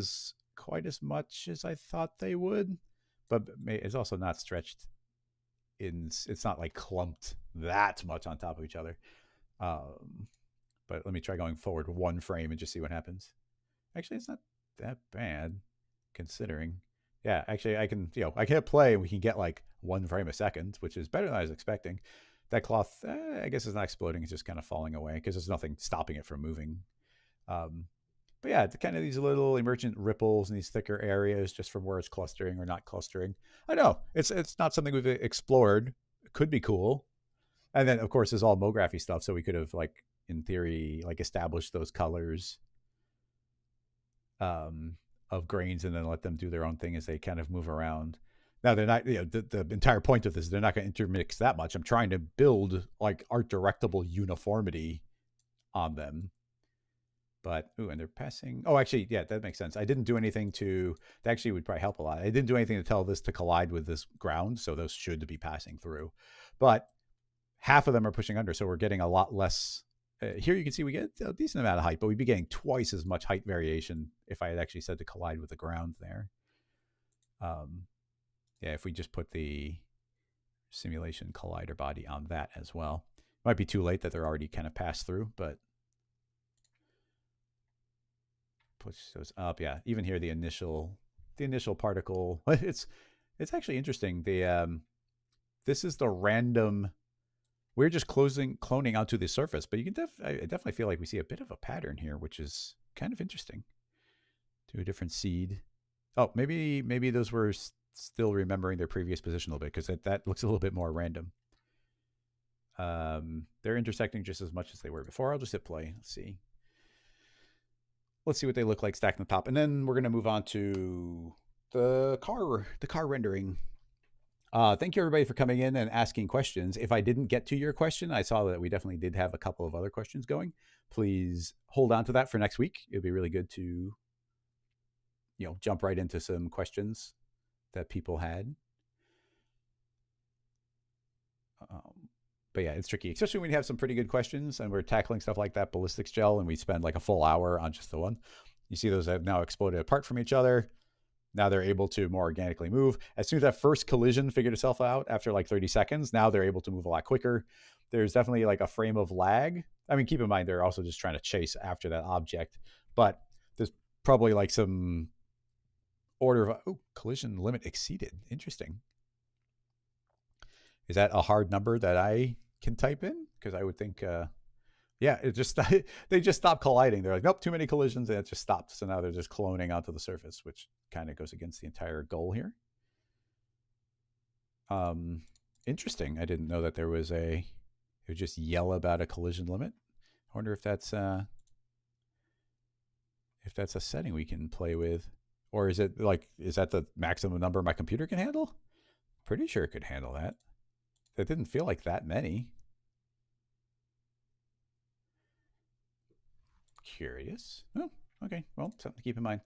quite as much as I thought they would, but it's also not stretched it's not like clumped that much on top of each other. But let me try going forward one frame and just see what happens. Actually, it's not that bad considering. Yeah, actually, I can hit play and we can get like one frame a second, which is better than I was expecting. That cloth, I guess, is not exploding. It's just kind of falling away because there's nothing stopping it from moving. But yeah, it's kind of these little emergent ripples in these thicker areas just from where it's clustering or not clustering. I know it's not something we've explored. It could be cool. And then, of course, there's all MoGraphy stuff. So we could have, like, in theory, like, established those colors of grains and then let them do their own thing as they kind of move around. Now, they're not, the entire point of this is they're not going to intermix that much. I'm trying to build like art directable uniformity on them. But, and they're passing. Oh, actually, yeah, that makes sense. I didn't do anything that actually would probably help a lot. I didn't do anything to tell this to collide with this ground. So those should be passing through. But half of them are pushing under. So we're getting a lot less. Here you can see we get a decent amount of height, but we'd be getting twice as much height variation if I had actually said to collide with the ground there. Yeah, if we just put the simulation collider body on that as well. Might be too late that they're already kind of passed through, but push those up. Yeah, even here the initial particle. It's actually interesting. This is the random. We're just cloning onto the surface, but you can I definitely feel like we see a bit of a pattern here, which is kind of interesting. To a different seed. Oh, maybe those were still remembering their previous position a little bit, because that looks a little bit more random. They're intersecting just as much as they were before. I'll just hit play. Let's see what they look like stacked on the top, and then we're going to move on to the car rendering. Thank you, everybody, for coming in and asking questions. If I didn't get to your question, I saw that we definitely did have a couple of other questions going. Please hold on to that for next week. It'd be really good to, jump right into some questions that people had. But yeah, it's tricky, especially when you have some pretty good questions and we're tackling stuff like that Ballistics Gel and we spend like a full hour on just the one. You see those have now exploded apart from each other. Now they're able to more organically move. As soon as that first collision figured itself out after like 30 seconds, now they're able to move a lot quicker. There's definitely like a frame of lag. I mean, keep in mind, they're also just trying to chase after that object, but there's probably like some order of, collision limit exceeded. Interesting. Is that a hard number that I can type in? Because I would think Yeah, it just they just stopped colliding. They're like, nope, too many collisions, and it just stopped. So now they're just cloning onto the surface, which kind of goes against the entire goal here. Um, Interesting. I didn't know that there was a. It would just yell about a collision limit. I wonder if that's a setting we can play with, or is it like, is that the maximum number my computer can handle? Pretty sure it could handle that. That didn't feel like that many. Curious. Oh, okay. Well, something to keep in mind.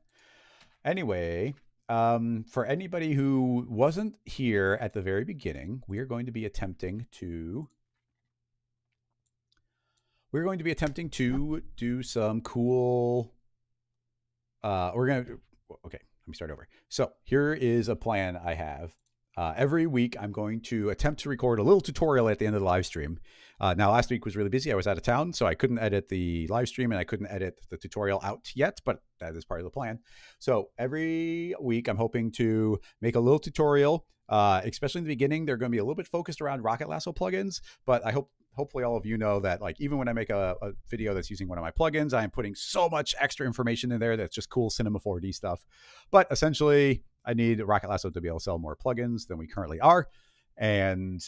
Anyway, for anybody who wasn't here at the very beginning, we are going to be attempting to do some cool. We're gonna. Okay, let me start over. So here is a plan I have. Every week, I'm going to attempt to record a little tutorial at the end of the live stream. Now, last week was really busy. I was out of town, so I couldn't edit the live stream and I couldn't edit the tutorial out yet, but that is part of the plan. So every week, I'm hoping to make a little tutorial, especially in the beginning. They're going to be a little bit focused around Rocket Lasso plugins, but hopefully all of you know that, like, even when I make a video that's using one of my plugins, I am putting so much extra information in there that's just cool Cinema 4D stuff. But essentially, I need Rocket Lasso to be able to sell more plugins than we currently are. And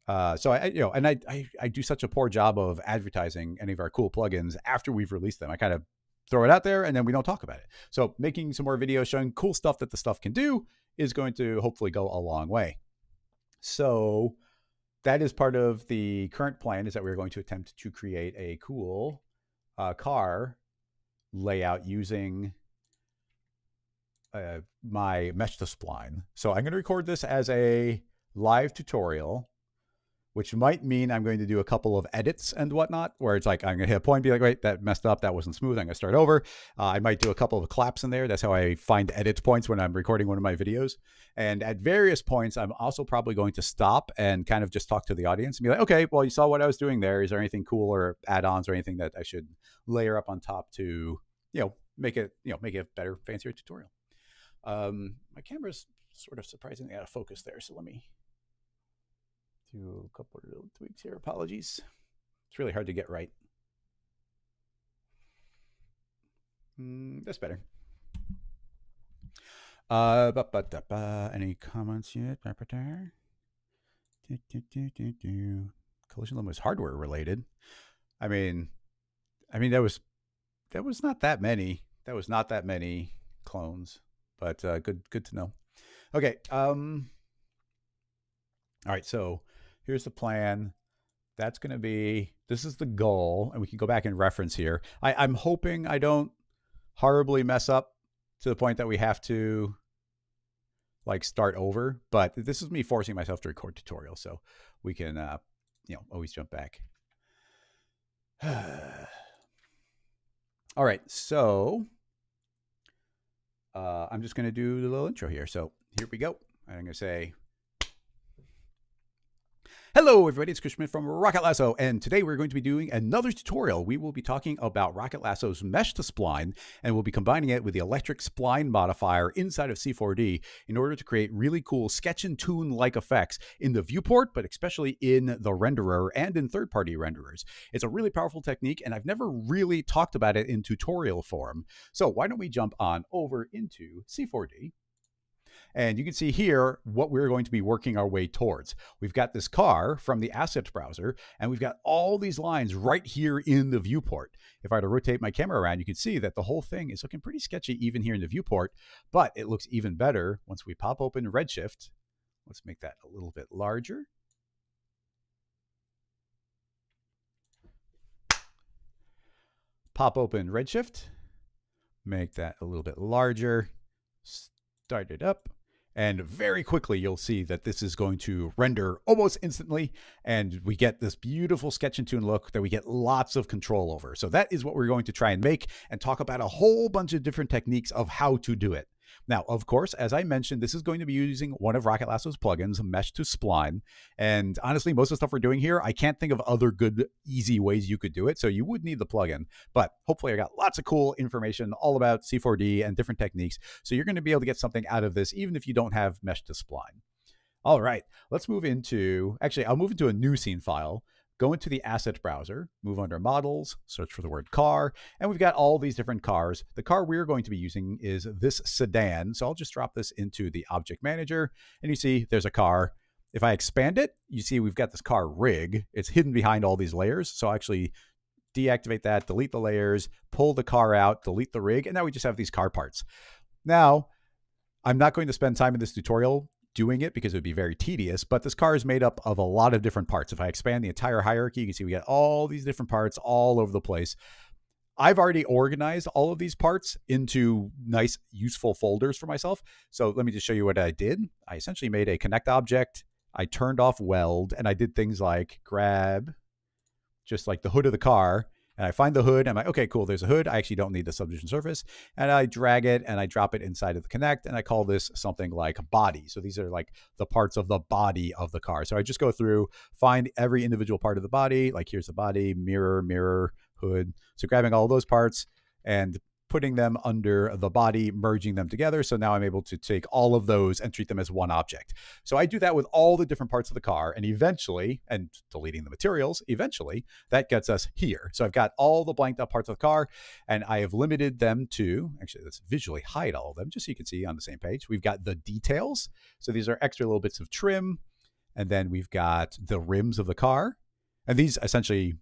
so I do such a poor job of advertising any of our cool plugins after we've released them. I kind of throw it out there and then we don't talk about it. So making some more videos showing cool stuff that the stuff can do is going to hopefully go a long way. So that is part of the current plan, is that we're going to attempt to create a cool car layout using my mesh to spline. So I'm going to record this as a live tutorial, which might mean I'm going to do a couple of edits and whatnot, where it's like, I'm going to hit a point and be like, wait, that messed up. That wasn't smooth. I'm going to start over. I might do a couple of claps in there. That's how I find edit points when I'm recording one of my videos. And at various points, I'm also probably going to stop and kind of just talk to the audience and be like, okay, well, you saw what I was doing there. Is there anything cool or add-ons or anything that I should layer up on top to, make it a better, fancier tutorial? My camera's sort of surprisingly out of focus there. So let me do a couple of little tweaks here. Apologies. It's really hard to get right. That's better. Any comments yet? Collision limit was hardware related. I mean, that was not that many. That was not that many clones, but good to know. Okay. All right. So here's the plan. That's going to be, this is the goal, and we can go back and reference here. I'm hoping I don't horribly mess up to the point that we have to like start over, but this is me forcing myself to record tutorial, so we can always jump back. All right, so I'm just going to do the little intro here. So here we go. I'm going to say, hello, everybody. It's Chris Schmidt from Rocket Lasso, and today we're going to be doing another tutorial. We will be talking about Rocket Lasso's mesh to spline, and we'll be combining it with the electric spline modifier inside of C4D in order to create really cool sketch and tune-like effects in the viewport, but especially in the renderer and in third-party renderers. It's a really powerful technique, and I've never really talked about it in tutorial form. So why don't we jump on over into C4D? And you can see here what we're going to be working our way towards. We've got this car from the assets browser, and we've got all these lines right here in the viewport. If I were to rotate my camera around, you can see that the whole thing is looking pretty sketchy even here in the viewport, but it looks even better once we pop open Redshift. Let's make that a little bit larger. Pop open Redshift, make that a little bit larger, start it up. And very quickly, you'll see that this is going to render almost instantly. And we get this beautiful sketch and tune look that we get lots of control over. So that is what we're going to try and make, and talk about a whole bunch of different techniques of how to do it. Now, of course, as I mentioned, this is going to be using one of Rocket Lasso's plugins, Mesh to Spline. And honestly, most of the stuff we're doing here, I can't think of other good, easy ways you could do it. So you would need the plugin. But hopefully I got lots of cool information all about C4D and different techniques. So you're going to be able to get something out of this, even if you don't have Mesh to Spline. All right, let's move into, actually, I'll move into a new scene file, go into the asset browser, move under models, search for the word car, and we've got all these different cars. The car we're going to be using is this sedan. So I'll just drop this into the object manager, and you see there's a car. If I expand it, you see we've got this car rig. It's hidden behind all these layers. So I'll actually deactivate that, delete the layers, pull the car out, delete the rig, and now we just have these car parts. Now, I'm not going to spend time in this tutorial doing it because it would be very tedious, but this car is made up of a lot of different parts. If I expand the entire hierarchy, you can see we got all these different parts all over the place. I've already organized all of these parts into nice, useful folders for myself. So let me just show you what I did. I essentially made a connect object. I turned off weld, and I did things like grab just like the hood of the car, and I find the hood. I'm like, okay, cool, there's a hood. I actually don't need the subdivision surface. And I drag it and I drop it inside of the connect, and I call this something like body. So these are like the parts of the body of the car. So I just go through, find every individual part of the body. Like here's the body, mirror, hood. So grabbing all those parts and putting them under the body, merging them together. So now I'm able to take all of those and treat them as one object. So I do that with all the different parts of the car, and eventually, and deleting the materials, eventually that gets us here. So I've got all the blanked out parts of the car, and I have limited them to, actually let's visually hide all of them just so you can see on the same page. We've got the details. So these are extra little bits of trim. And then we've got the rims of the car. And these essentially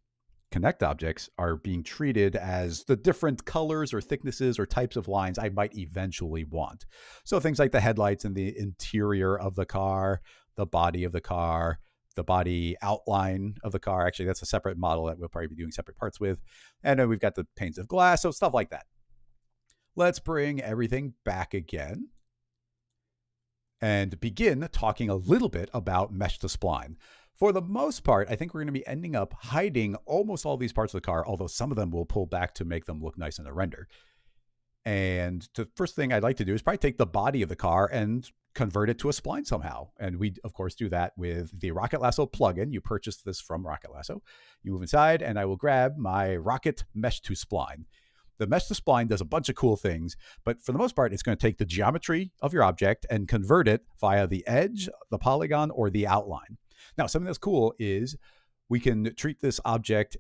connect objects are being treated as the different colors or thicknesses or types of lines I might eventually want. So things like the headlights and the interior of the car, the body of the car, the body outline of the car. Actually, that's a separate model that we'll probably be doing separate parts with. And then we've got the panes of glass, so stuff like that. Let's bring everything back again and begin talking a little bit about mesh to spline. For the most part, I think we're going to be ending up hiding almost all these parts of the car, although some of them will pull back to make them look nice in the render. And the first thing I'd like to do is probably take the body of the car and convert it to a spline somehow. And we, of course, do that with the Rocket Lasso plugin. You purchase this from Rocket Lasso. You move inside, and I will grab my Rocket Mesh to Spline. The Mesh to Spline does a bunch of cool things, but for the most part, it's going to take the geometry of your object and convert it via the edge, the polygon, or the outline. Now, something that's cool is we can treat this object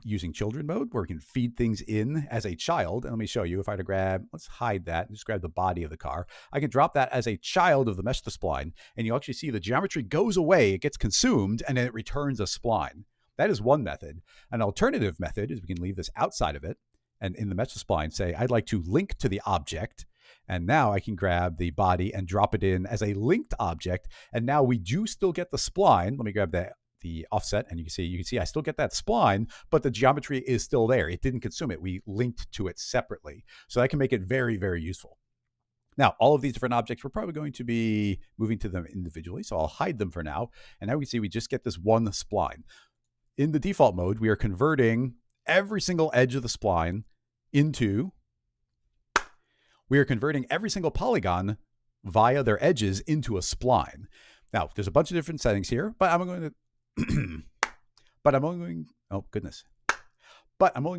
using children mode, where we can feed things in as a child. And let me show you. If I were to grab, let's hide that, and just grab the body of the car. I can drop that as a child of the mesh to spline, and you actually see the geometry goes away, it gets consumed, and then it returns a spline. That is one method. An alternative method is we can leave this outside of it, and in the mesh to spline, say, I'd like to link to the object. And now I can grab the body and drop it in as a linked object. And now we do still get the spline. Let me grab the offset, and you can see I still get that spline, but the geometry is still there. It didn't consume it. We linked to it separately. So that can make it very, very useful. Now, all of these different objects, we're probably going to be moving to them individually. So I'll hide them for now. And now we can see we just get this one spline. In the default mode, we are converting every single edge of the spline into... We are converting every single polygon via their edges into a spline. Now, there's a bunch of different settings here, but I'm going to, but I'm only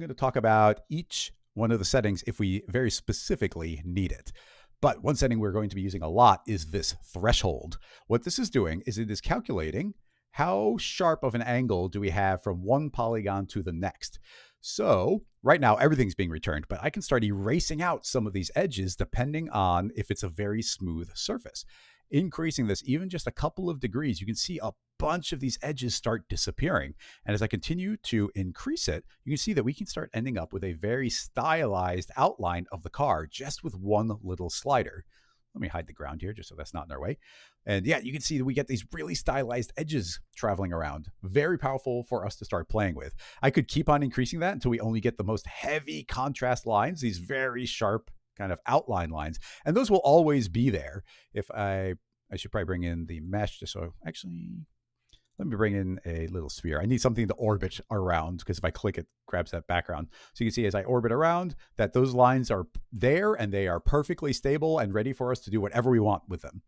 going to talk about each one of the settings if we very specifically need it. But one setting we're going to be using a lot is this threshold. What this is doing is it is calculating how sharp of an angle do we have from one polygon to the next. So right now, everything's being returned, but I can start erasing out some of these edges depending on if it's a very smooth surface. Increasing this even just a couple of degrees, you can see a bunch of these edges start disappearing. And as I continue to increase it, you can see that we can start ending up with a very stylized outline of the car just with one little slider. Let me hide the ground here just so that's not in our way. And yeah, you can see that we get these really stylized edges traveling around. Very powerful for us to start playing with. I could keep on increasing that until we only get the most heavy contrast lines, these very sharp kind of outline lines. And those will always be there. If I should probably bring in the mesh just so actually... Let me bring in a little sphere. I need something to orbit around because if I click it, grabs that background. So you can see as I orbit around that those lines are there and they are perfectly stable and ready for us to do whatever we want with them.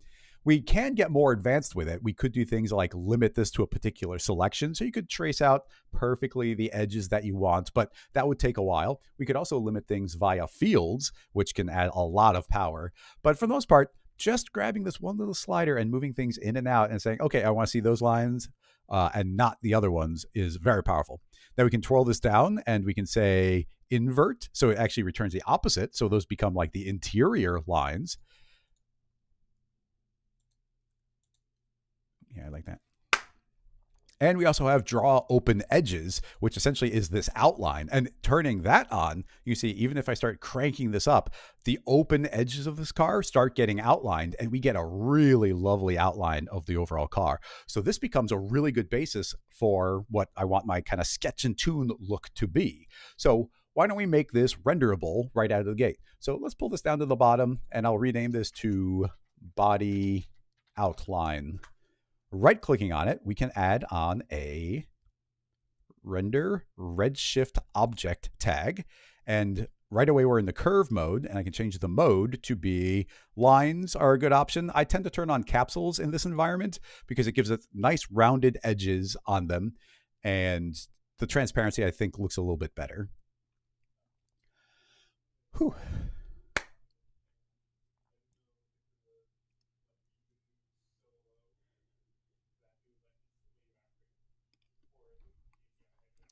We can get more advanced with it. We could do things like limit this to a particular selection. So you could trace out perfectly the edges that you want, but that would take a while. We could also limit things via fields, which can add a lot of power. But for the most part, just grabbing this one little slider and moving things in and out and saying, okay, I want to see those lines and not the other ones is very powerful. Then we can twirl this down and we can say invert. So it actually returns the opposite. So those become like the interior lines. Yeah, I like that. And we also have draw open edges, which essentially is this outline. And turning that on, you see, even if I start cranking this up, the open edges of this car start getting outlined, and we get a really lovely outline of the overall car. So this becomes a really good basis for what I want my kind of sketch and tune look to be. So why don't we make this renderable right out of the gate? So let's pull this down to the bottom, and I'll rename this to body outline. Right-clicking on it, we can add on a render redshift object tag. And right away, we're in the curve mode, and I can change the mode to be lines are a good option. I tend to turn on capsules in this environment because it gives it nice rounded edges on them. And the transparency, I think, looks a little bit better. Whew.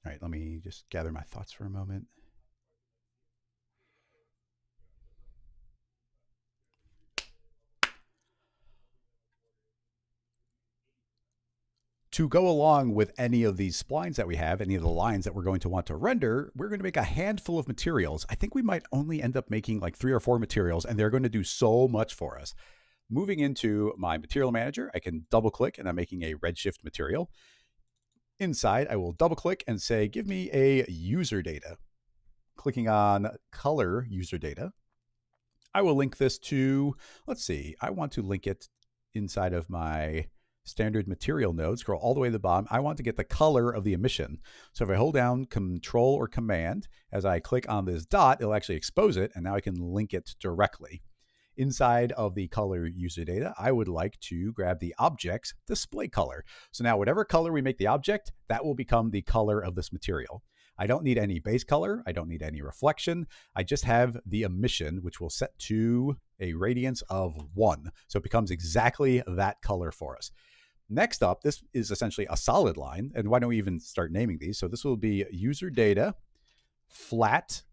All right, let me just gather my thoughts for a moment. To go along with any of these splines that we have, any of the lines that we're going to want to render, we're going to make a handful of materials. I think we might only end up making like 3 or 4 materials, and they're going to do so much for us. Moving into my material manager, I can double click and I'm making a redshift material. Inside, I will double click and say, give me a user data. Clicking on color user data. I will link this to, let's see, I want to link it inside of my standard material node, scroll all the way to the bottom. I want to get the color of the emission. So if I hold down Control or Command, as I click on this dot, it'll actually expose it, and now I can link it directly. Inside of the color user data, I would like to grab the object's display color. So now whatever color we make the object, that will become the color of this material. I don't need any base color. I don't need any reflection. I just have the emission, which will set to a radiance of 1. So it becomes exactly that color for us. Next up, this is essentially a solid line. And why don't we even start naming these? So this will be user data, flat,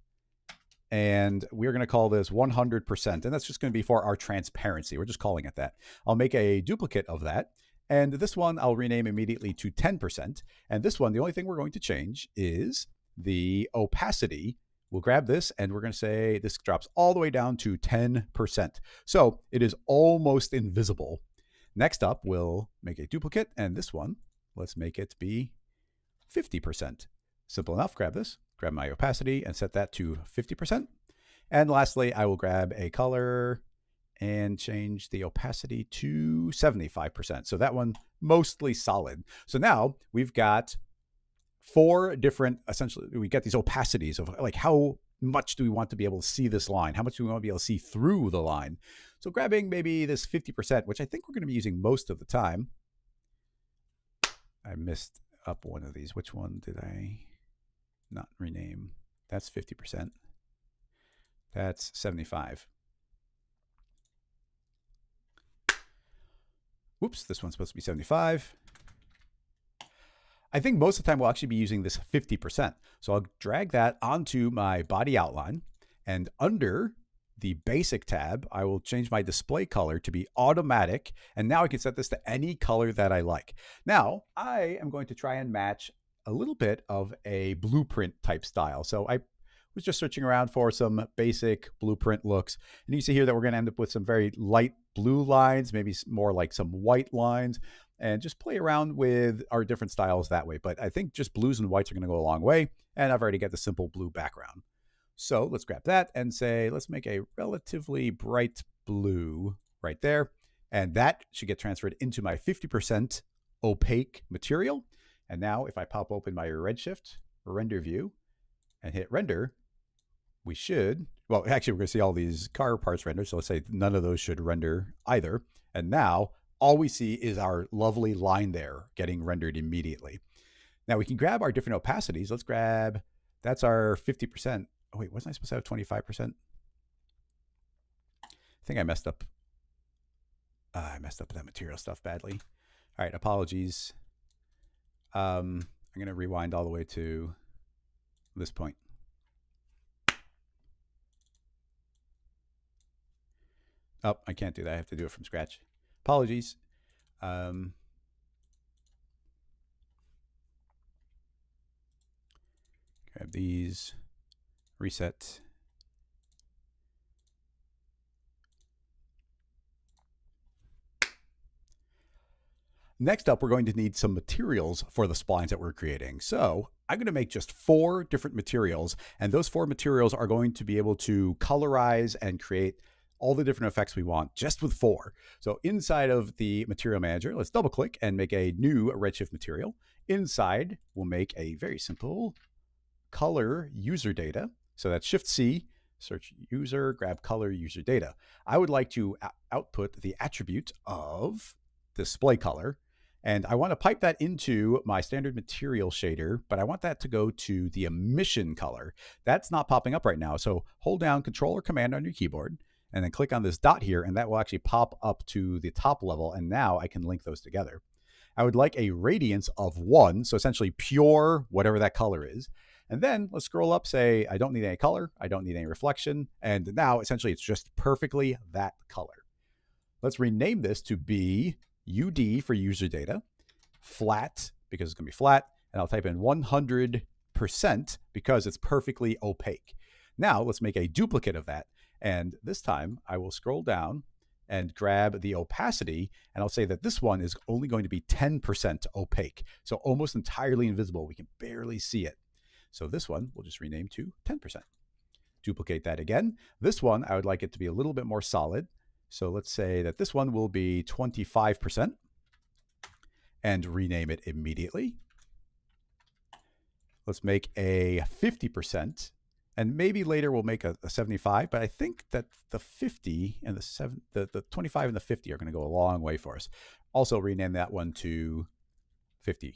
and we're going to call this 100%. And that's just going to be for our transparency. We're just calling it that. I'll make a duplicate of that. And this one I'll rename immediately to 10%. And this one, the only thing we're going to change is the opacity. We'll grab this and we're going to say this drops all the way down to 10%. So it is almost invisible. Next up, we'll make a duplicate, and this one, let's make it be 50%. Simple enough. Grab this, grab my opacity, and set that to 50%. And lastly, I will grab a color and change the opacity to 75%. So that one, mostly solid. So now we've got 4 different, essentially, we get these opacities of like how much do we want to be able to see this line? How much do we want to be able to see through the line? So grabbing maybe this 50%, which I think we're going to be using most of the time. I missed up one of these. Which one did I not rename? That's 50%. That's 75. Whoops, this one's supposed to be 75. I think most of the time we'll actually be using this 50%. So I'll drag that onto my body outline, and under the basic tab, I will change my display color to be automatic. And now I can set this to any color that I like. Now I am going to try and match a little bit of a blueprint type style. So I was just searching around for some basic blueprint looks. And you see here that we're going to end up with some very light blue lines, maybe more like some white lines, and just play around with our different styles that way. But I think just blues and whites are going to go a long way. And I've already got the simple blue background. So let's grab that and say, let's make a relatively bright blue right there. And that should get transferred into my 50% opaque material. And now if I pop open my Redshift render view and hit render, we should, well, actually we're going to see all these car parts rendered. So let's say none of those should render either. And now all we see is our lovely line there getting rendered immediately. Now we can grab our different opacities. Let's grab, that's our 50%. Oh wait, wasn't I supposed to have 25%? I think I messed up I messed up that material stuff badly. All right, apologies. I'm going to rewind all the way to this point. Oh, I can't do that. I have to do it from scratch. Apologies. Grab these, reset. Next up, we're going to need some materials for the splines that we're creating. So I'm going to make just 4 different materials, and those 4 materials are going to be able to colorize and create all the different effects we want just with 4. So inside of the material manager, let's double click and make a new redshift material. Inside, we'll make a very simple color user data. So that's Shift C, search user, grab color user data. I would like to output the attribute of display color. And I want to pipe that into my standard material shader, but I want that to go to the emission color. That's not popping up right now. So hold down Control or Command on your keyboard and then click on this dot here, and that will actually pop up to the top level. And now I can link those together. I would like a radiance of 1, so essentially pure whatever that color is. And then let's scroll up, say, I don't need any color, I don't need any reflection. And now essentially it's just perfectly that color. Let's rename this to be UD for user data, flat, because it's going to be flat, and I'll type in 100% because it's perfectly opaque. Now let's make a duplicate of that, and this time I will scroll down and grab the opacity, and I'll say that this one is only going to be 10% opaque, so almost entirely invisible. We can barely see it. So this one we'll just rename to 10%. Duplicate that again. This one I would like it to be a little bit more solid. So let's say that this one will be 25% and rename it immediately. Let's make a 50%, and maybe later we'll make a 75, but I think that the 50 and the 25 and the 50 are going to go a long way for us. Also rename that one to 50%.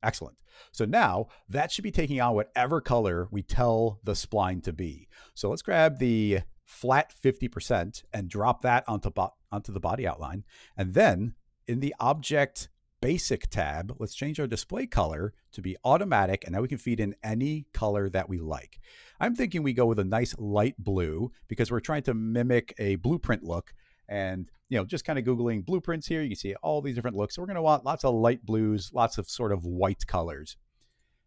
Excellent. So now that should be taking on whatever color we tell the spline to be. So let's grab the flat 50% and drop that onto the body outline. And then in the object basic tab, let's change our display color to be automatic. And now we can feed in any color that we like. I'm thinking we go with a nice light blue because we're trying to mimic a blueprint look. And, you know, just kind of Googling blueprints here, you can see all these different looks. So we're going to want lots of light blues, lots of sort of white colors.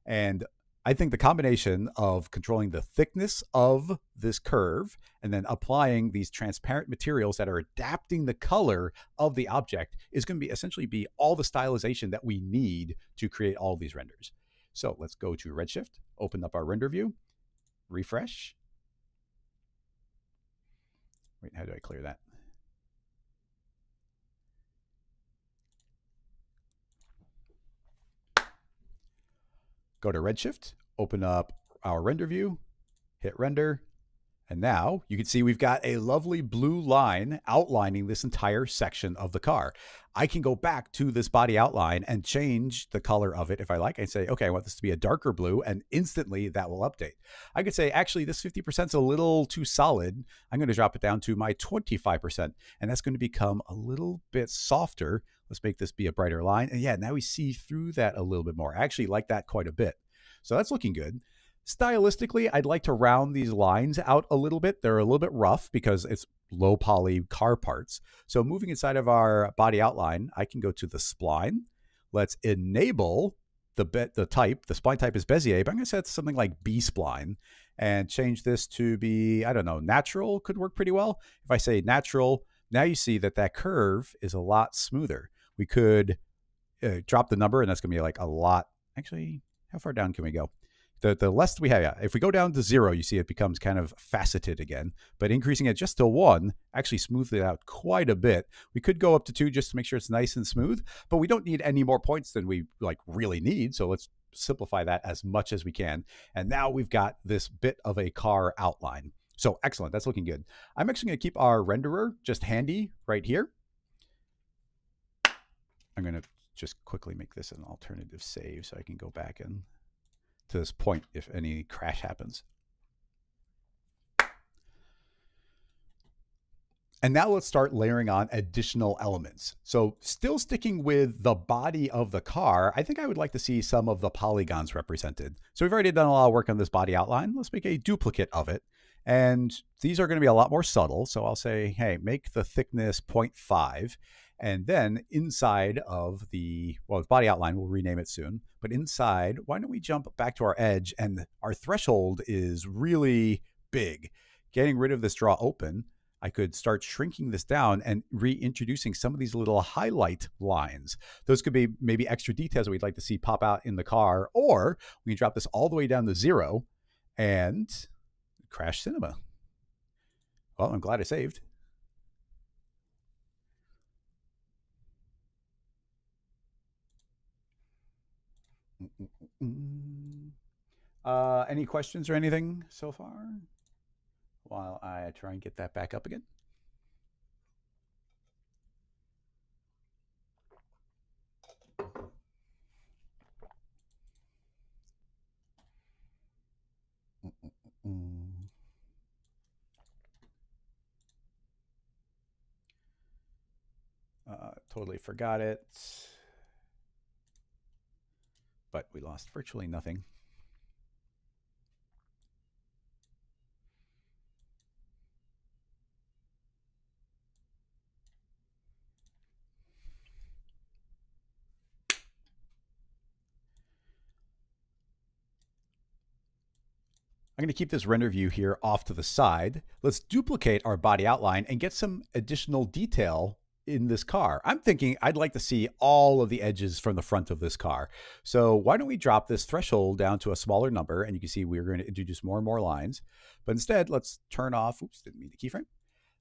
And I think the combination of controlling the thickness of this curve and then applying these transparent materials that are adapting the color of the object is going to be essentially be all the stylization that we need to create all of these renders. So let's go to Redshift, open up our render view, refresh. Wait, how do I clear that? Go to Redshift, open up our render view, hit render, and now you can see we've got a lovely blue line outlining this entire section of the car. I can go back to this body outline and change the color of it if I like. I say, okay, I want this to be a darker blue, and instantly that will update. I could say, actually, this 50% is a little too solid. I'm going to drop it down to my 25%, and that's going to become a little bit softer. Let's make this be a brighter line. And yeah, now we see through that a little bit more. I actually like that quite a bit. So that's looking good. Stylistically, I'd like to round these lines out a little bit. They're a little bit rough because it's low poly car parts. So moving inside of our body outline, I can go to the spline. Let's enable the type. The spline type is Bezier, but I'm going to set something like B-spline and change this to be, I don't know, natural could work pretty well. If I say natural, now you see that that curve is a lot smoother. We could drop the number, and that's going to be like a lot. Actually, how far down can we go? The less we have, yeah. If we go down to 0, you see it becomes kind of faceted again. But increasing it just to 1 actually smooths it out quite a bit. We could go up to 2 just to make sure it's nice and smooth, but we don't need any more points than we like really need. So let's simplify that as much as we can. And now we've got this bit of a car outline. So excellent, that's looking good. I'm actually going to keep our renderer just handy right here. I'm going to just quickly make this an alternative save so I can go back and to this point if any crash happens. And now let's start layering on additional elements. So still sticking with the body of the car, I think I would like to see some of the polygons represented. So we've already done a lot of work on this body outline. Let's make a duplicate of it. And these are going to be a lot more subtle. So I'll say, hey, make the thickness 0.5. And then inside of the body outline, we'll rename it soon. But inside, why don't we jump back to our edge? And our threshold is really big. Getting rid of this draw open, I could start shrinking this down and reintroducing some of these little highlight lines. Those could be maybe extra details that we'd like to see pop out in the car, or we can drop this all the way down to 0 and crash cinema. Well, I'm glad I saved. Any questions or anything so far? While I try and get that back up again. Totally forgot it. But we lost virtually nothing. I'm going to keep this render view here off to the side. Let's duplicate our body outline and get some additional detail in this car. I'm thinking I'd like to see all of the edges from the front of this car. So why don't we drop this threshold down to a smaller number? And you can see we're going to introduce more and more lines. But instead, let's turn off, oops, didn't mean the keyframe.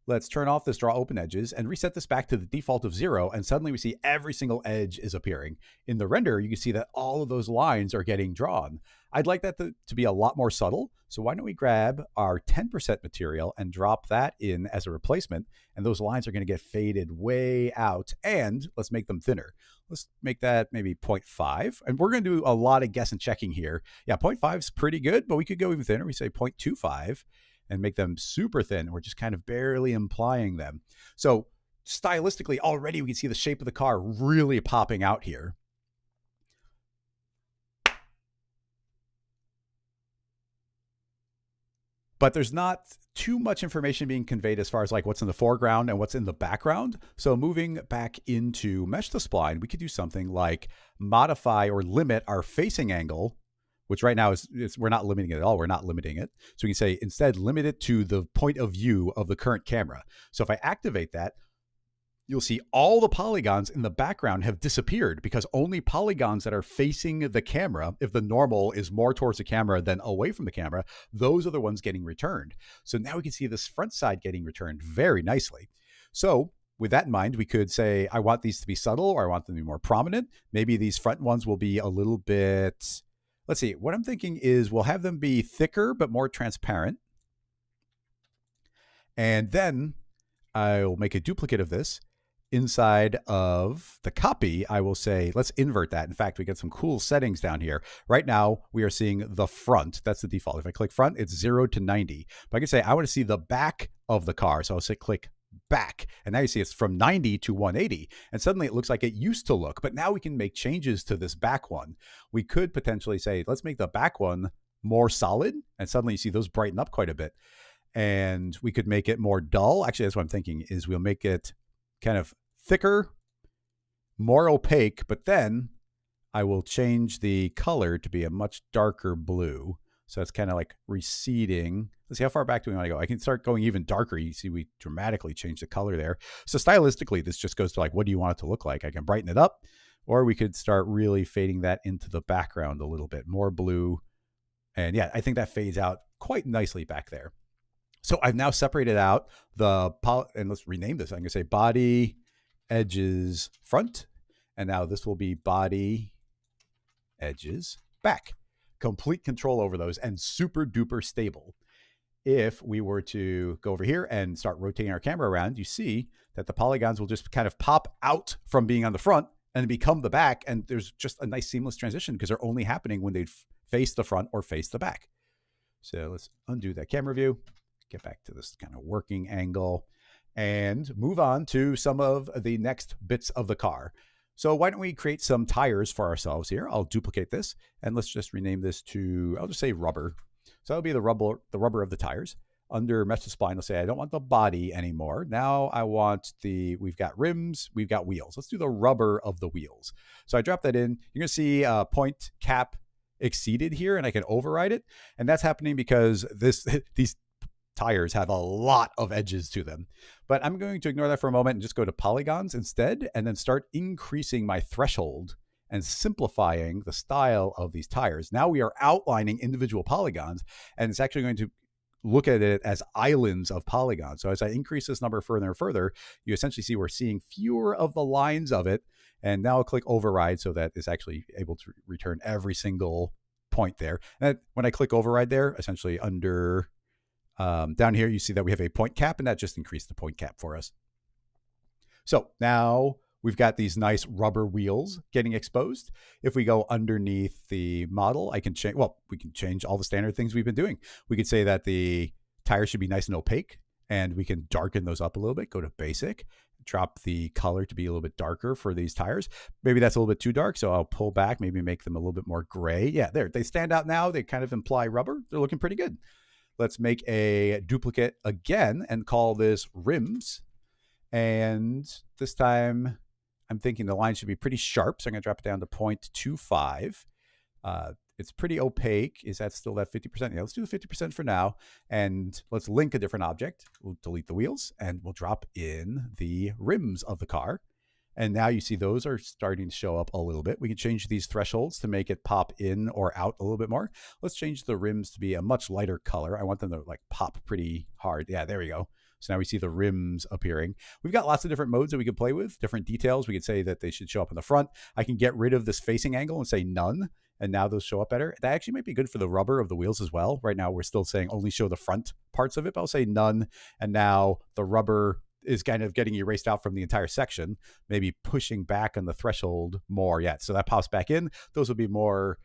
Let's turn off this draw open edges and reset this back to the default of 0. And suddenly we see every single edge is appearing. In the render, you can see that all of those lines are getting drawn. I'd like that to be a lot more subtle. So why don't we grab our 10% material and drop that in as a replacement. And those lines are going to get faded way out. And let's make them thinner. Let's make that maybe 0.5. And we're going to do a lot of guess and checking here. Yeah, 0.5 is pretty good, but we could go even thinner. We say 0.25. And make them super thin. We're just kind of barely implying them. So stylistically, already we can see the shape of the car really popping out here. But there's not too much information being conveyed as far as like what's in the foreground and what's in the background. So moving back into Mesh the Spline, we could do something like modify or limit our facing angle, which right now we're not limiting it at all. We're not limiting it. So we can say instead limit it to the point of view of the current camera. So if I activate that, you'll see all the polygons in the background have disappeared because only polygons that are facing the camera, if the normal is more towards the camera than away from the camera, those are the ones getting returned. So now we can see this front side getting returned very nicely. So with that in mind, we could say, I want these to be subtle or I want them to be more prominent. Maybe these front ones will be a little bit... Let's see, what I'm thinking is we'll have them be thicker but more transparent. And then I'll make a duplicate of this. Inside of the copy, I will say, let's invert that. In fact, we get some cool settings down here. Right now, we are seeing the front. That's the default. If I click front, it's 0 to 90. But I can say, I want to see the back of the car. So I'll say click back. And now you see it's from 90 to 180. And suddenly it looks like it used to look. But now we can make changes to this back one. We could potentially say, let's make the back one more solid. And suddenly you see those brighten up quite a bit. And we could make it more dull. Actually, that's what I'm thinking is we'll make it kind of thicker, more opaque, but then I will change the color to be a much darker blue. So it's kind of like receding. Let's see how far back do we want to go. I can start going even darker. You see we dramatically change the color there. So stylistically, this just goes to like, what do you want it to look like? I can brighten it up, or we could start really fading that into the background a little bit, more blue. And yeah, I think that fades out quite nicely back there. So I've now separated out and let's rename this. I'm going to say body edges front. And now this will be body edges back. Complete control over those and super duper stable. If we were to go over here and start rotating our camera around, you see that the polygons will just kind of pop out from being on the front and become the back. And there's just a nice seamless transition because they're only happening when they face the front or face the back. So let's undo that camera view, get back to this kind of working angle. and move on to some of the next bits of the car. So why don't we create some tires for ourselves here? I'll duplicate this and let's just rename this to, I'll just say rubber. So that'll be the rubber of the tires. Under mesh to spline, let's say I don't want the body anymore. Now I want we've got rims, we've got wheels. Let's do the rubber of the wheels. So I drop that in. You're gonna see point cap exceeded here, and I can override it. And that's happening because these tires have a lot of edges to them. But I'm going to ignore that for a moment and just go to polygons instead, and then start increasing my threshold and simplifying the style of these tires. Now we are outlining individual polygons, and it's actually going to look at it as islands of polygons. So as I increase this number further and further, you essentially see we're seeing fewer of the lines of it. And now I'll click override so that it's actually able to return every single point there. And when I click override there, essentially under down here, you see that we have a point cap, and that just increased the point cap for us. So now we've got these nice rubber wheels getting exposed. If we go underneath the model, I can change, well, we can change all the standard things we've been doing. We could say that the tires should be nice and opaque, and we can darken those up a little bit. Go to basic, drop the color to be a little bit darker for these tires. Maybe that's a little bit too dark, so I'll pull back, maybe make them a little bit more gray. Yeah, there, they stand out now. They kind of imply rubber. They're looking pretty good. Let's make a duplicate again and call this rims. And this time I'm thinking the line should be pretty sharp. So I'm going to drop it down to 0.25. It's pretty opaque. Is that still that 50%? Yeah, let's do the 50% for now. And let's link a different object. We'll delete the wheels and we'll drop in the rims of the car. And now you see those are starting to show up a little bit. We can change these thresholds to make it pop in or out a little bit more. Let's change the rims to be a much lighter color. I want them to like pop pretty hard. Yeah, there we go. So now we see the rims appearing. We've got lots of different modes that we can play with, different details. We could say that they should show up in the front. I can get rid of this facing angle and say none. And now those show up better. That actually might be good for the rubber of the wheels as well. Right now, we're still saying only show the front parts of it, but I'll say none. And now the rubber is kind of getting erased out from the entire section, maybe pushing back on the threshold more. Yeah, so that pops back in. Those will be more,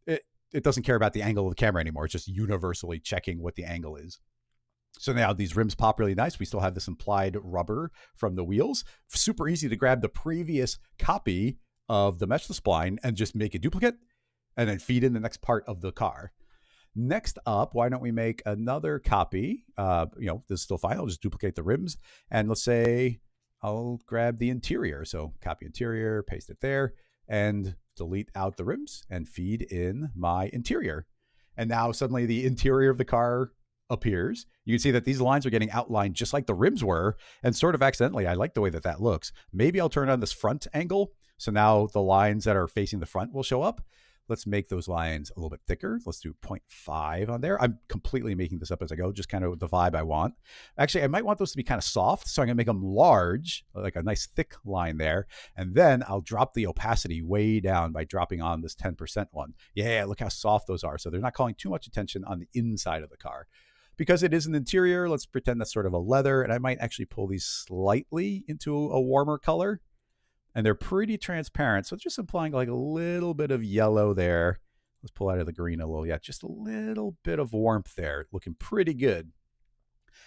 it doesn't care about the angle of the camera anymore. It's just universally checking what the angle is. So now these rims pop really nice. We still have this implied rubber from the wheels. Super easy to grab the previous copy of the mesh spline and just make a duplicate and then feed in the next part of the car. Next up, why don't we make another copy? This is still fine. I'll just duplicate the rims. And let's say I'll grab the interior. So copy interior, paste it there, and delete out the rims and feed in my interior. And now suddenly the interior of the car appears. You can see that these lines are getting outlined just like the rims were, and sort of accidentally. I like the way that that looks. Maybe I'll turn on this front angle. So now the lines that are facing the front will show up. Let's make those lines a little bit thicker. Let's do 0.5 on there. I'm completely making this up as I go, just kind of the vibe I want. Actually, I might want those to be kind of soft, so I'm gonna make them large, like a nice thick line there. And then I'll drop the opacity way down by dropping on this 10% one. Yeah, look how soft those are. So they're not calling too much attention on the inside of the car. Because it is an interior, let's pretend that's sort of a leather, and I might actually pull these slightly into a warmer color. And they're pretty transparent, so just implying like a little bit of yellow there. Let's pull out of the green a little. Yeah, just a little bit of warmth there, looking pretty good.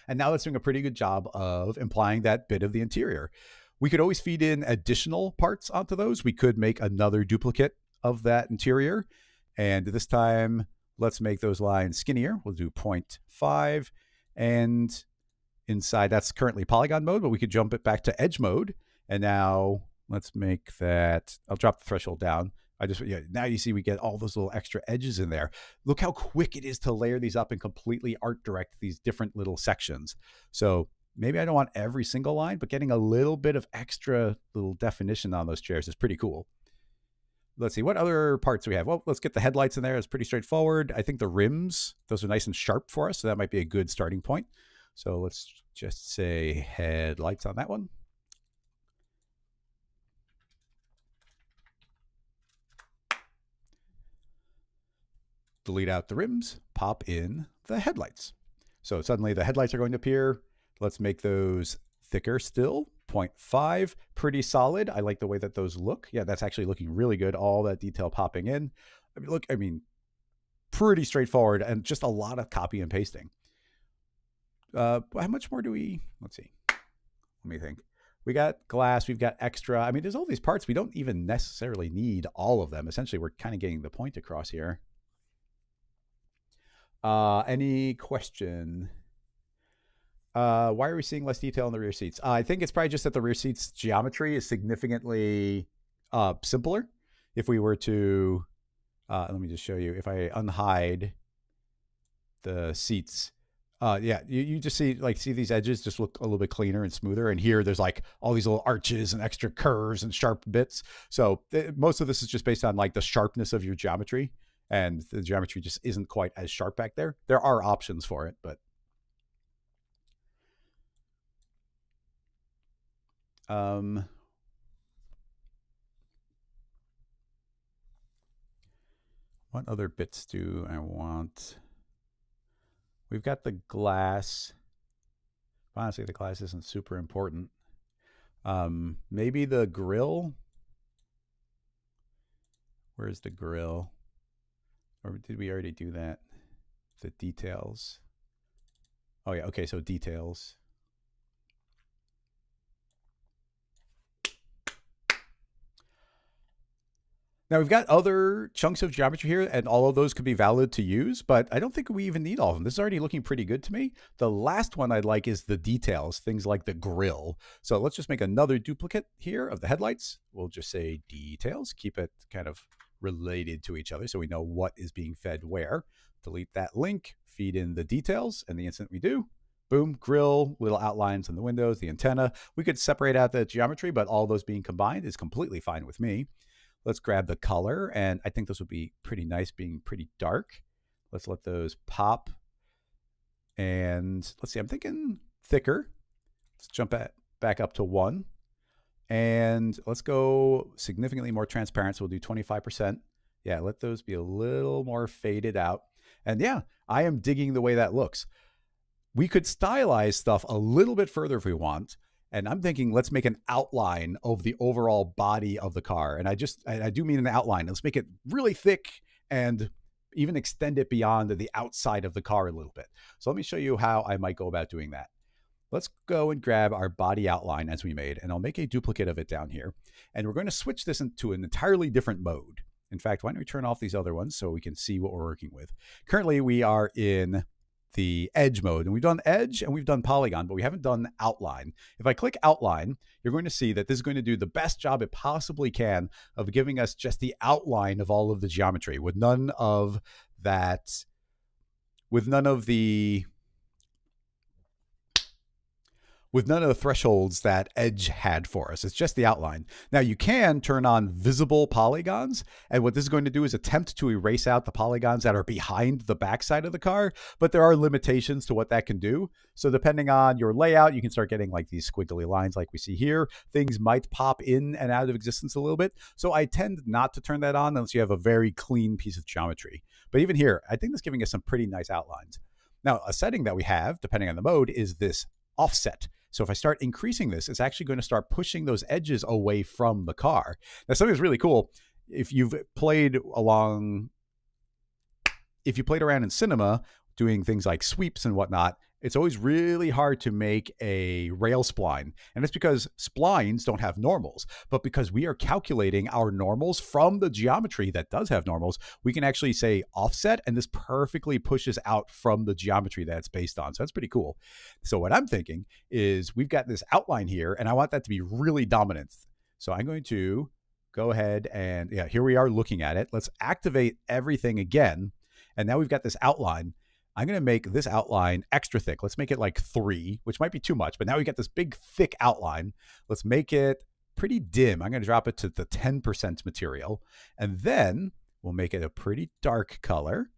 And now that's doing a pretty good job of implying that bit of the interior. We could always feed in additional parts onto those. We could make another duplicate of that interior. And this time, let's make those lines skinnier. We'll do 0.5. And inside, that's currently polygon mode, but we could jump it back to edge mode. And now let's make that, I'll drop the threshold down. Now you see we get all those little extra edges in there. Look how quick it is to layer these up and completely art direct these different little sections. So maybe I don't want every single line, but getting a little bit of extra little definition on those chairs is pretty cool. Let's see, what other parts do we have? Well, let's get the headlights in there. It's pretty straightforward. I think the rims, those are nice and sharp for us, so that might be a good starting point. So let's just say headlights on that one. Delete out the rims, pop in the headlights. So suddenly the headlights are going to appear. Let's make those thicker still, 0.5, pretty solid. I like the way that those look. Yeah, that's actually looking really good. All that detail popping in. I mean, pretty straightforward and just a lot of copy and pasting. How much more do we, let's see. Let me think. We got glass, we've got extra. I mean, there's all these parts. We don't even necessarily need all of them. Essentially, we're kind of getting the point across here. Any question? Why are we seeing less detail in the rear seats? I think it's probably just that the rear seats geometry is significantly simpler. If we were to, let me just show you. If I unhide the seats, yeah, you just see these edges just look a little bit cleaner and smoother. And here there's like all these little arches and extra curves and sharp bits. So most of this is just based on like the sharpness of your geometry, and the geometry just isn't quite as sharp back there. There are options for it, but what other bits do I want? We've got the glass. Honestly, the glass isn't super important. Maybe the grill. Where's the grill? Or did we already do that? The details. Oh yeah, okay, so details. Now we've got other chunks of geometry here, and all of those could be valid to use, but I don't think we even need all of them. This is already looking pretty good to me. The last one I'd like is the details, things like the grill. So let's just make another duplicate here of the headlights. We'll just say details, keep it kind of related to each other so we know what is being fed where. Delete that link, feed in the details, and the instant we do, boom, grill, little outlines on the windows, the antenna. We could separate out the geometry, but all those being combined is completely fine with me. Let's grab the color, and I think this would be pretty nice being pretty dark. Let's let those pop. And let's see, I'm thinking thicker. Let's jump back up to 1. And let's go significantly more transparent. So we'll do 25%. Yeah, let those be a little more faded out. And yeah, I am digging the way that looks. We could stylize stuff a little bit further if we want. And I'm thinking, let's make an outline of the overall body of the car. And I do mean an outline. Let's make it really thick and even extend it beyond the outside of the car a little bit. So let me show you how I might go about doing that. Let's go and grab our body outline as we made, and I'll make a duplicate of it down here. And we're going to switch this into an entirely different mode. In fact, why don't we turn off these other ones so we can see what we're working with? Currently, we are in the edge mode, and we've done edge and we've done polygon, but we haven't done outline. If I click outline, you're going to see that this is going to do the best job it possibly can of giving us just the outline of all of the geometry with none of that, with none of the thresholds that Edge had for us. It's just the outline. Now you can turn on visible polygons, and what this is going to do is attempt to erase out the polygons that are behind the backside of the car, but there are limitations to what that can do. So depending on your layout, you can start getting like these squiggly lines like we see here. Things might pop in and out of existence a little bit. So I tend not to turn that on unless you have a very clean piece of geometry. But even here, I think that's giving us some pretty nice outlines. Now, a setting that we have, depending on the mode, is this offset. So if I start increasing this, it's actually going to start pushing those edges away from the car. Now, something that's really cool, if you've played around in cinema, doing things like sweeps and whatnot, it's always really hard to make a rail spline. And it's because splines don't have normals. But because we are calculating our normals from the geometry that does have normals, we can actually say offset, and this perfectly pushes out from the geometry that it's based on. So that's pretty cool. So what I'm thinking is we've got this outline here, and I want that to be really dominant. So I'm going to go ahead and, yeah, here we are looking at it. Let's activate everything again. And now we've got this outline. I'm going to make this outline extra thick. Let's make it like 3, which might be too much, but now we got this big thick outline. Let's make it pretty dim. I'm going to drop it to the 10% material, and then we'll make it a pretty dark color.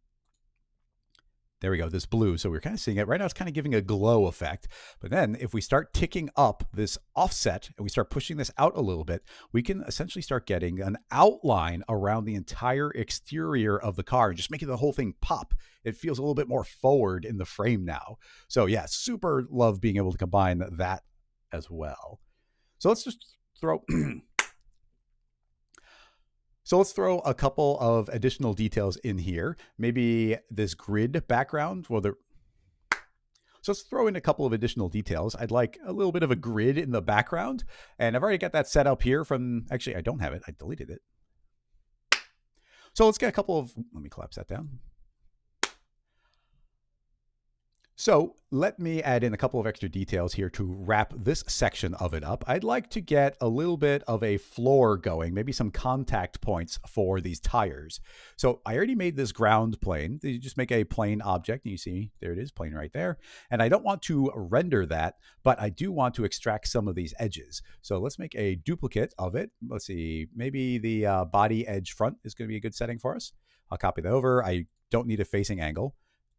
There we go, this blue. So we're kind of seeing it right now. It's kind of giving a glow effect. But then if we start ticking up this offset and we start pushing this out a little bit, we can essentially start getting an outline around the entire exterior of the car and just making the whole thing pop. It feels a little bit more forward in the frame now. So yeah, super love being able to combine that as well. So let's just throw... So let's throw a couple of additional details in here. Maybe this grid background. Well, So let's throw in a couple of additional details. I'd like a little bit of a grid in the background, and I've already got that set up here from, actually, I don't have it. I deleted it. So let's get a couple of, let me collapse that down. So let me add in a couple of extra details here to wrap this section of it up. I'd like to get a little bit of a floor going, maybe some contact points for these tires. So I already made this ground plane. You just make a plane object, and you see, there it is, plane right there. And I don't want to render that, but I do want to extract some of these edges. So let's make a duplicate of it. Let's see, maybe the body edge front is going to be a good setting for us. I'll copy that over. I don't need a facing angle.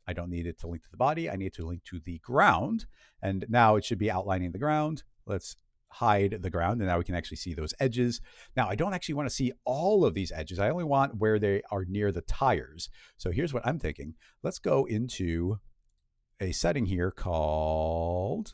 I don't need it to link to the body. I need it to link to the ground. And now it should be outlining the ground. Let's hide the ground. And now we can actually see those edges. Now, I don't actually want to see all of these edges. I only want where they are near the tires. So here's what I'm thinking. Let's go into a setting here called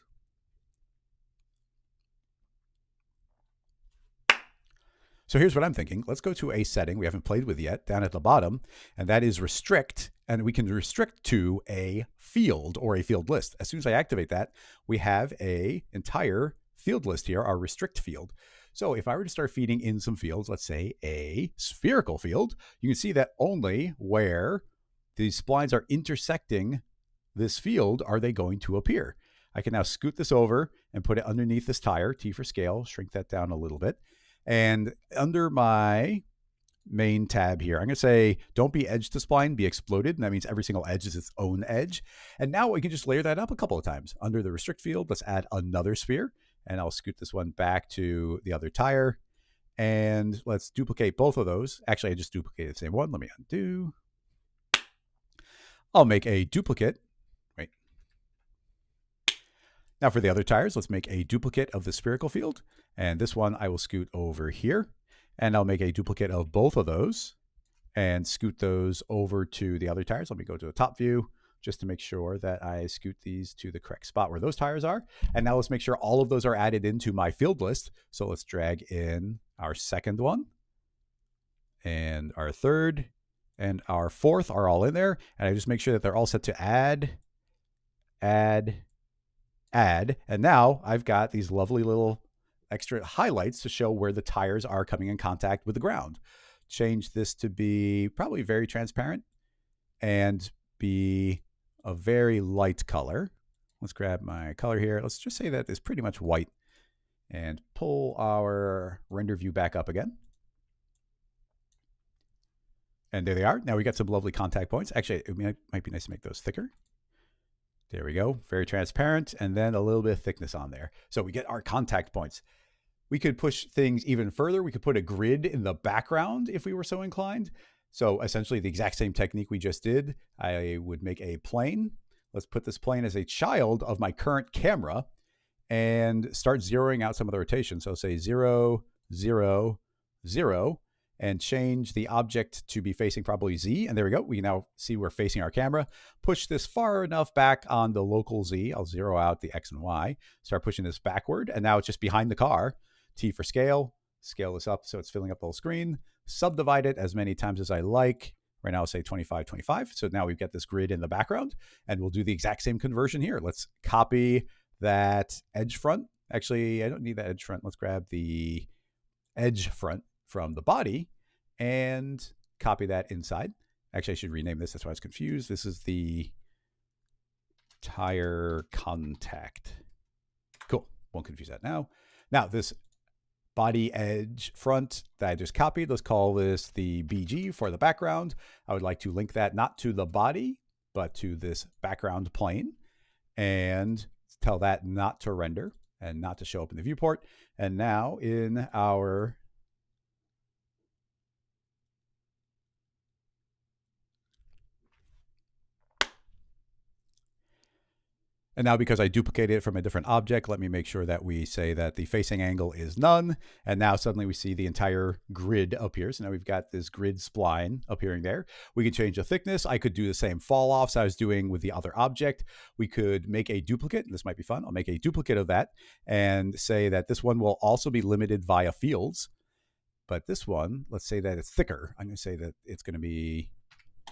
So here's what I'm thinking. Let's go to a setting we haven't played with yet down at the bottom, and that is restrict. And we can restrict to a field or a field list. As soon as I activate that, we have an entire field list here, our restrict field. So if I were to start feeding in some fields, let's say a spherical field, you can see that only where these splines are intersecting this field are they going to appear. I can now scoot this over and put it underneath this tire, T for scale, shrink that down a little bit. And under my main tab here, I'm going to say, don't be edge to spline, be exploded. And that means every single edge is its own edge. And now we can just layer that up a couple of times. Under the restrict field, let's add another sphere. And I'll scoot this one back to the other tire. And let's duplicate both of those. Actually, I just duplicated the same one. Let me undo. I'll make a duplicate. Right. Now for the other tires, let's make a duplicate of the spherical field. And this one I will scoot over here. And I'll make a duplicate of both of those and scoot those over to the other tires. Let me go to the top view just to make sure that I scoot these to the correct spot where those tires are. And now let's make sure all of those are added into my field list. So let's drag in our second one and our third and our fourth are all in there. And I just make sure that they're all set to add. And now I've got these lovely little extra highlights to show where the tires are coming in contact with the ground. Change this to be probably very transparent and be a very light color. Let's grab my color here. Let's just say that it's pretty much white and pull our render view back up again. And there they are. Now we got some lovely contact points. Actually, it might be nice to make those thicker. There we go. Very transparent. And then a little bit of thickness on there. So we get our contact points. We could push things even further. We could put a grid in the background if we were so inclined. So essentially the exact same technique we just did. I would make a plane. Let's put this plane as a child of my current camera and start zeroing out some of the rotation. So say 0, 0, 0. And change the object to be facing probably Z. And there we go. We can now see we're facing our camera. Push this far enough back on the local Z. I'll zero out the X and Y. Start pushing this backward. And now it's just behind the car. T for scale. Scale this up so it's filling up the whole screen. Subdivide it as many times as I like. Right now I'll say 25, 25. So now we've got this grid in the background. And we'll do the exact same conversion here. Let's copy that edge front. Actually, I don't need that edge front. Let's grab the edge front from the body and copy that inside. Actually, I should rename this. That's why I was confused. This is the tire contact. Cool. Won't confuse that now. Now, this body edge front that I just copied, let's call this the BG for the background. I would like to link that not to the body, but to this background plane and tell that not to render and not to show up in the viewport. And now in our And now because I duplicated it from a different object, let me make sure that we say that the facing angle is none. And now suddenly we see the entire grid appear. So now we've got this grid spline appearing there. We can change the thickness. I could do the same fall offs I was doing with the other object. We could make a duplicate. This might be fun. I'll make a duplicate of that and say that this one will also be limited via fields. But this one, let's say that it's thicker. I'm going to say that it's going to be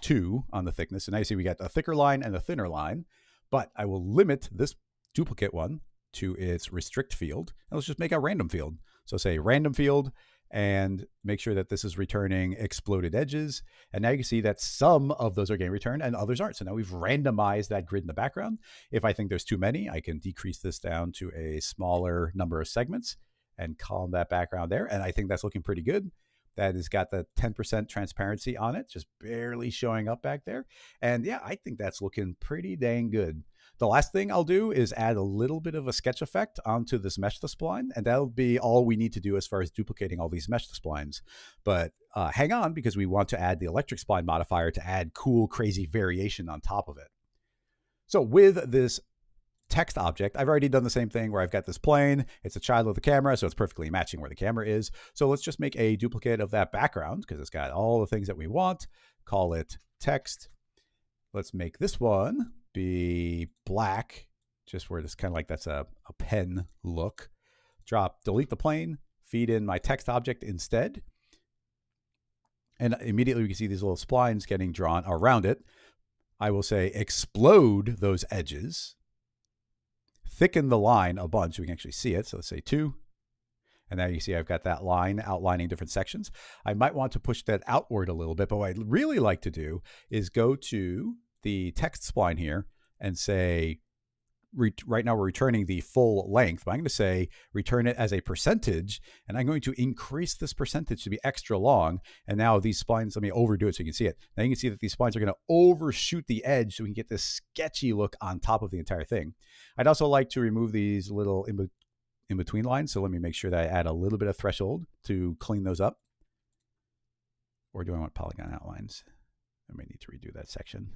2 on the thickness. And now you see we got a thicker line and a thinner line. but I will limit this duplicate one to its restrict field. And let's just make a random field. So say random field, and make sure that this is returning exploded edges. And now you can see that some of those are getting returned and others aren't. So now we've randomized that grid in the background. If I think there's too many, I can decrease this down to a smaller number of segments and column that background there. And I think that's looking pretty good. That has got the 10% transparency on it, just barely showing up back there. And yeah, I think that's looking pretty dang good. The last thing I'll do is add a little bit of a sketch effect onto this mesh spline, and that'll be all we need to do as far as duplicating all these mesh splines. But hang on, because we want to add the electric spline modifier to add cool, crazy variation on top of it. So with this text object, I've already done the same thing where I've got this plane. It's a child of the camera, so it's perfectly matching where the camera is. So let's just make a duplicate of that background because it's got all the things that we want. Call it text. Let's make this one be black, just where it's kind of like that's a pen look. Delete the plane, feed in my text object instead. And immediately we can see these little splines getting drawn around it. I will say explode those edges. Thicken the line a bunch so we can actually see it. So let's say 2. And now you see I've got that line outlining different sections. I might want to push that outward a little bit, but what I'd really like to do is go to the text spline here and say, right now we're returning the full length, but I'm going to say return it as a percentage, and I'm going to increase this percentage to be extra long. And now these splines, let me overdo it so you can see it. Now you can see that these splines are going to overshoot the edge so we can get this sketchy look on top of the entire thing. I'd also like to remove these little in-between lines, so let me make sure that I add a little bit of threshold to clean those up. Or do I want polygon outlines? I may need to redo that section.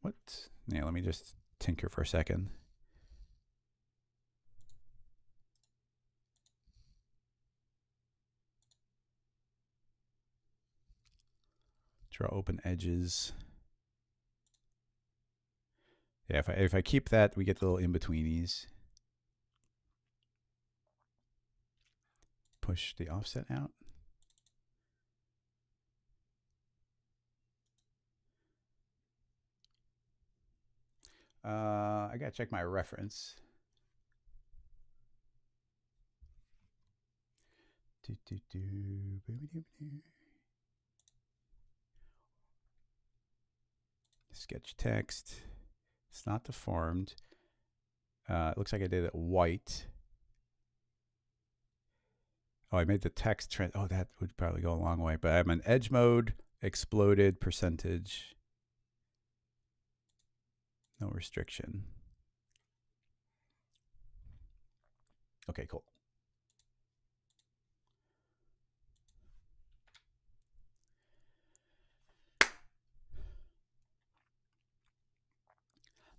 What? Yeah, let me just tinker for a second. Draw open edges. Yeah, if I keep that, we get the little in-betweenies. Push the offset out. I gotta check my reference. Sketch text. It's not deformed. It looks like I did it white. Oh, I made the text trend. Oh, that would probably go a long way. But I'm in edge mode, exploded percentage. No restriction. Okay, cool.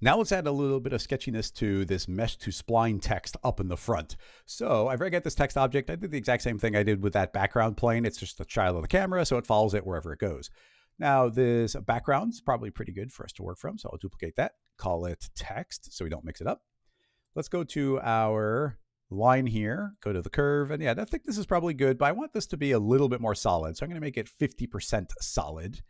Now let's add a little bit of sketchiness to this mesh to spline text up in the front. So I've already got this text object. I did the exact same thing I did with that background plane. It's just a child of the camera, so it follows it wherever it goes. Now this background's probably pretty good for us to work from, so I'll duplicate that, call it text so we don't mix it up. Let's go to our line here, go to the curve, and yeah, I think this is probably good, but I want this to be a little bit more solid, so I'm going to make it 50% solid.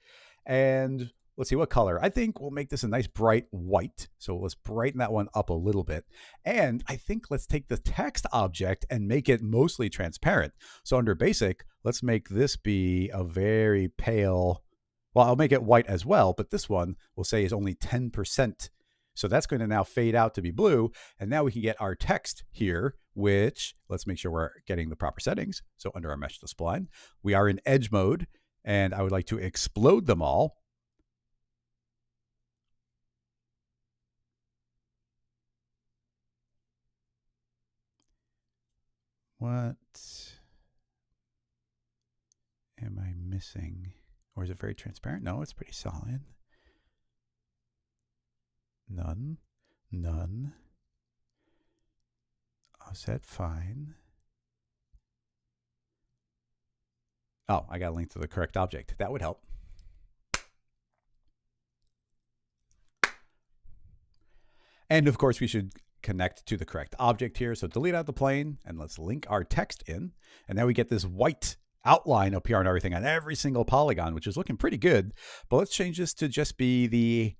And let's see what color. I think we'll make this a nice bright white. So let's brighten that one up a little bit. And I think let's take the text object and make it mostly transparent. So under basic, let's make this be a very pale, well, I'll make it white as well, but this one we'll say is only 10%. So that's going to now fade out to be blue. And now we can get our text here, which let's make sure we're getting the proper settings. So under our mesh to spline, we are in edge mode, and I would like to explode them all. What am I missing? Or is it very transparent? No, it's pretty solid. None. None. Offset, fine. Oh, I got a link to the correct object. That would help. And of course, we should connect to the correct object here. So delete out the plane and let's link our text in. And now we get this white outline up here and everything on every single polygon, which is looking pretty good. But let's change this to just be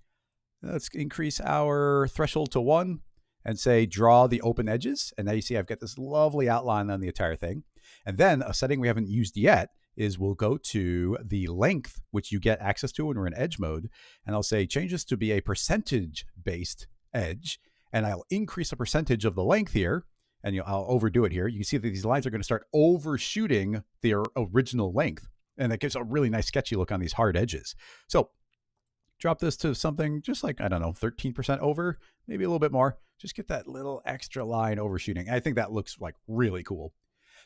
let's increase our threshold to 1 and say draw the open edges. And now you see I've got this lovely outline on the entire thing. And then a setting we haven't used yet is we'll go to the length, which you get access to when we're in edge mode. And I'll say change this to be a percentage based edge. And I'll increase the percentage of the length here. And I'll overdo it here. You can see that these lines are going to start overshooting their original length. And it gives a really nice sketchy look on these hard edges. So drop this to something just like, I don't know, 13% over, maybe a little bit more. Just get that little extra line overshooting. I think that looks like really cool.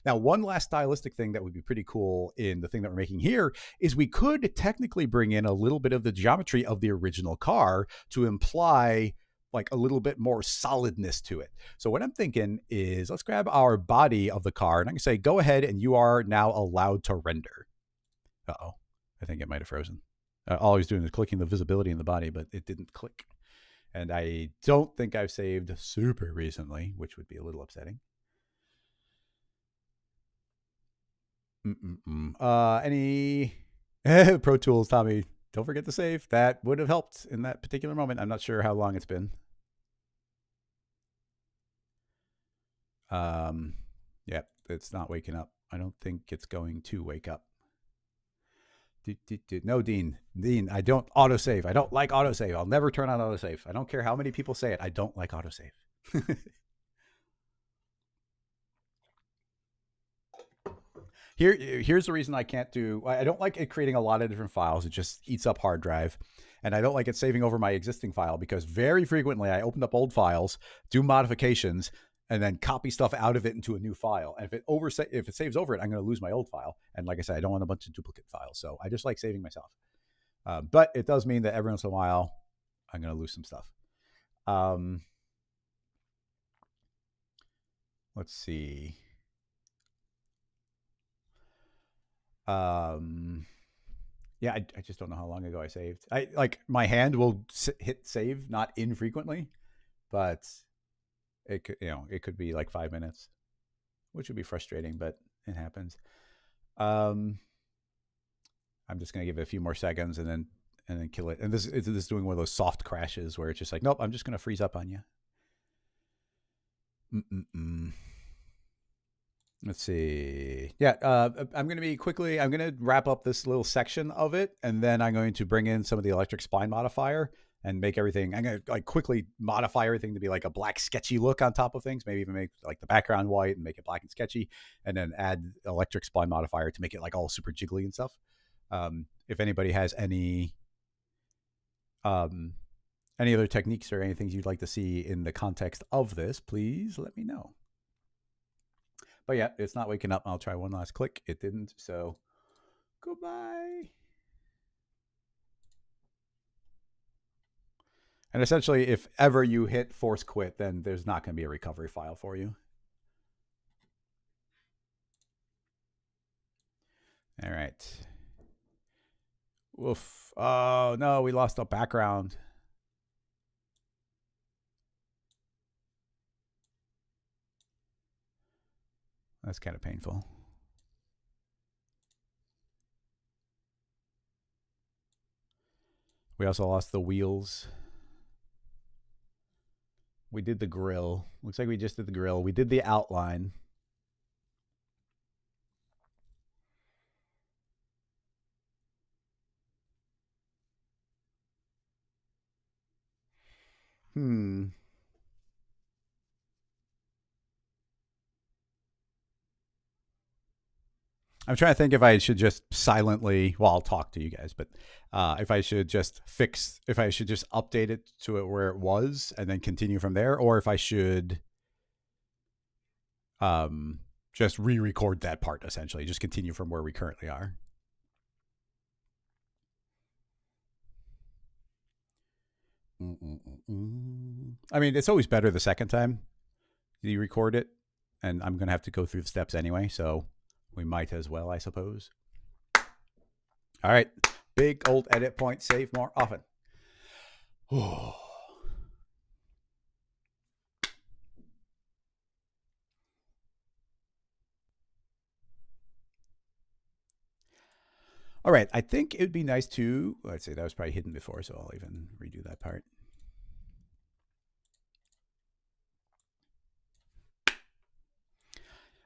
Now, one last stylistic thing that would be pretty cool in the thing that we're making here is we could technically bring in a little bit of the geometry of the original car to imply like a little bit more solidness to it. So what I'm thinking is let's grab our body of the car and I can say, go ahead and you are now allowed to render. Uh-oh, I think it might have frozen. All I was doing is clicking the visibility in the body, but it didn't click. And I don't think I've saved super recently, which would be a little upsetting. Any Pro Tools, Tommy, don't forget to save. That would have helped in that particular moment. I'm not sure how long it's been. Yep, it's not waking up. I don't think it's going to wake up. No, Dean, I don't autosave. I don't like autosave. I'll never turn on autosave. I don't care how many people say it. I don't like autosave. Here's the reason I can't do. I don't like it creating a lot of different files. It just eats up hard drive. And I don't like it saving over my existing file because very frequently I open up old files, do modifications, and then copy stuff out of it into a new file. And if it saves over it, I'm going to lose my old file. And like I said, I don't want a bunch of duplicate files. So I just like saving myself. But it does mean that every once in a while, I'm going to lose some stuff. Let's see. Yeah, I just don't know how long ago I saved. I like my hand will hit save not infrequently, but it could, it could be like 5 minutes, which would be frustrating, but it happens. I'm just gonna give it a few more seconds and then kill it. And this is doing one of those soft crashes where it's just like, nope, I'm just gonna freeze up on you. Let's see. Yeah, I'm going to wrap up this little section of it, and then I'm going to bring in some of the electric spline modifier and make everything, I'm going to like quickly modify everything to be like a black sketchy look on top of things, maybe even make like the background white and make it black and sketchy, and then add electric spline modifier to make it like all super jiggly and stuff. If anybody has any other techniques or anything you'd like to see in the context of this, please let me know. But yeah, it's not waking up. I'll try one last click. It didn't, so goodbye. And essentially, if ever you hit force quit, then there's not going to be a recovery file for you. All right. Woof. Oh, no, we lost the background. That's kind of painful. We also lost the wheels. We did the grill. Looks like we just did the grill. We did the outline. I'm trying to think if I should just silently, well, I'll talk to you guys, but if I should just update it to it where it was and then continue from there, or if I should just re-record that part, essentially, just continue from where we currently are. I mean, it's always better the second time you record it, and I'm going to have to go through the steps anyway, so we might as well, I suppose. All right. Big old edit point. Save more often. Oh. All right, I think it would be nice to, let's say that was probably hidden before, so I'll even redo that part.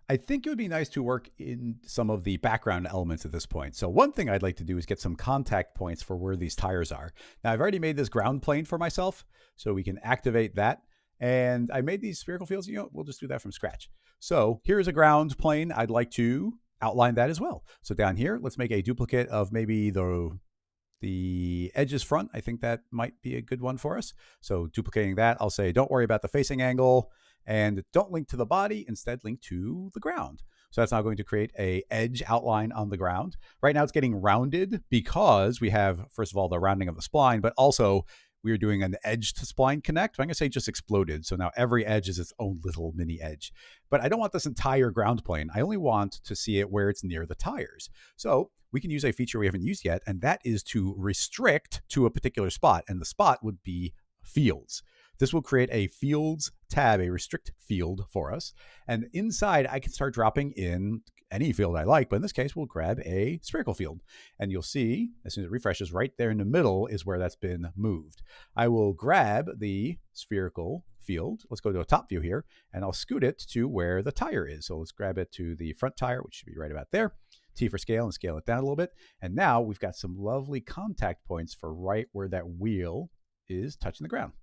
I think it would be nice to work in some of the background elements at this point. So one thing I'd like to do is get some contact points for where these tires are. Now I've already made this ground plane for myself, so we can activate that. And I made these spherical fields, we'll just do that from scratch. So here's a ground plane. I'd like to outline that as well. So down here, let's make a duplicate of maybe the edges front. I think that might be a good one for us. So duplicating that, I'll say, don't worry about the facing angle and don't link to the body, instead link to the ground. So that's now going to create a edge outline on the ground. Right now it's getting rounded because we have, first of all, the rounding of the spline, but also we're doing an edge to spline connect. I'm going to say just exploded. So now every edge is its own little mini edge. But I don't want this entire ground plane. I only want to see it where it's near the tires. So we can use a feature we haven't used yet, and that is to restrict to a particular spot. And the spot would be fields. This will create a fields tab, a restrict field for us. And inside, I can start dropping in any field I like, but in this case, we'll grab a spherical field. And you'll see, as soon as it refreshes, right there in the middle is where that's been moved. I will grab the spherical field. Let's go to a top view here, and I'll scoot it to where the tire is. So let's grab it to the front tire, which should be right about there. T for scale and scale it down a little bit. And now we've got some lovely contact points for right where that wheel is touching the ground.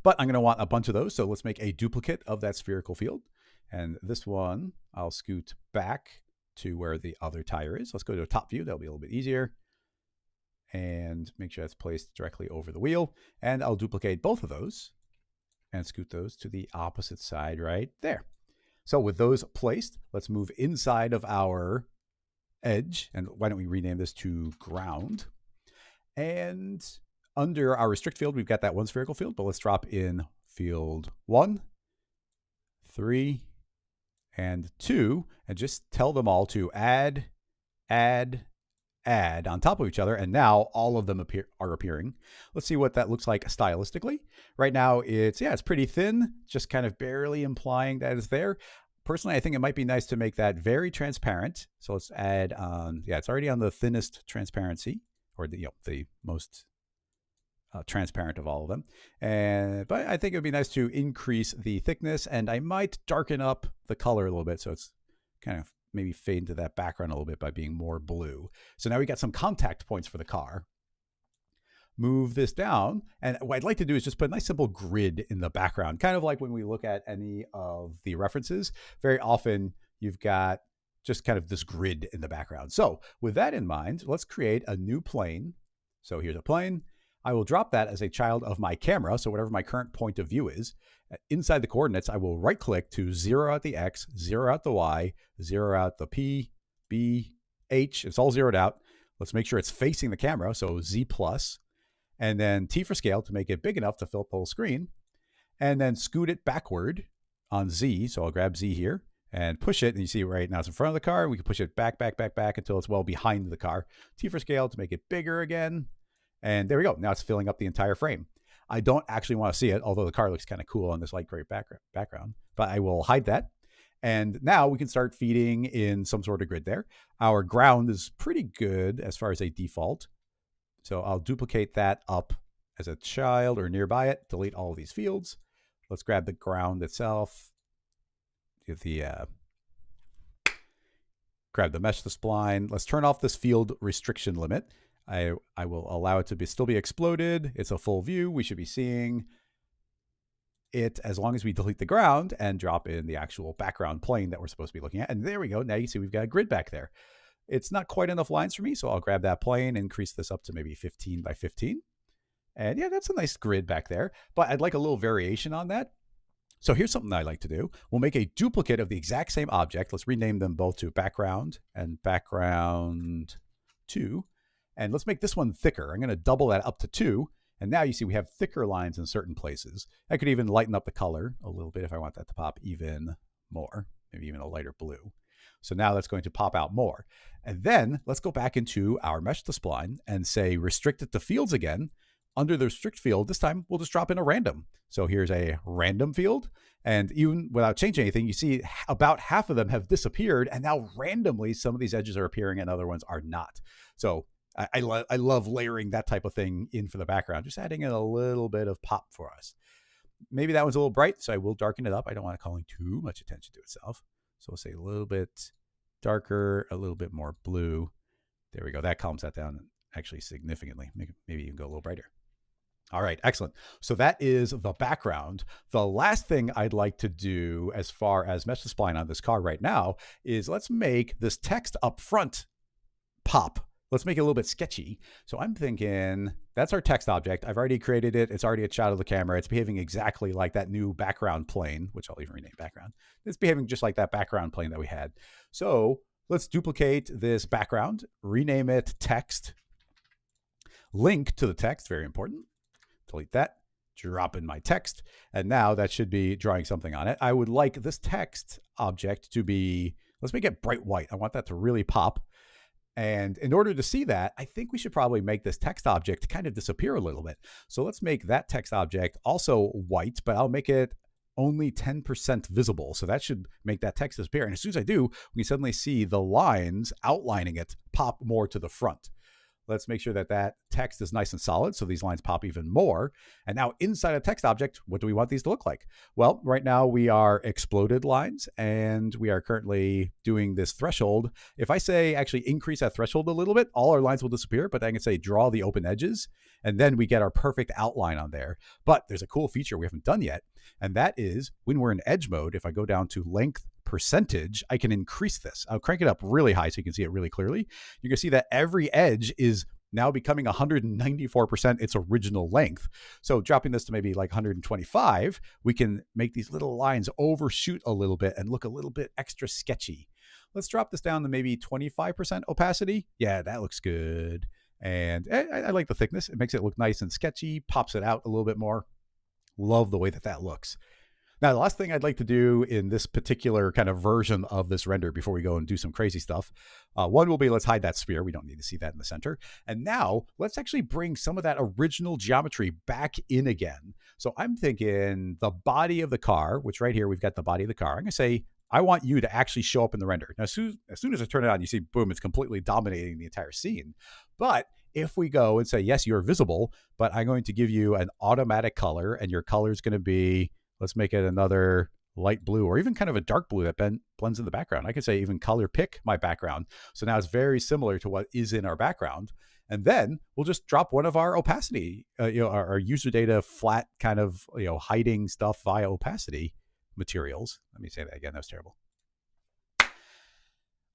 But I'm going to want a bunch of those, so let's make a duplicate of that spherical field. And this one, I'll scoot back to where the other tire is. Let's go to a top view. That'll be a little bit easier. And make sure that's placed directly over the wheel. And I'll duplicate both of those and scoot those to the opposite side right there. So with those placed, let's move inside of our edge. And why don't we rename this to ground? And under our restrict field, we've got that one spherical field, but let's drop in field 1, 3, and 2, and just tell them all to add on top of each other. And now all of them are appearing. Let's see what that looks like stylistically. Right now, it's pretty thin, just kind of barely implying that it's there. Personally, I think it might be nice to make that very transparent. So let's add on, it's already on the thinnest transparency, or the most transparent of all of them. But I think it would be nice to increase the thickness, and I might darken up the color a little bit so it's kind of maybe fade into that background a little bit by being more blue. So now we got some contact points for the car. Move this down, and what I'd like to do is just put a nice simple grid in the background, kind of like when we look at any of the references. Very often you've got just kind of this grid in the background. So with that in mind, let's create a new plane. So here's a plane. I will drop that as a child of my camera, so whatever my current point of view is. Inside the coordinates, I will right-click to zero out the X, zero out the Y, zero out the P, B, H. It's all zeroed out. Let's make sure it's facing the camera, so Z+, and then T for scale to make it big enough to fill up the whole screen, and then scoot it backward on Z. So I'll grab Z here and push it, and you see right now it's in front of the car. We can push it back until it's well behind the car. T for scale to make it bigger again. And there we go. Now it's filling up the entire frame. I don't actually want to see it, although the car looks kind of cool on this light gray background, but I will hide that. And now we can start feeding in some sort of grid there. Our ground is pretty good as far as a default. So I'll duplicate that up as a child or nearby it, delete all of these fields. Let's grab the ground itself, grab the mesh to spline. Let's turn off this field restriction limit. I will allow it to still be exploded. It's a full view. We should be seeing it as long as we delete the ground and drop in the actual background plane that we're supposed to be looking at. And there we go. Now you see we've got a grid back there. It's not quite enough lines for me, so I'll grab that plane, increase this up to maybe 15 by 15. And yeah, that's a nice grid back there, but I'd like a little variation on that. So here's something I like to do. We'll make a duplicate of the exact same object. Let's rename them both to background and background 2. And let's make this one thicker. I'm going to double that up to 2. And now you see we have thicker lines in certain places. I could even lighten up the color a little bit if I want that to pop even more, maybe even a lighter blue. So now that's going to pop out more. And then let's go back into our mesh to spline and say restrict it to fields again. under the restrict field, this time we'll just drop in a random. So here's a random field. And even without changing anything, you see about half of them have disappeared. And now randomly, some of these edges are appearing and other ones are not. So I love layering that type of thing in for the background, just adding in a little bit of pop for us. Maybe that one's a little bright, so I will darken it up. I don't want it calling too much attention to itself. So we'll say a little bit darker, a little bit more blue. There we go. That calms that down actually significantly. Maybe even go a little brighter. All right, excellent. So that is the background. The last thing I'd like to do as far as mesh spline on this car right now is let's make this text up front pop. Let's make it a little bit sketchy. So I'm thinking that's our text object. I've already created it. It's already a shot of the camera. It's behaving exactly like that new background plane, which I'll even rename background. It's behaving just like that background plane that we had. So let's duplicate this background, rename it text, link to the text, very important. Delete that, drop in my text, and now that should be drawing something on it. I would like this text object to be, let's make it bright white. I want that to really pop. And in order to see that, I think we should probably make this text object kind of disappear a little bit. So let's make that text object also white, but I'll make it only 10% visible. So that should make that text disappear. And as soon as I do, we can suddenly see the lines outlining it pop more to the front. Let's make sure that that text is nice and solid so these lines pop even more. And now inside a text object, what do we want these to look like? Well, right now we are exploded lines and we are currently doing this threshold. If I say actually increase that threshold a little bit, all our lines will disappear, but I can say draw the open edges and then we get our perfect outline on there. But there's a cool feature we haven't done yet. And that is when we're in edge mode, if I go down to length percentage, I can increase this. I'll crank it up really high so you can see it really clearly. You can see that every edge is now becoming 194% its original length. So dropping this to maybe like 125, we can make these little lines overshoot a little bit and look a little bit extra sketchy. Let's drop this down to maybe 25% opacity. Yeah, that looks good. And I like the thickness. It makes it look nice and sketchy, pops it out a little bit more. Love the way that that looks. Now, the last thing I'd like to do in this particular kind of version of this render before we go and do some crazy stuff, one will be let's hide that sphere. We don't need to see that in the center. And now let's actually bring some of that original geometry back in again. So I'm thinking the body of the car, which right here, we've got the body of the car. I'm going to say, I want you to actually show up in the render. Now, as soon as I turn it on, you see, boom, it's completely dominating the entire scene. But if we go and say, yes, you're visible, but I'm going to give you an automatic color and your color is going to be, let's make it another light blue or even kind of a dark blue that blends in the background. I could say even color pick my background. So now it's very similar to what is in our background. And then we'll just drop one of our opacity, our user data flat kind of, hiding stuff via opacity materials. Let me say that again. That was terrible.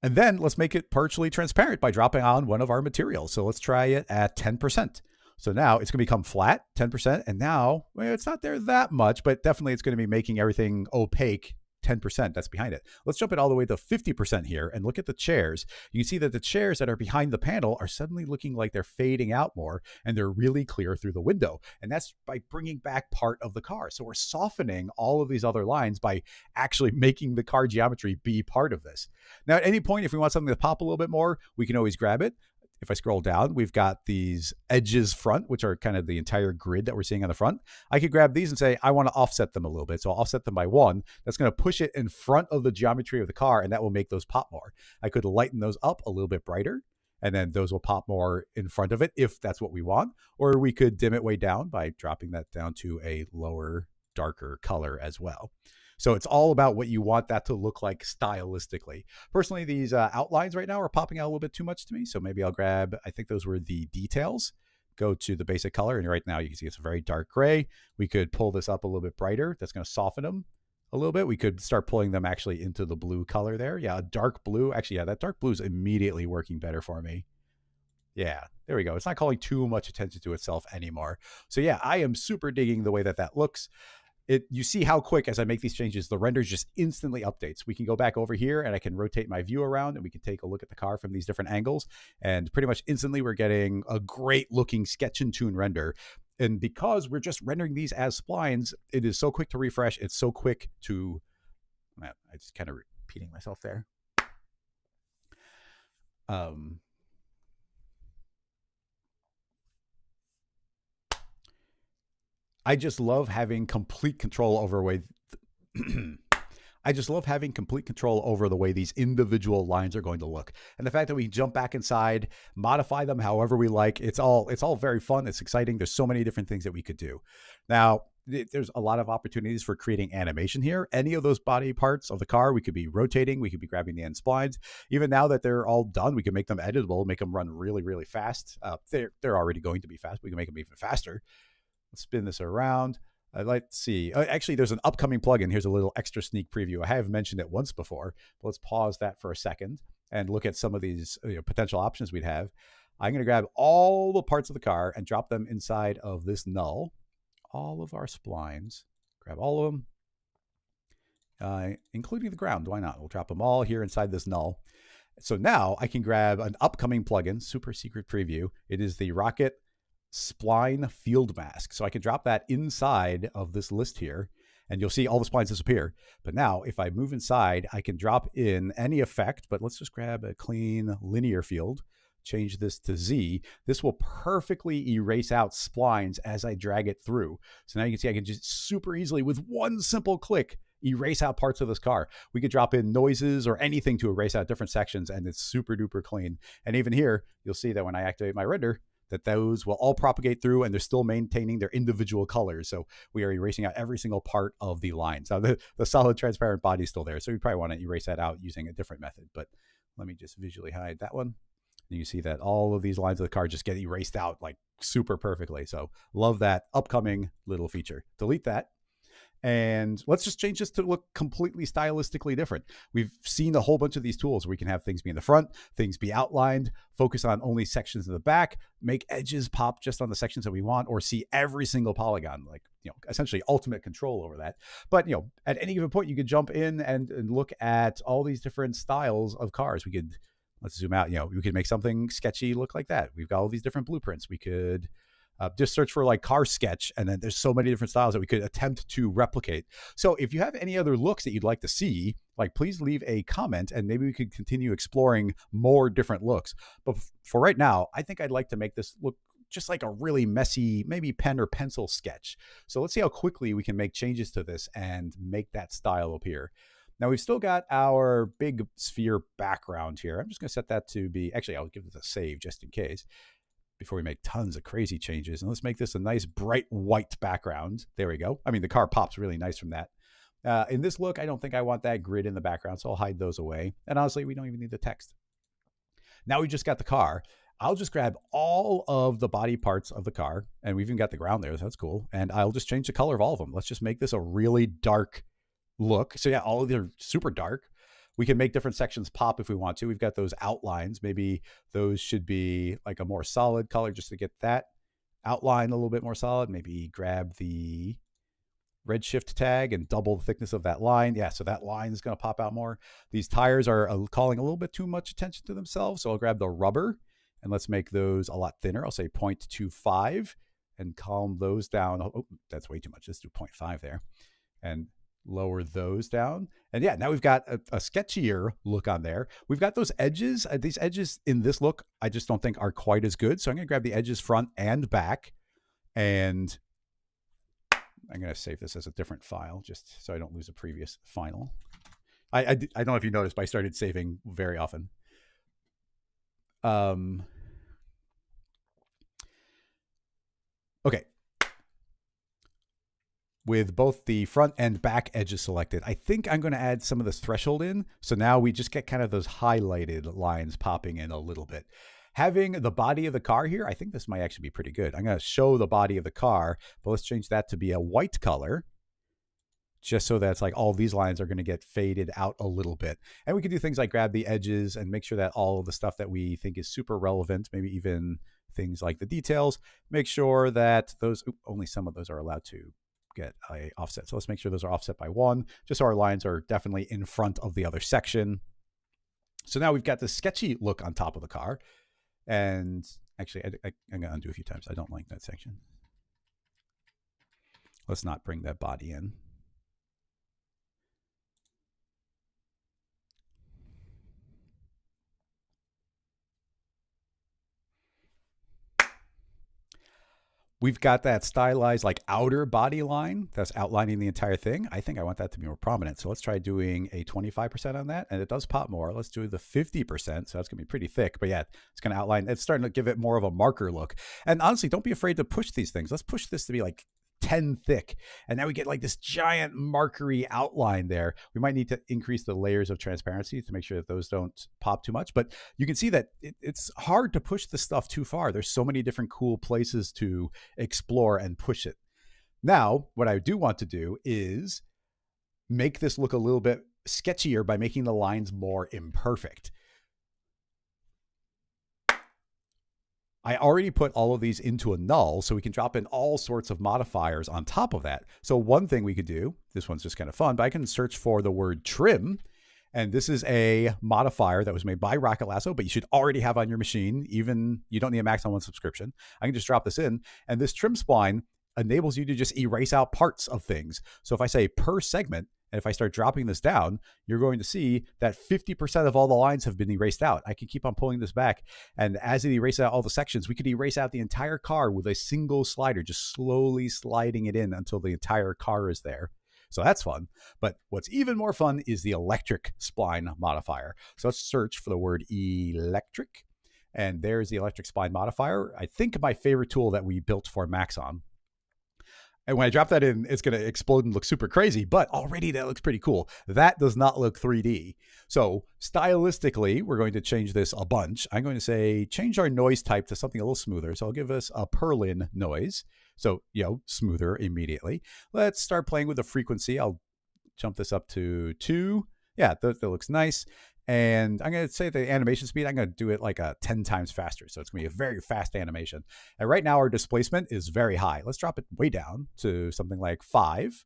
And then let's make it partially transparent by dropping on one of our materials. So let's try it at 10%. So now it's going to become flat, 10%. And now, well, it's not there that much, but definitely it's going to be making everything opaque, 10% that's behind it. Let's jump it all the way to 50% here and look at the chairs. You can see that the chairs that are behind the panel are suddenly looking like they're fading out more and they're really clear through the window. And that's by bringing back part of the car. So we're softening all of these other lines by actually making the car geometry be part of this. Now, at any point, if we want something to pop a little bit more, we can always grab it. If I scroll down, we've got these edges front, which are kind of the entire grid that we're seeing on the front. I could grab these and say, I want to offset them a little bit. So I'll offset them by 1. That's going to push it in front of the geometry of the car, and that will make those pop more. I could lighten those up a little bit brighter, and then those will pop more in front of it if that's what we want. Or we could dim it way down by dropping that down to a lower, darker color as well. So it's all about what you want that to look like stylistically. Personally, these outlines right now are popping out a little bit too much to me. So maybe I'll grab, I think those were the details, go to the basic color. And right now you can see it's a very dark gray. We could pull this up a little bit brighter. That's going to soften them a little bit. We could start pulling them actually into the blue color there. Yeah, a dark blue. Actually, yeah, that dark blue is immediately working better for me. Yeah, there we go. It's not calling too much attention to itself anymore. So yeah, I am super digging the way that that looks. You see how quick as I make these changes, the render just instantly updates. We can go back over here and I can rotate my view around and we can take a look at the car from these different angles. And pretty much instantly we're getting a great looking sketch and tune render. And because we're just rendering these as splines, it is so quick to refresh. It's so quick to, I just kind of repeating myself there. I just love having complete control over way. I just love having complete control over the way these individual lines are going to look. And the fact that we jump back inside, modify them however we like, it's all very fun. It's exciting. There's so many different things that we could do. Now, there's a lot of opportunities for creating animation here. Any of those body parts of the car, we could be rotating, we could be grabbing the end splines. Even now that they're all done, we can make them editable, make them run really, really fast. They're already going to be fast. We can make them even faster. Let's spin this around. Let's see. Actually, there's an upcoming plugin. Here's a little extra sneak preview. I have mentioned it once before. But let's pause that for a second and look at some of these potential options we'd have. I'm going to grab all the parts of the car and drop them inside of this null. All of our splines. Grab all of them, including the ground. Why not? We'll drop them all here inside this null. So now I can grab an upcoming plugin, super secret preview. It is the Rocket Spline Field Mask. So I can drop that inside of this list here, and you'll see all the splines disappear. But now if I move inside, I can drop in any effect, but let's just grab a clean linear field, change this to Z. This will perfectly erase out splines as I drag it through. So now you can see I can just super easily, with one simple click, erase out parts of this car. We could drop in noises or anything to erase out different sections, and it's super duper clean. And even here, you'll see that when I activate my render, that those will all propagate through, and they're still maintaining their individual colors. So we are erasing out every single part of the lines. Now the solid transparent body is still there, so we probably want to erase that out using a different method. But let me just visually hide that one. And you see that all of these lines of the car just get erased out like super perfectly. So love that upcoming little feature. Delete that. And let's just change this to look completely stylistically different. We've seen a whole bunch of these tools where we can have things be in the front, things be outlined, focus on only sections in the back, make edges pop just on the sections that we want, or see every single polygon, like, essentially ultimate control over that. But, at any given point, you could jump in and look at all these different styles of cars. We could, let's zoom out, we could make something sketchy look like that. We've got all these different blueprints. We could just search for like car sketch, and then there's so many different styles that we could attempt to replicate. So if you have any other looks that you'd like to see, like, please leave a comment and maybe we could continue exploring more different looks. But for right now, I think I'd like to make this look just like a really messy, maybe pen or pencil sketch. So let's see how quickly we can make changes to this and make that style appear. Now we've still got our big sphere background here. I'm just going to set that to be, actually, I'll give this a save just in case, before we make tons of crazy changes. And let's make this a nice bright white background. There we go. I mean, the car pops really nice from that. In this look, I don't think I want that grid in the background, so I'll hide those away. And honestly, we don't even need the text. Now we just got the car. I'll just grab all of the body parts of the car, and we've even got the ground there, so that's cool. And I'll just change the color of all of them. Let's just make this a really dark look. So yeah, all of them are super dark. We can make different sections pop if we want to. We've got those outlines. Maybe those should be like a more solid color just to get that outline a little bit more solid. Maybe grab the redshift tag and double the thickness of that line. Yeah, so that line is going to pop out more. These tires are calling a little bit too much attention to themselves. So I'll grab the rubber and let's make those a lot thinner. I'll say 0.25 and calm those down. Oh, that's way too much. Let's do 0.5 there. And lower those down. And yeah, now we've got a sketchier look on there. We've got those edges. These edges in this look, I just don't think are quite as good. So I'm going to grab the edges front and back, and I'm going to save this as a different file just so I don't lose a previous final. I don't know if you noticed, but I started saving very often. Okay. With both the front and back edges selected, I think I'm going to add some of this threshold in. So now we just get kind of those highlighted lines popping in a little bit. Having the body of the car here, I think this might actually be pretty good. I'm going to show the body of the car, but let's change that to be a white color, just so that it's like all these lines are going to get faded out a little bit. And we can do things like grab the edges and make sure that all of the stuff that we think is super relevant, maybe even things like the details, make sure that those, only some of those are allowed to get a offset. So let's make sure those are offset by 1, just so our lines are definitely in front of the other section. So now we've got this sketchy look on top of the car. And actually, I'm going to undo a few times. I don't like that section. Let's not bring that body in. we've got that stylized like outer body line that's outlining the entire thing. I think I want that to be more prominent. So let's try doing a 25% on that. And it does pop more. Let's do the 50%. So that's going to be pretty thick. But yeah, it's going to outline. It's starting to give it more of a marker look. And honestly, don't be afraid to push these things. Let's push this to be like 10 thick. And now we get like this giant markery outline there. We might need to increase the layers of transparency to make sure that those don't pop too much. But you can see that it's hard to push the stuff too far. There's so many different cool places to explore and push it. Now, what I do want to do is make this look a little bit sketchier by making the lines more imperfect. I already put all of these into a null, so we can drop in all sorts of modifiers on top of that. So one thing we could do, this one's just kind of fun, but I can search for the word trim. And this is a modifier that was made by Rocket Lasso, but you should already have on your machine. Even you don't need a Max on One subscription. I can just drop this in. And this trim spline enables you to just erase out parts of things. So if I say per segment, and if I start dropping this down, you're going to see that 50% of all the lines have been erased out. I can keep on pulling this back. And as it erases out all the sections, we could erase out the entire car with a single slider, just slowly sliding it in until the entire car is there. So that's fun. But what's even more fun is the electric spline modifier. So let's search for the word electric. And there's the electric spline modifier. I think my favorite tool that we built for Maxon. And when I drop that in, it's going to explode and look super crazy, but already that looks pretty cool. That does not look 3D. So stylistically, we're going to change this a bunch. I'm going to say, change our noise type to something a little smoother. So I'll give us a Perlin noise. So, smoother immediately. Let's start playing with the frequency. I'll jump this up to 2. Yeah, that looks nice. And I'm going to say the animation speed, I'm going to do it like 10 times faster. So it's going to be a very fast animation. And right now our displacement is very high. Let's drop it way down to something like 5.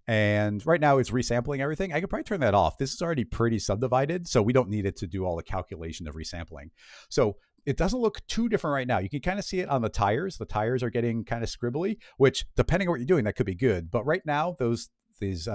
And right now it's resampling everything. I could probably turn that off. This is already pretty subdivided, so we don't need it to do all the calculation of resampling. So it doesn't look too different right now. You can kind of see it on the tires. The tires are getting kind of scribbly, which depending on what you're doing, that could be good. But right now, these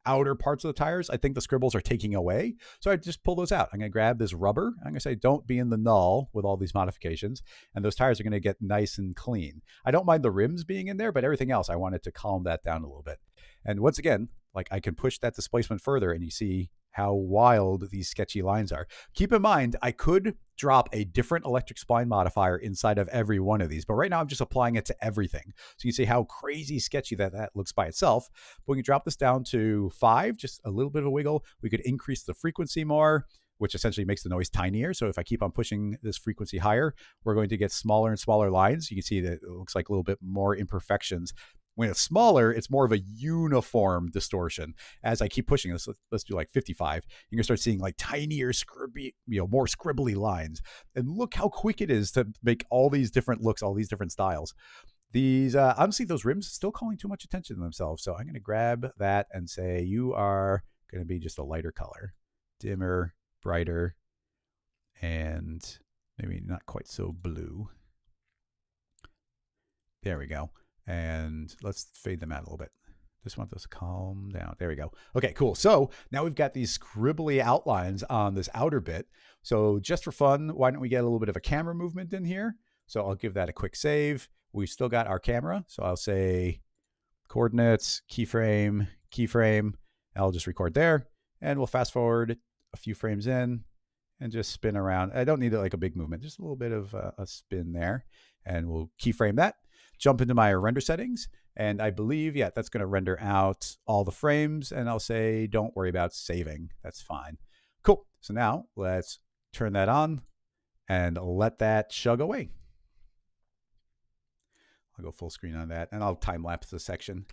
outer parts of the tires, I think the scribbles are taking away. So I just pull those out. I'm going to grab this rubber. I'm going to say, don't be in the null with all these modifications. And those tires are going to get nice and clean. I don't mind the rims being in there, but everything else, I wanted to calm that down a little bit. And once again, like I can push that displacement further and you see how wild these sketchy lines are. Keep in mind, I could drop a different electric spline modifier inside of every one of these, but right now I'm just applying it to everything. So you can see how crazy sketchy that looks by itself. But we can drop this down to 5, just a little bit of a wiggle. We could increase the frequency more, which essentially makes the noise tinier. So if I keep on pushing this frequency higher, we're going to get smaller and smaller lines. You can see that it looks like a little bit more imperfections. When it's smaller, it's more of a uniform distortion. As I keep pushing this, let's do like 55. You're gonna start seeing like tinier, more scribbly lines. And look how quick it is to make all these different looks, all these different styles. These, honestly, those rims still calling too much attention to themselves. So I'm gonna grab that and say, you are gonna be just a lighter color, dimmer, brighter, and maybe not quite so blue. There we go. And let's fade them out a little bit. Just want those to calm down. There we go. Okay, cool. So now we've got these scribbly outlines on this outer bit. So just for fun, why don't we get a little bit of a camera movement in here? So I'll give that a quick save. We've still got our camera. So I'll say coordinates, keyframe, keyframe. I'll just record there. And we'll fast forward a few frames in and just spin around. I don't need like a big movement, just a little bit of a spin there. And we'll keyframe that. Jump into my render settings, and I believe, yeah, that's going to render out all the frames, and I'll say, don't worry about saving. That's fine. Cool. So now let's turn that on and let that chug away. I'll go full screen on that, and I'll time lapse this section.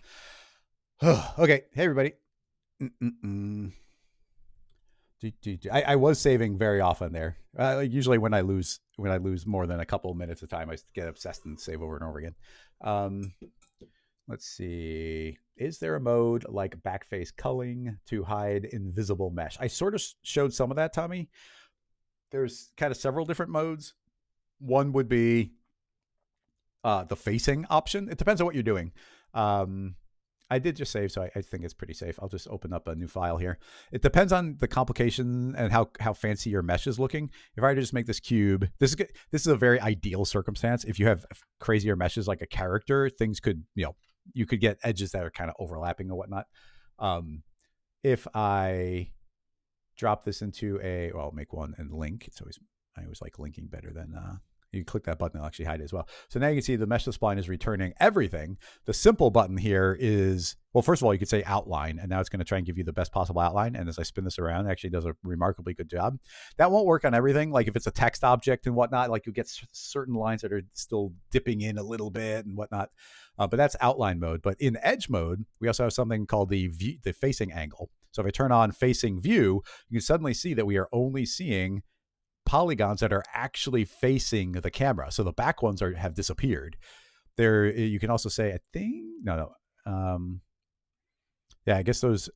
Okay. Hey, everybody. I was saving very often there. Usually when I lose more than a couple of minutes of time, I get obsessed and save over and over again. Let's see. Is there a mode like backface culling to hide invisible mesh? I sort of showed some of that, Tommy. There's kind of several different modes. One would be the facing option. It depends on what you're doing. I did just save, so I think it's pretty safe. I'll just open up a new file here. It depends on the complication and how fancy your mesh is looking. If I were to just make this cube, this is a very ideal circumstance. If you have crazier meshes like a character, things could, you could get edges that are kind of overlapping or whatnot. If I drop this into I'll make one and link. I always like linking better than you click that button, it'll actually hide it as well. So now you can see the meshless spline is returning everything. The simple button here is, well, first of all, you could say outline, and now it's going to try and give you the best possible outline. And as I spin this around, it actually does a remarkably good job. That won't work on everything. Like if it's a text object and whatnot, like you get certain lines that are still dipping in a little bit and whatnot. But that's outline mode. But in edge mode, we also have something called the facing angle. So if I turn on facing view, you can suddenly see that we are only seeing polygons that are actually facing the camera. So the back ones have disappeared. There, you can also say, yeah, I guess those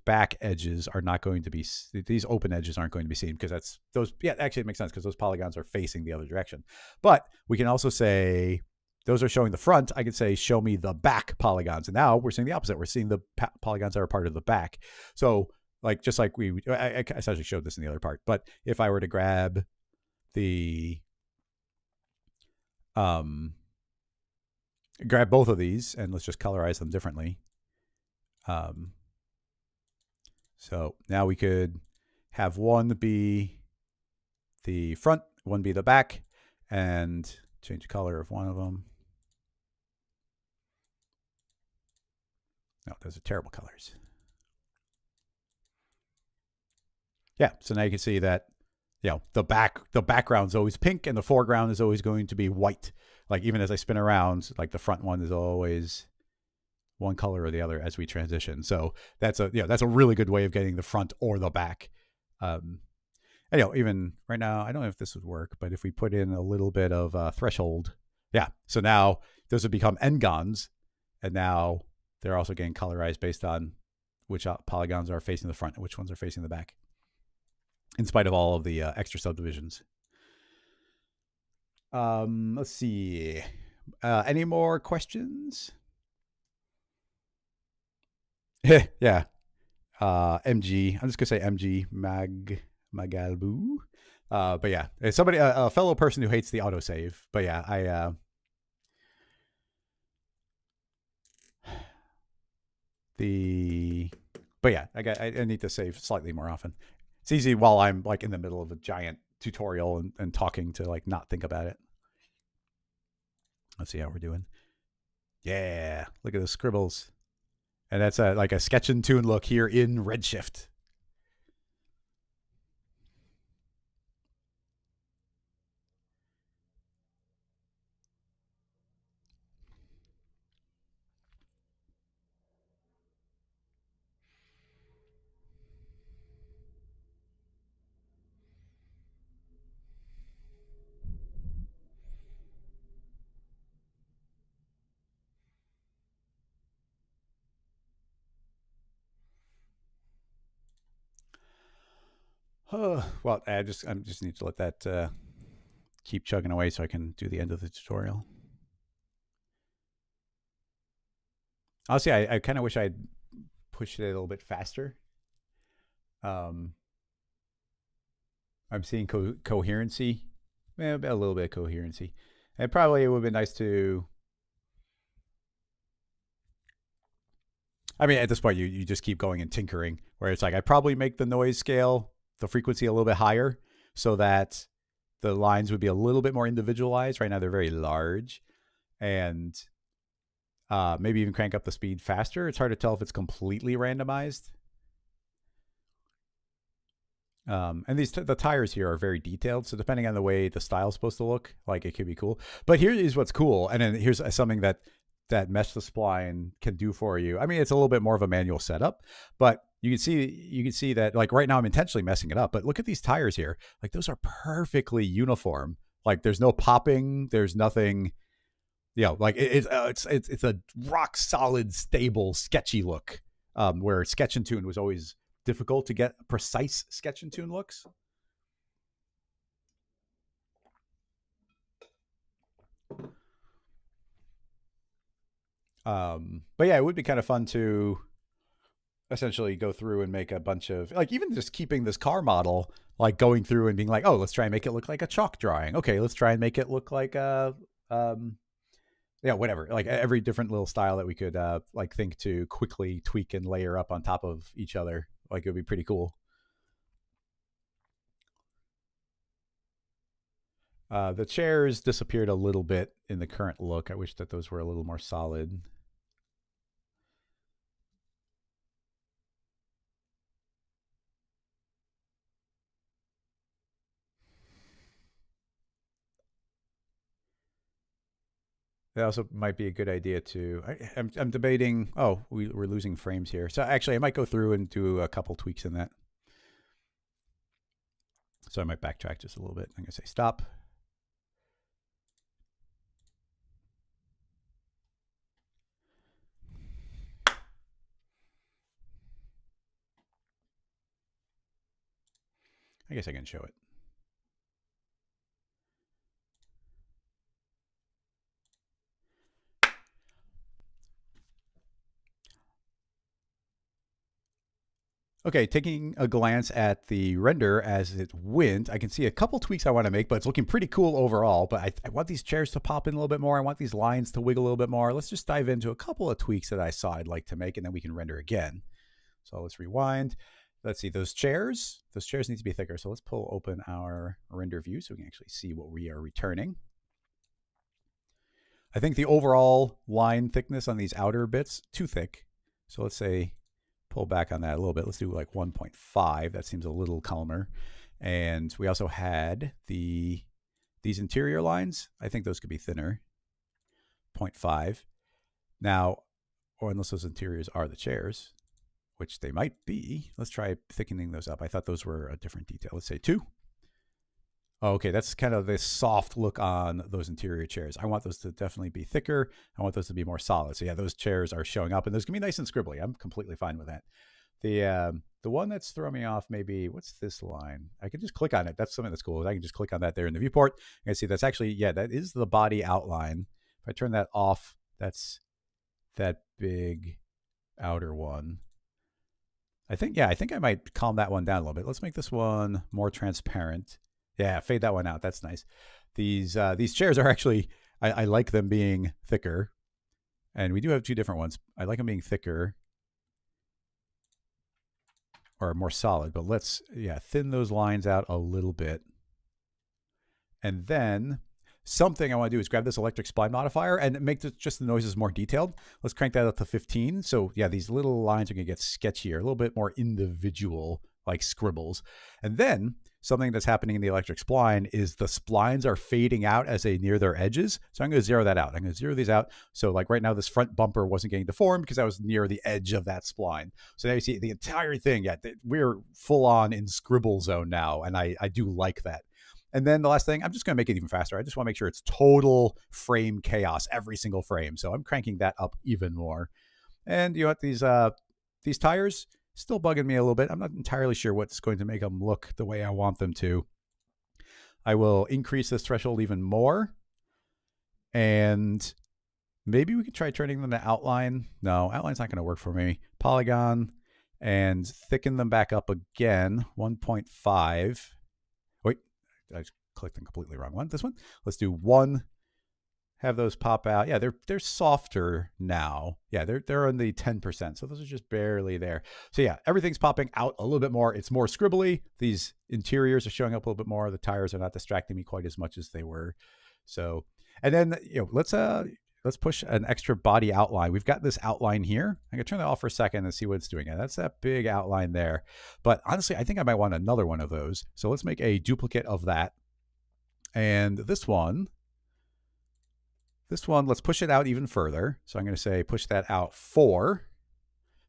back edges are not going to be, these open edges aren't going to be seen because that's those. Yeah, actually it makes sense because those polygons are facing the other direction. But we can also say those are showing the front. I could say, show me the back polygons. And now we're seeing the opposite. We're seeing the polygons that are part of the back. So just like I essentially showed this in the other part, but if I were to grab grab both of these and let's just colorize them differently. So now we could have one be the front, one be the back, and change the color of one of them. No, those are terrible colors. Yeah, so now you can see that, the background is always pink and the foreground is always going to be white. Like even as I spin around, like the front one is always one color or the other as we transition. So that's a really good way of getting the front or the back. Even right now, I don't know if this would work, but if we put in a little bit of threshold, yeah. So now those would become n-gons, and now they're also getting colorized based on which polygons are facing the front and which ones are facing the back, in spite of all of the extra subdivisions. Let's see. Any more questions? Yeah. MG. I'm just gonna say MG Magalbu. But yeah, it's somebody, a fellow person who hates the autosave. But yeah, I need to save slightly more often. It's easy while I'm like in the middle of a giant tutorial and talking to like not think about it. Let's see how we're doing. Yeah, look at the scribbles. And that's like a sketch and tune look here in Redshift. Well, I just need to let that keep chugging away so I can do the end of the tutorial. Honestly, I kind of wish I'd pushed it a little bit faster. I'm seeing coherency, a little bit of coherency. And probably it would have been nice to. I mean, at this point, you just keep going and tinkering, where it's like I probably make the noise scale, the frequency a little bit higher, so that the lines would be a little bit more individualized. Right now, they're very large, and maybe even crank up the speed faster. It's hard to tell if it's completely randomized. And the tires here are very detailed, so depending on the way the style is supposed to look, like it could be cool. But here is what's cool, and then here's something that meshless spline can do for you. I mean, it's a little bit more of a manual setup, but you can see that like right now I'm intentionally messing it up. But look at these tires here; like those are perfectly uniform. Like there's no popping, there's nothing. Like it's a rock solid, stable, sketchy look. Where sketch and tune was always difficult to get precise sketch and tune looks. But yeah, it would be kind of fun to essentially go through and make a bunch of, like, even just keeping this car model, like going through and being like, oh, let's try and make it look like a chalk drawing. Okay, let's try and make it look like a yeah, whatever, like every different little style that we could like think to quickly tweak and layer up on top of each other. Like, it would be pretty cool. The chairs disappeared a little bit in the current look. I wish that those were a little more solid. That also might be a good idea to. I'm debating. Oh, we're losing frames here. So actually, I might go through and do a couple tweaks in that. So I might backtrack just a little bit. I'm going to say stop. I guess I can show it. Okay, taking a glance at the render as it went, I can see a couple tweaks I want to make, but it's looking pretty cool overall. But I want these chairs to pop in a little bit more. I want these lines to wiggle a little bit more. Let's just dive into a couple of tweaks that I saw I'd like to make, and then we can render again. So let's rewind. Let's see, those chairs need to be thicker. So let's pull open our render view so we can actually see what we are returning. I think the overall line thickness on these outer bits, too thick. So let's say pull back on that a little bit. Let's do like 1.5. That seems a little calmer. And we also had these interior lines. I think those could be thinner. 0.5. Now, or unless those interiors are the chairs, which they might be. Let's try thickening those up. I thought those were a different detail. Let's say 2. Oh, okay, that's kind of this soft look on those interior chairs. I want those to definitely be thicker. I want those to be more solid. So yeah, those chairs are showing up, and those can be nice and scribbly. I'm completely fine with that. The one that's throwing me off, maybe, what's this line? I can just click on it. That's something that's cool. I can just click on that there in the viewport. You can see that's actually, yeah, that is the body outline. If I turn that off, that's that big outer one. I think I might calm that one down a little bit. Let's make this one more transparent. Yeah, fade that one out. That's nice. These chairs are actually, I like them being thicker. And we do have 2 different ones. I like them being thicker or more solid, but let's, yeah, thin those lines out a little bit. And then something I want to do is grab this electric spline modifier and make just the noises more detailed. Let's crank that up to 15. So yeah, these little lines are going to get sketchier, a little bit more individual, like scribbles. And then something that's happening in the electric spline is the splines are fading out as they near their edges. So I'm going to zero that out. I'm going to zero these out. So like right now, this front bumper wasn't getting deformed because I was near the edge of that spline. So now you see the entire thing. Yeah, we're full on in scribble zone now. And I do like that. And then the last thing, I'm just going to make it even faster. I just want to make sure it's total frame chaos, every single frame. So I'm cranking that up even more. And you know what? These tires still bugging me a little bit. I'm not entirely sure what's going to make them look the way I want them to. I will increase this threshold even more. And maybe we could try turning them to outline. No, outline's not going to work for me. Polygon, and thicken them back up again, 1.5. Wait, I clicked the completely wrong one. This one. Let's do 1. Have those pop out. Yeah, they're softer now. Yeah, they're on the 10%. So those are just barely there. So yeah, everything's popping out a little bit more. It's more scribbly. These interiors are showing up a little bit more. The tires are not distracting me quite as much as they were. So, and then let's push an extra body outline. We've got this outline here. I'm gonna turn that off for a second and see what it's doing. And that's that big outline there. But honestly, I think I might want another one of those. So let's make a duplicate of that. And this one, let's push it out even further. So I'm going to say push that out 4.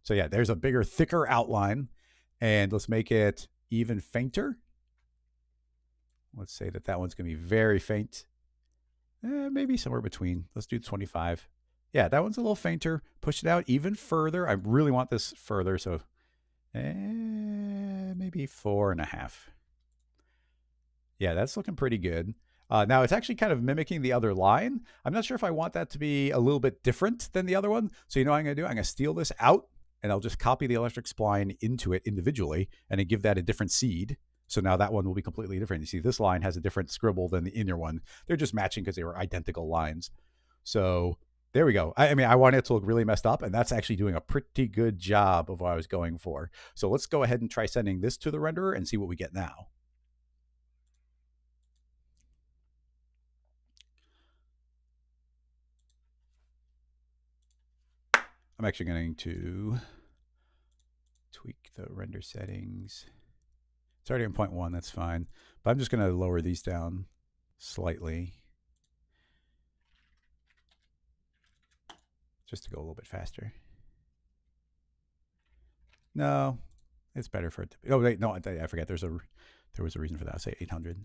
So yeah, there's a bigger, thicker outline. And let's make it even fainter. Let's say that one's going to be very faint. Maybe somewhere between. Let's do 25. Yeah, that one's a little fainter. Push it out even further. I really want this further. So maybe 4.5. Yeah, that's looking pretty good. Now it's actually kind of mimicking the other line. I'm not sure if I want that to be a little bit different than the other one. So you know what I'm going to do? I'm going to steal this out and I'll just copy the electric spline into it individually and then give that a different seed. So now that one will be completely different. You see this line has a different scribble than the inner one. They're just matching because they were identical lines. So there we go. I mean, I want it to look really messed up, and that's actually doing a pretty good job of what I was going for. So let's go ahead and try sending this to the renderer and see what we get now. I'm actually going to tweak the render settings. It's already on 0.1, that's fine. But I'm just going to lower these down slightly just to go a little bit faster. No, it's better for it to be. Oh, wait, no, I forget. There was a reason for that. I'll say 800.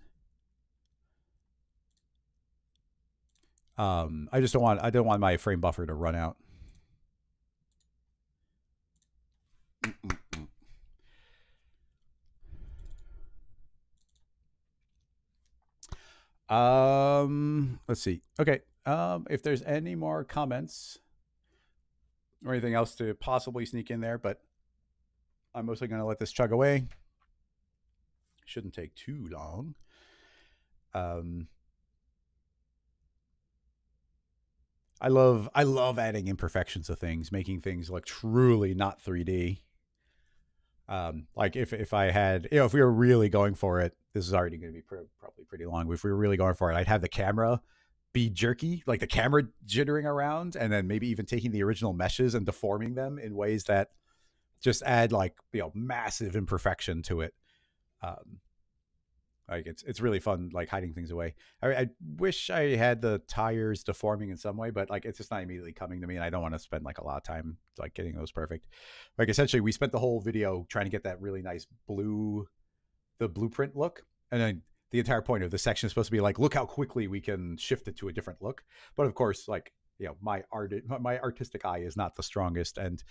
I don't want my frame buffer to run out. Let's see. Okay. If there's any more comments or anything else to possibly sneak in there, but I'm mostly going to let this chug away. Shouldn't take too long. I love adding imperfections to things, making things look truly not 3D. Like if I had, if we were really going for it, this is already going to be probably pretty long. If we were really going for it, I'd have the camera be jerky, like the camera jittering around, and then maybe even taking the original meshes and deforming them in ways that just add like, massive imperfection to it. Like it's really fun, like hiding things away. I wish I had the tires deforming in some way, but like it's just not immediately coming to me, and I don't want to spend like a lot of time like getting those perfect. Like essentially, we spent the whole video trying to get that really nice the blueprint look, and then the entire point of the section is supposed to be like, look how quickly we can shift it to a different look. But of course, like my artistic eye is not the strongest, and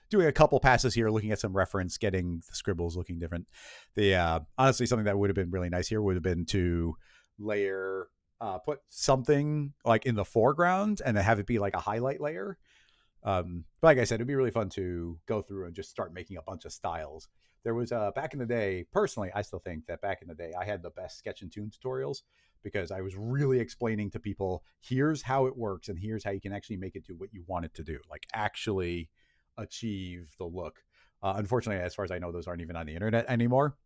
doing a couple passes here, looking at some reference, getting the scribbles looking different. The honestly, something that would have been really nice here would have been to layer, put something like in the foreground and then have it be like a highlight layer. But like I said, it'd be really fun to go through and just start making a bunch of styles. There was back in the day, personally, I still think that back in the day, I had the best sketch and tune tutorials because I was really explaining to people, here's how it works and here's how you can actually make it do what you want it to do, like actually achieve the look. Unfortunately, as far as I know, those aren't even on the internet anymore.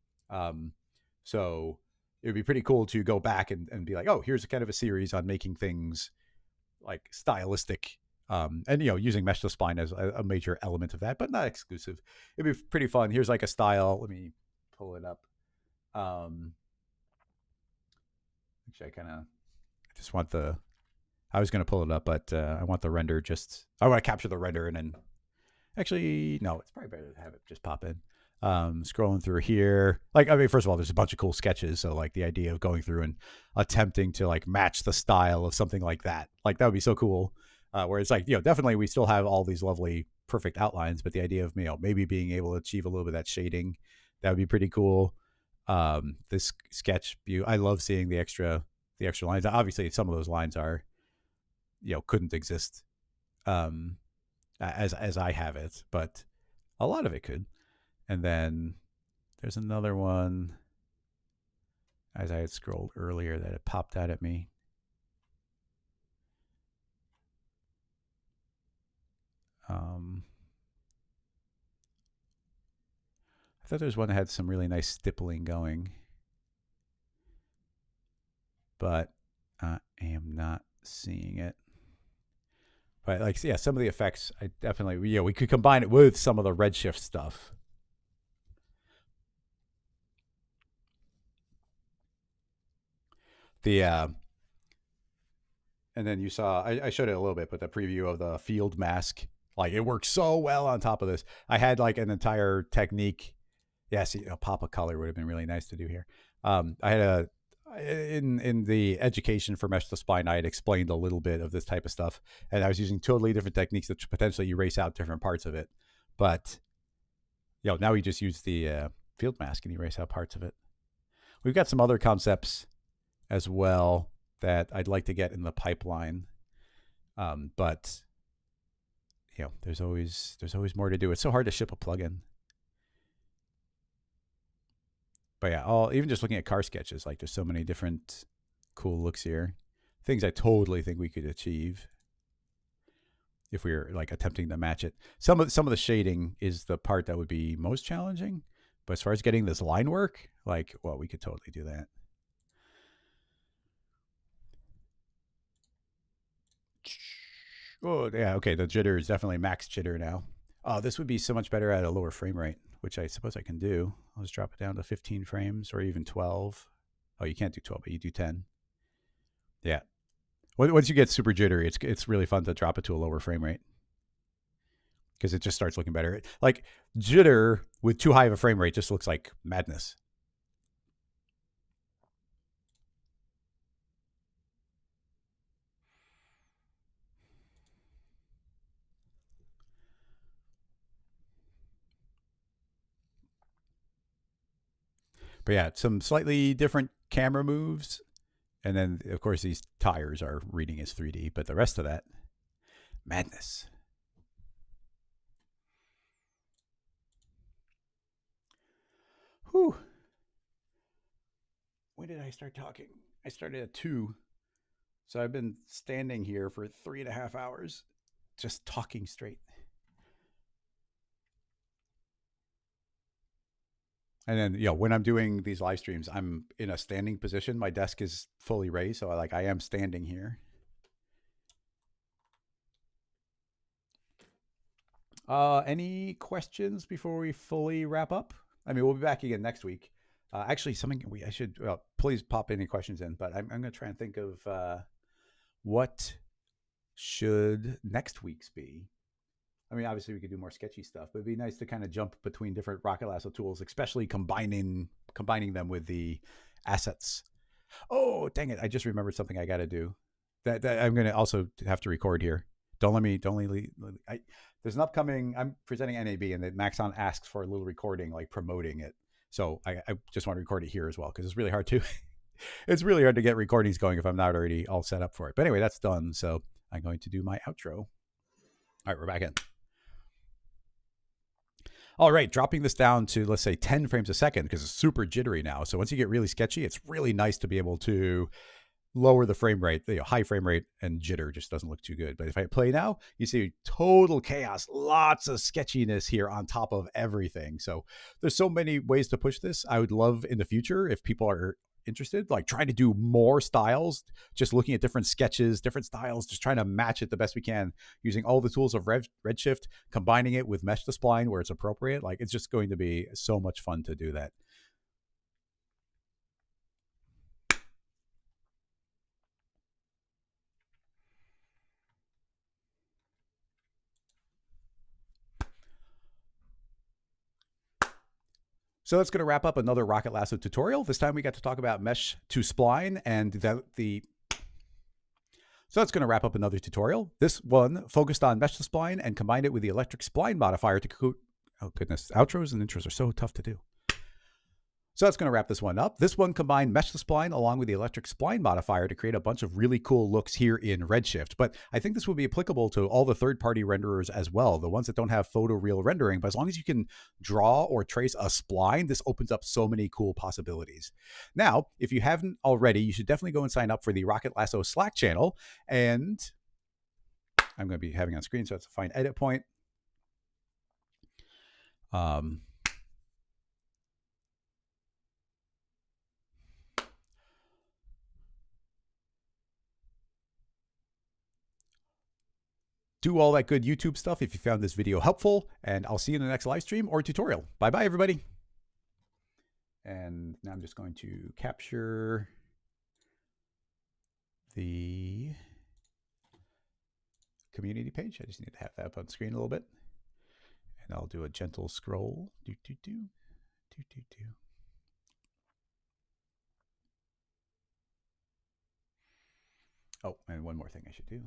So it would be pretty cool to go back and be like, oh, here's a kind of a series on making things like stylistic, and using mesh to spline as a major element of that, but not exclusive. It'd be pretty fun. Here's like a style. Let me pull it up. Actually, I just want I was going to pull it up, but I want the render I want to capture the render and then actually, no, it's probably better to have it just pop in. Scrolling through here, like, I mean, first of all, there's a bunch of cool sketches. So like the idea of going through and attempting to like match the style of something like that would be so cool. Where it's like, definitely we still have all these lovely, perfect outlines, but the idea of, maybe being able to achieve a little bit of that shading, that would be pretty cool. This sketch view, I love seeing the extra lines. Obviously, some of those lines are, couldn't exist as I have it, but a lot of it could. And then there's another one, as I had scrolled earlier, that it popped out at me. I thought there was one that had some really nice stippling going, but I am not seeing it. But like, yeah, some of the effects, I definitely, we could combine it with some of the Redshift stuff. And then you saw, I showed it a little bit, but the preview of the field mask, like it works so well on top of this. I had like an entire technique. Yeah, see, a pop of color would have been really nice to do here. I had in the education for mesh to spline, I had explained a little bit of this type of stuff, and I was using totally different techniques that potentially erase out different parts of it. But now we just use the field mask and erase out parts of it. We've got some other concepts as well that I'd like to get in the pipeline. But there's always more to do. It's so hard to ship a plugin. But yeah, even just looking at car sketches, like there's so many different cool looks here. Things I totally think we could achieve if we were like attempting to match it. Some of the shading is the part that would be most challenging. But as far as getting this line work, we could totally do that. Oh, yeah, okay. The jitter is definitely max jitter now. This would be so much better at a lower frame rate, which I suppose I can do. I'll just drop it down to 15 frames or even 12. Oh, you can't do 12, but you do 10. Yeah. Once you get super jittery, it's really fun to drop it to a lower frame rate because it just starts looking better. Like jitter with too high of a frame rate just looks like madness. But yeah, some slightly different camera moves. And then, of course, these tires are reading as 3D, but the rest of that, madness. Whew. When did I start talking? I started at 2. So I've been standing here for 3.5 hours just talking straight. And then, when I'm doing these live streams, I'm in a standing position. My desk is fully raised, so I am standing here. Any questions before we fully wrap up? I mean, we'll be back again next week. Actually, I should please pop any questions in, but I'm going to try and think of what should next week's be. I mean, obviously we could do more sketchy stuff, but it'd be nice to kind of jump between different Rocket Lasso tools, especially combining them with the assets. Oh, dang it! I just remembered something I got to do. That I'm going to also have to record here. Don't leave. There's an upcoming. I'm presenting NAB, and then Maxon asks for a little recording, like promoting it. So I just want to record it here as well because it's really hard to. It's really hard to get recordings going if I'm not already all set up for it. But anyway, that's done. So I'm going to do my outro. All right, we're back in. All right, dropping this down to, let's say, 10 frames a second because it's super jittery now. So once you get really sketchy, it's really nice to be able to lower the frame rate. High frame rate and jitter just doesn't look too good. But if I play now, you see total chaos, lots of sketchiness here on top of everything. So there's so many ways to push this. I would love in the future if people are interested, like trying to do more styles, just looking at different sketches, different styles, just trying to match it the best we can using all the tools of Redshift, combining it with Mesh to Spline where it's appropriate. Like it's just going to be so much fun to do that. So that's going to wrap up another Rocket Lasso tutorial. This time we got to talk about Mesh to Spline and So that's going to wrap up another tutorial. This one focused on Mesh to Spline and combined it with the electric spline modifier to oh goodness, outros and intros are so tough to do. So that's going to wrap this one up. This one combined Mesh to Spline along with the electric spline modifier to create a bunch of really cool looks here in Redshift. But I think this will be applicable to all the third-party renderers as well, the ones that don't have photoreal rendering. But as long as you can draw or trace a spline, this opens up so many cool possibilities. Now, if you haven't already, you should definitely go and sign up for the Rocket Lasso Slack channel. And I'm going to be having on screen, so that's a fine edit point. Do all that good YouTube stuff if you found this video helpful, and I'll see you in the next live stream or tutorial. Bye-bye, everybody. And now I'm just going to capture the community page. I just need to have that up on screen a little bit. And I'll do a gentle scroll. Oh, and one more thing I should do.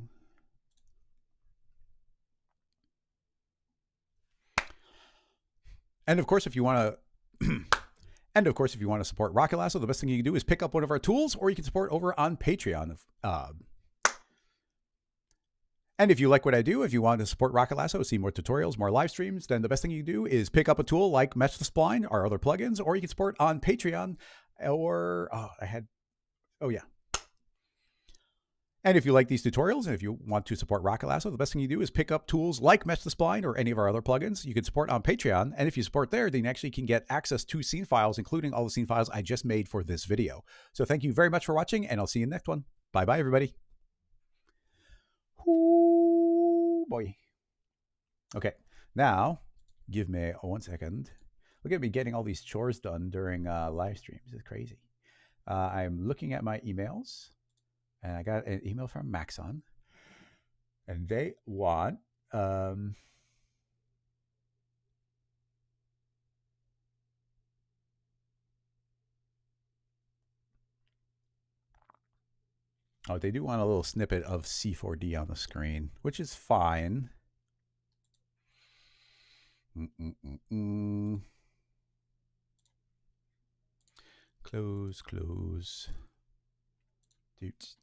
And of course, if you want to And of course, if you want to support Rocket Lasso, the best thing you can do is pick up one of our tools, or you can support over on Patreon. And if you like what I do, if you want to support Rocket Lasso, see more tutorials, more live streams, then the best thing you can do is pick up a tool like Mesh the Spline, our other plugins, or you can support on Patreon, or And if you like these tutorials, and if you want to support Rocket Lasso, the best thing you do is pick up tools like Mesh the Spline or any of our other plugins. You can support on Patreon, and if you support there, then you actually can get access to scene files, including all the scene files I just made for this video. So thank you very much for watching, and I'll see you in the next one. Bye-bye, everybody. Ooh, boy. Okay, now give me 1 second. Look at me getting all these chores done during live streams. This is crazy. I'm looking at my emails. And I got an email from Maxon, and they want oh, they do want a little snippet of C4D on the screen, which is fine. Close. Dudes.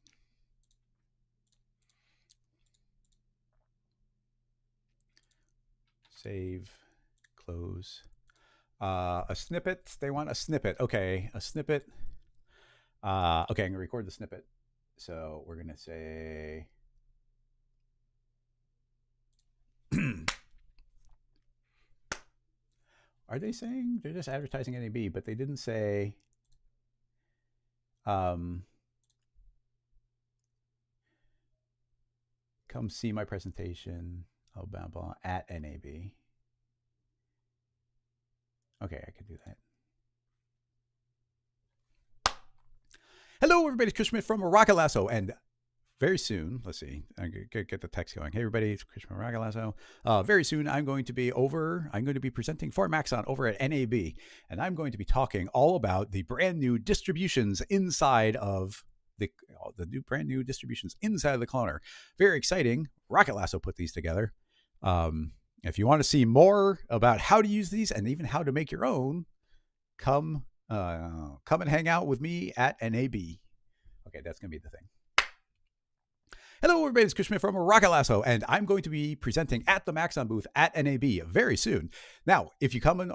Save, close. A snippet. They want a snippet. Okay, a snippet. Okay, I'm gonna record the snippet. So we're gonna say are they saying they're just advertising NAB, but they didn't say come see my presentation, blah, blah, at NAB. Okay, I can do that. Hello, everybody. It's Chris Schmidt from Rocket Lasso, and very soon, let's see, I get the text going. Hey, everybody, it's Chris from Rocket Lasso. Very soon, I'm going to be presenting for Maxon over at NAB, and I'm going to be talking all about the brand new distributions inside of the brand new distributions inside of the cloner. Very exciting. Rocket Lasso put these together. If you want to see more about how to use these and even how to make your own, come and hang out with me at NAB. Okay, that's going to be the thing. Hello, everybody. It's Chris Schmidt from Rocket Lasso, and I'm going to be presenting at the Maxon booth at NAB very soon. Now, if you come in...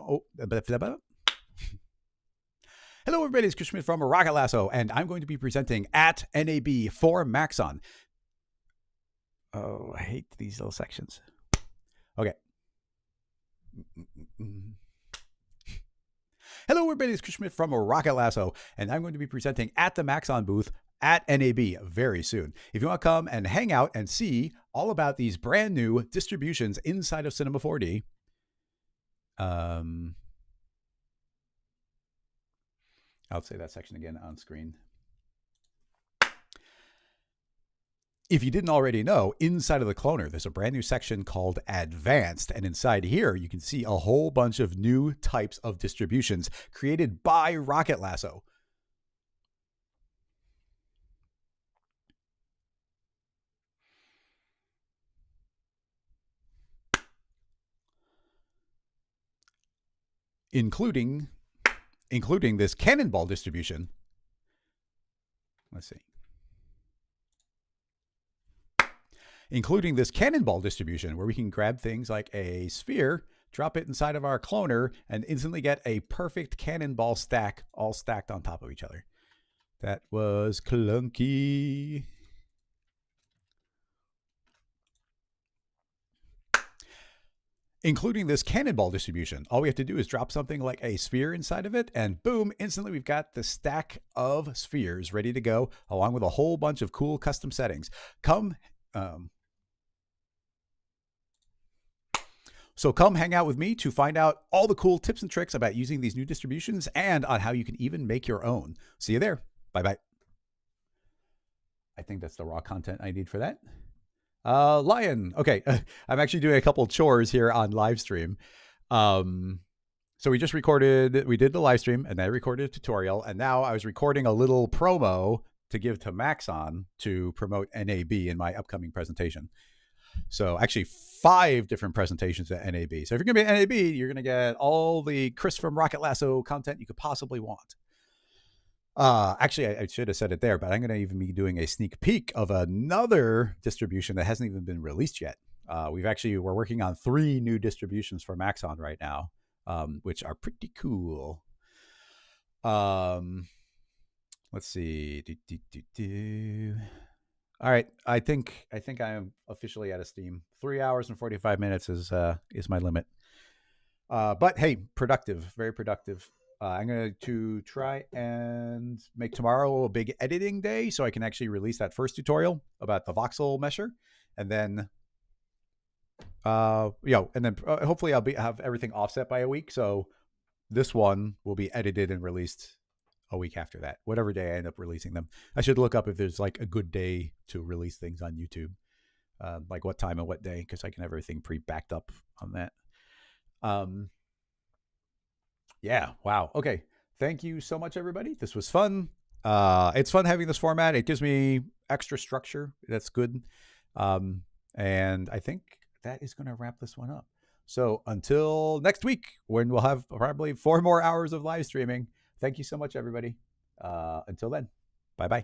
Hello, everybody. It's Chris Schmidt from Rocket Lasso, and I'm going to be presenting at NAB for Maxon. Oh, I hate these little sections. Okay. Hello, everybody. It's Chris Schmidt from Rocket Lasso, and I'm going to be presenting at the Maxon booth at NAB very soon. If you want to come and hang out and see all about these brand new distributions inside of Cinema 4D, I'll say that section again on screen. If you didn't already know, inside of the cloner, there's a brand new section called Advanced. And inside here, you can see a whole bunch of new types of distributions created by Rocket Lasso. Including this cannonball distribution. Let's see. Including this cannonball distribution where we can grab things like a sphere, drop it inside of our cloner, and instantly get a perfect cannonball stack all stacked on top of each other. That was clunky. Including this cannonball distribution, all we have to do is drop something like a sphere inside of it, and boom, instantly we've got the stack of spheres ready to go, along with a whole bunch of cool custom settings. So come hang out with me to find out all the cool tips and tricks about using these new distributions and on how you can even make your own. See you there. Bye-bye. I think that's the raw content I need for that. Lion. Okay. I'm actually doing a couple chores here on live stream. So we just recorded, we did the live stream and then I recorded a tutorial, and now I was recording a little promo to give to Maxon to promote NAB in my upcoming presentation. So actually 5 different presentations at NAB. So if you're going to be at NAB, you're going to get all the Chris from Rocket Lasso content you could possibly want. Actually, I should have said it there, but I'm going to even be doing a sneak peek of another distribution that hasn't even been released yet. We're working on 3 new distributions for Maxon right now, which are pretty cool. Let's see. All right, I think I am officially out of steam. 3 hours and 45 minutes is my limit. But hey, productive, very productive. I'm going to try and make tomorrow a big editing day so I can actually release that first tutorial about the voxel mesher, and then hopefully I'll have everything offset by a week. So this one will be edited and released a week after that, whatever day I end up releasing them. I should look up if there's like a good day to release things on YouTube, like what time and what day, because I can have everything pre-backed up on that. Yeah. Wow. Okay. Thank you so much, everybody. This was fun. It's fun having this format. It gives me extra structure. That's good. And I think that is going to wrap this one up. So until next week, when we'll have probably 4 more hours of live streaming. Thank you so much, everybody. Until then, bye-bye.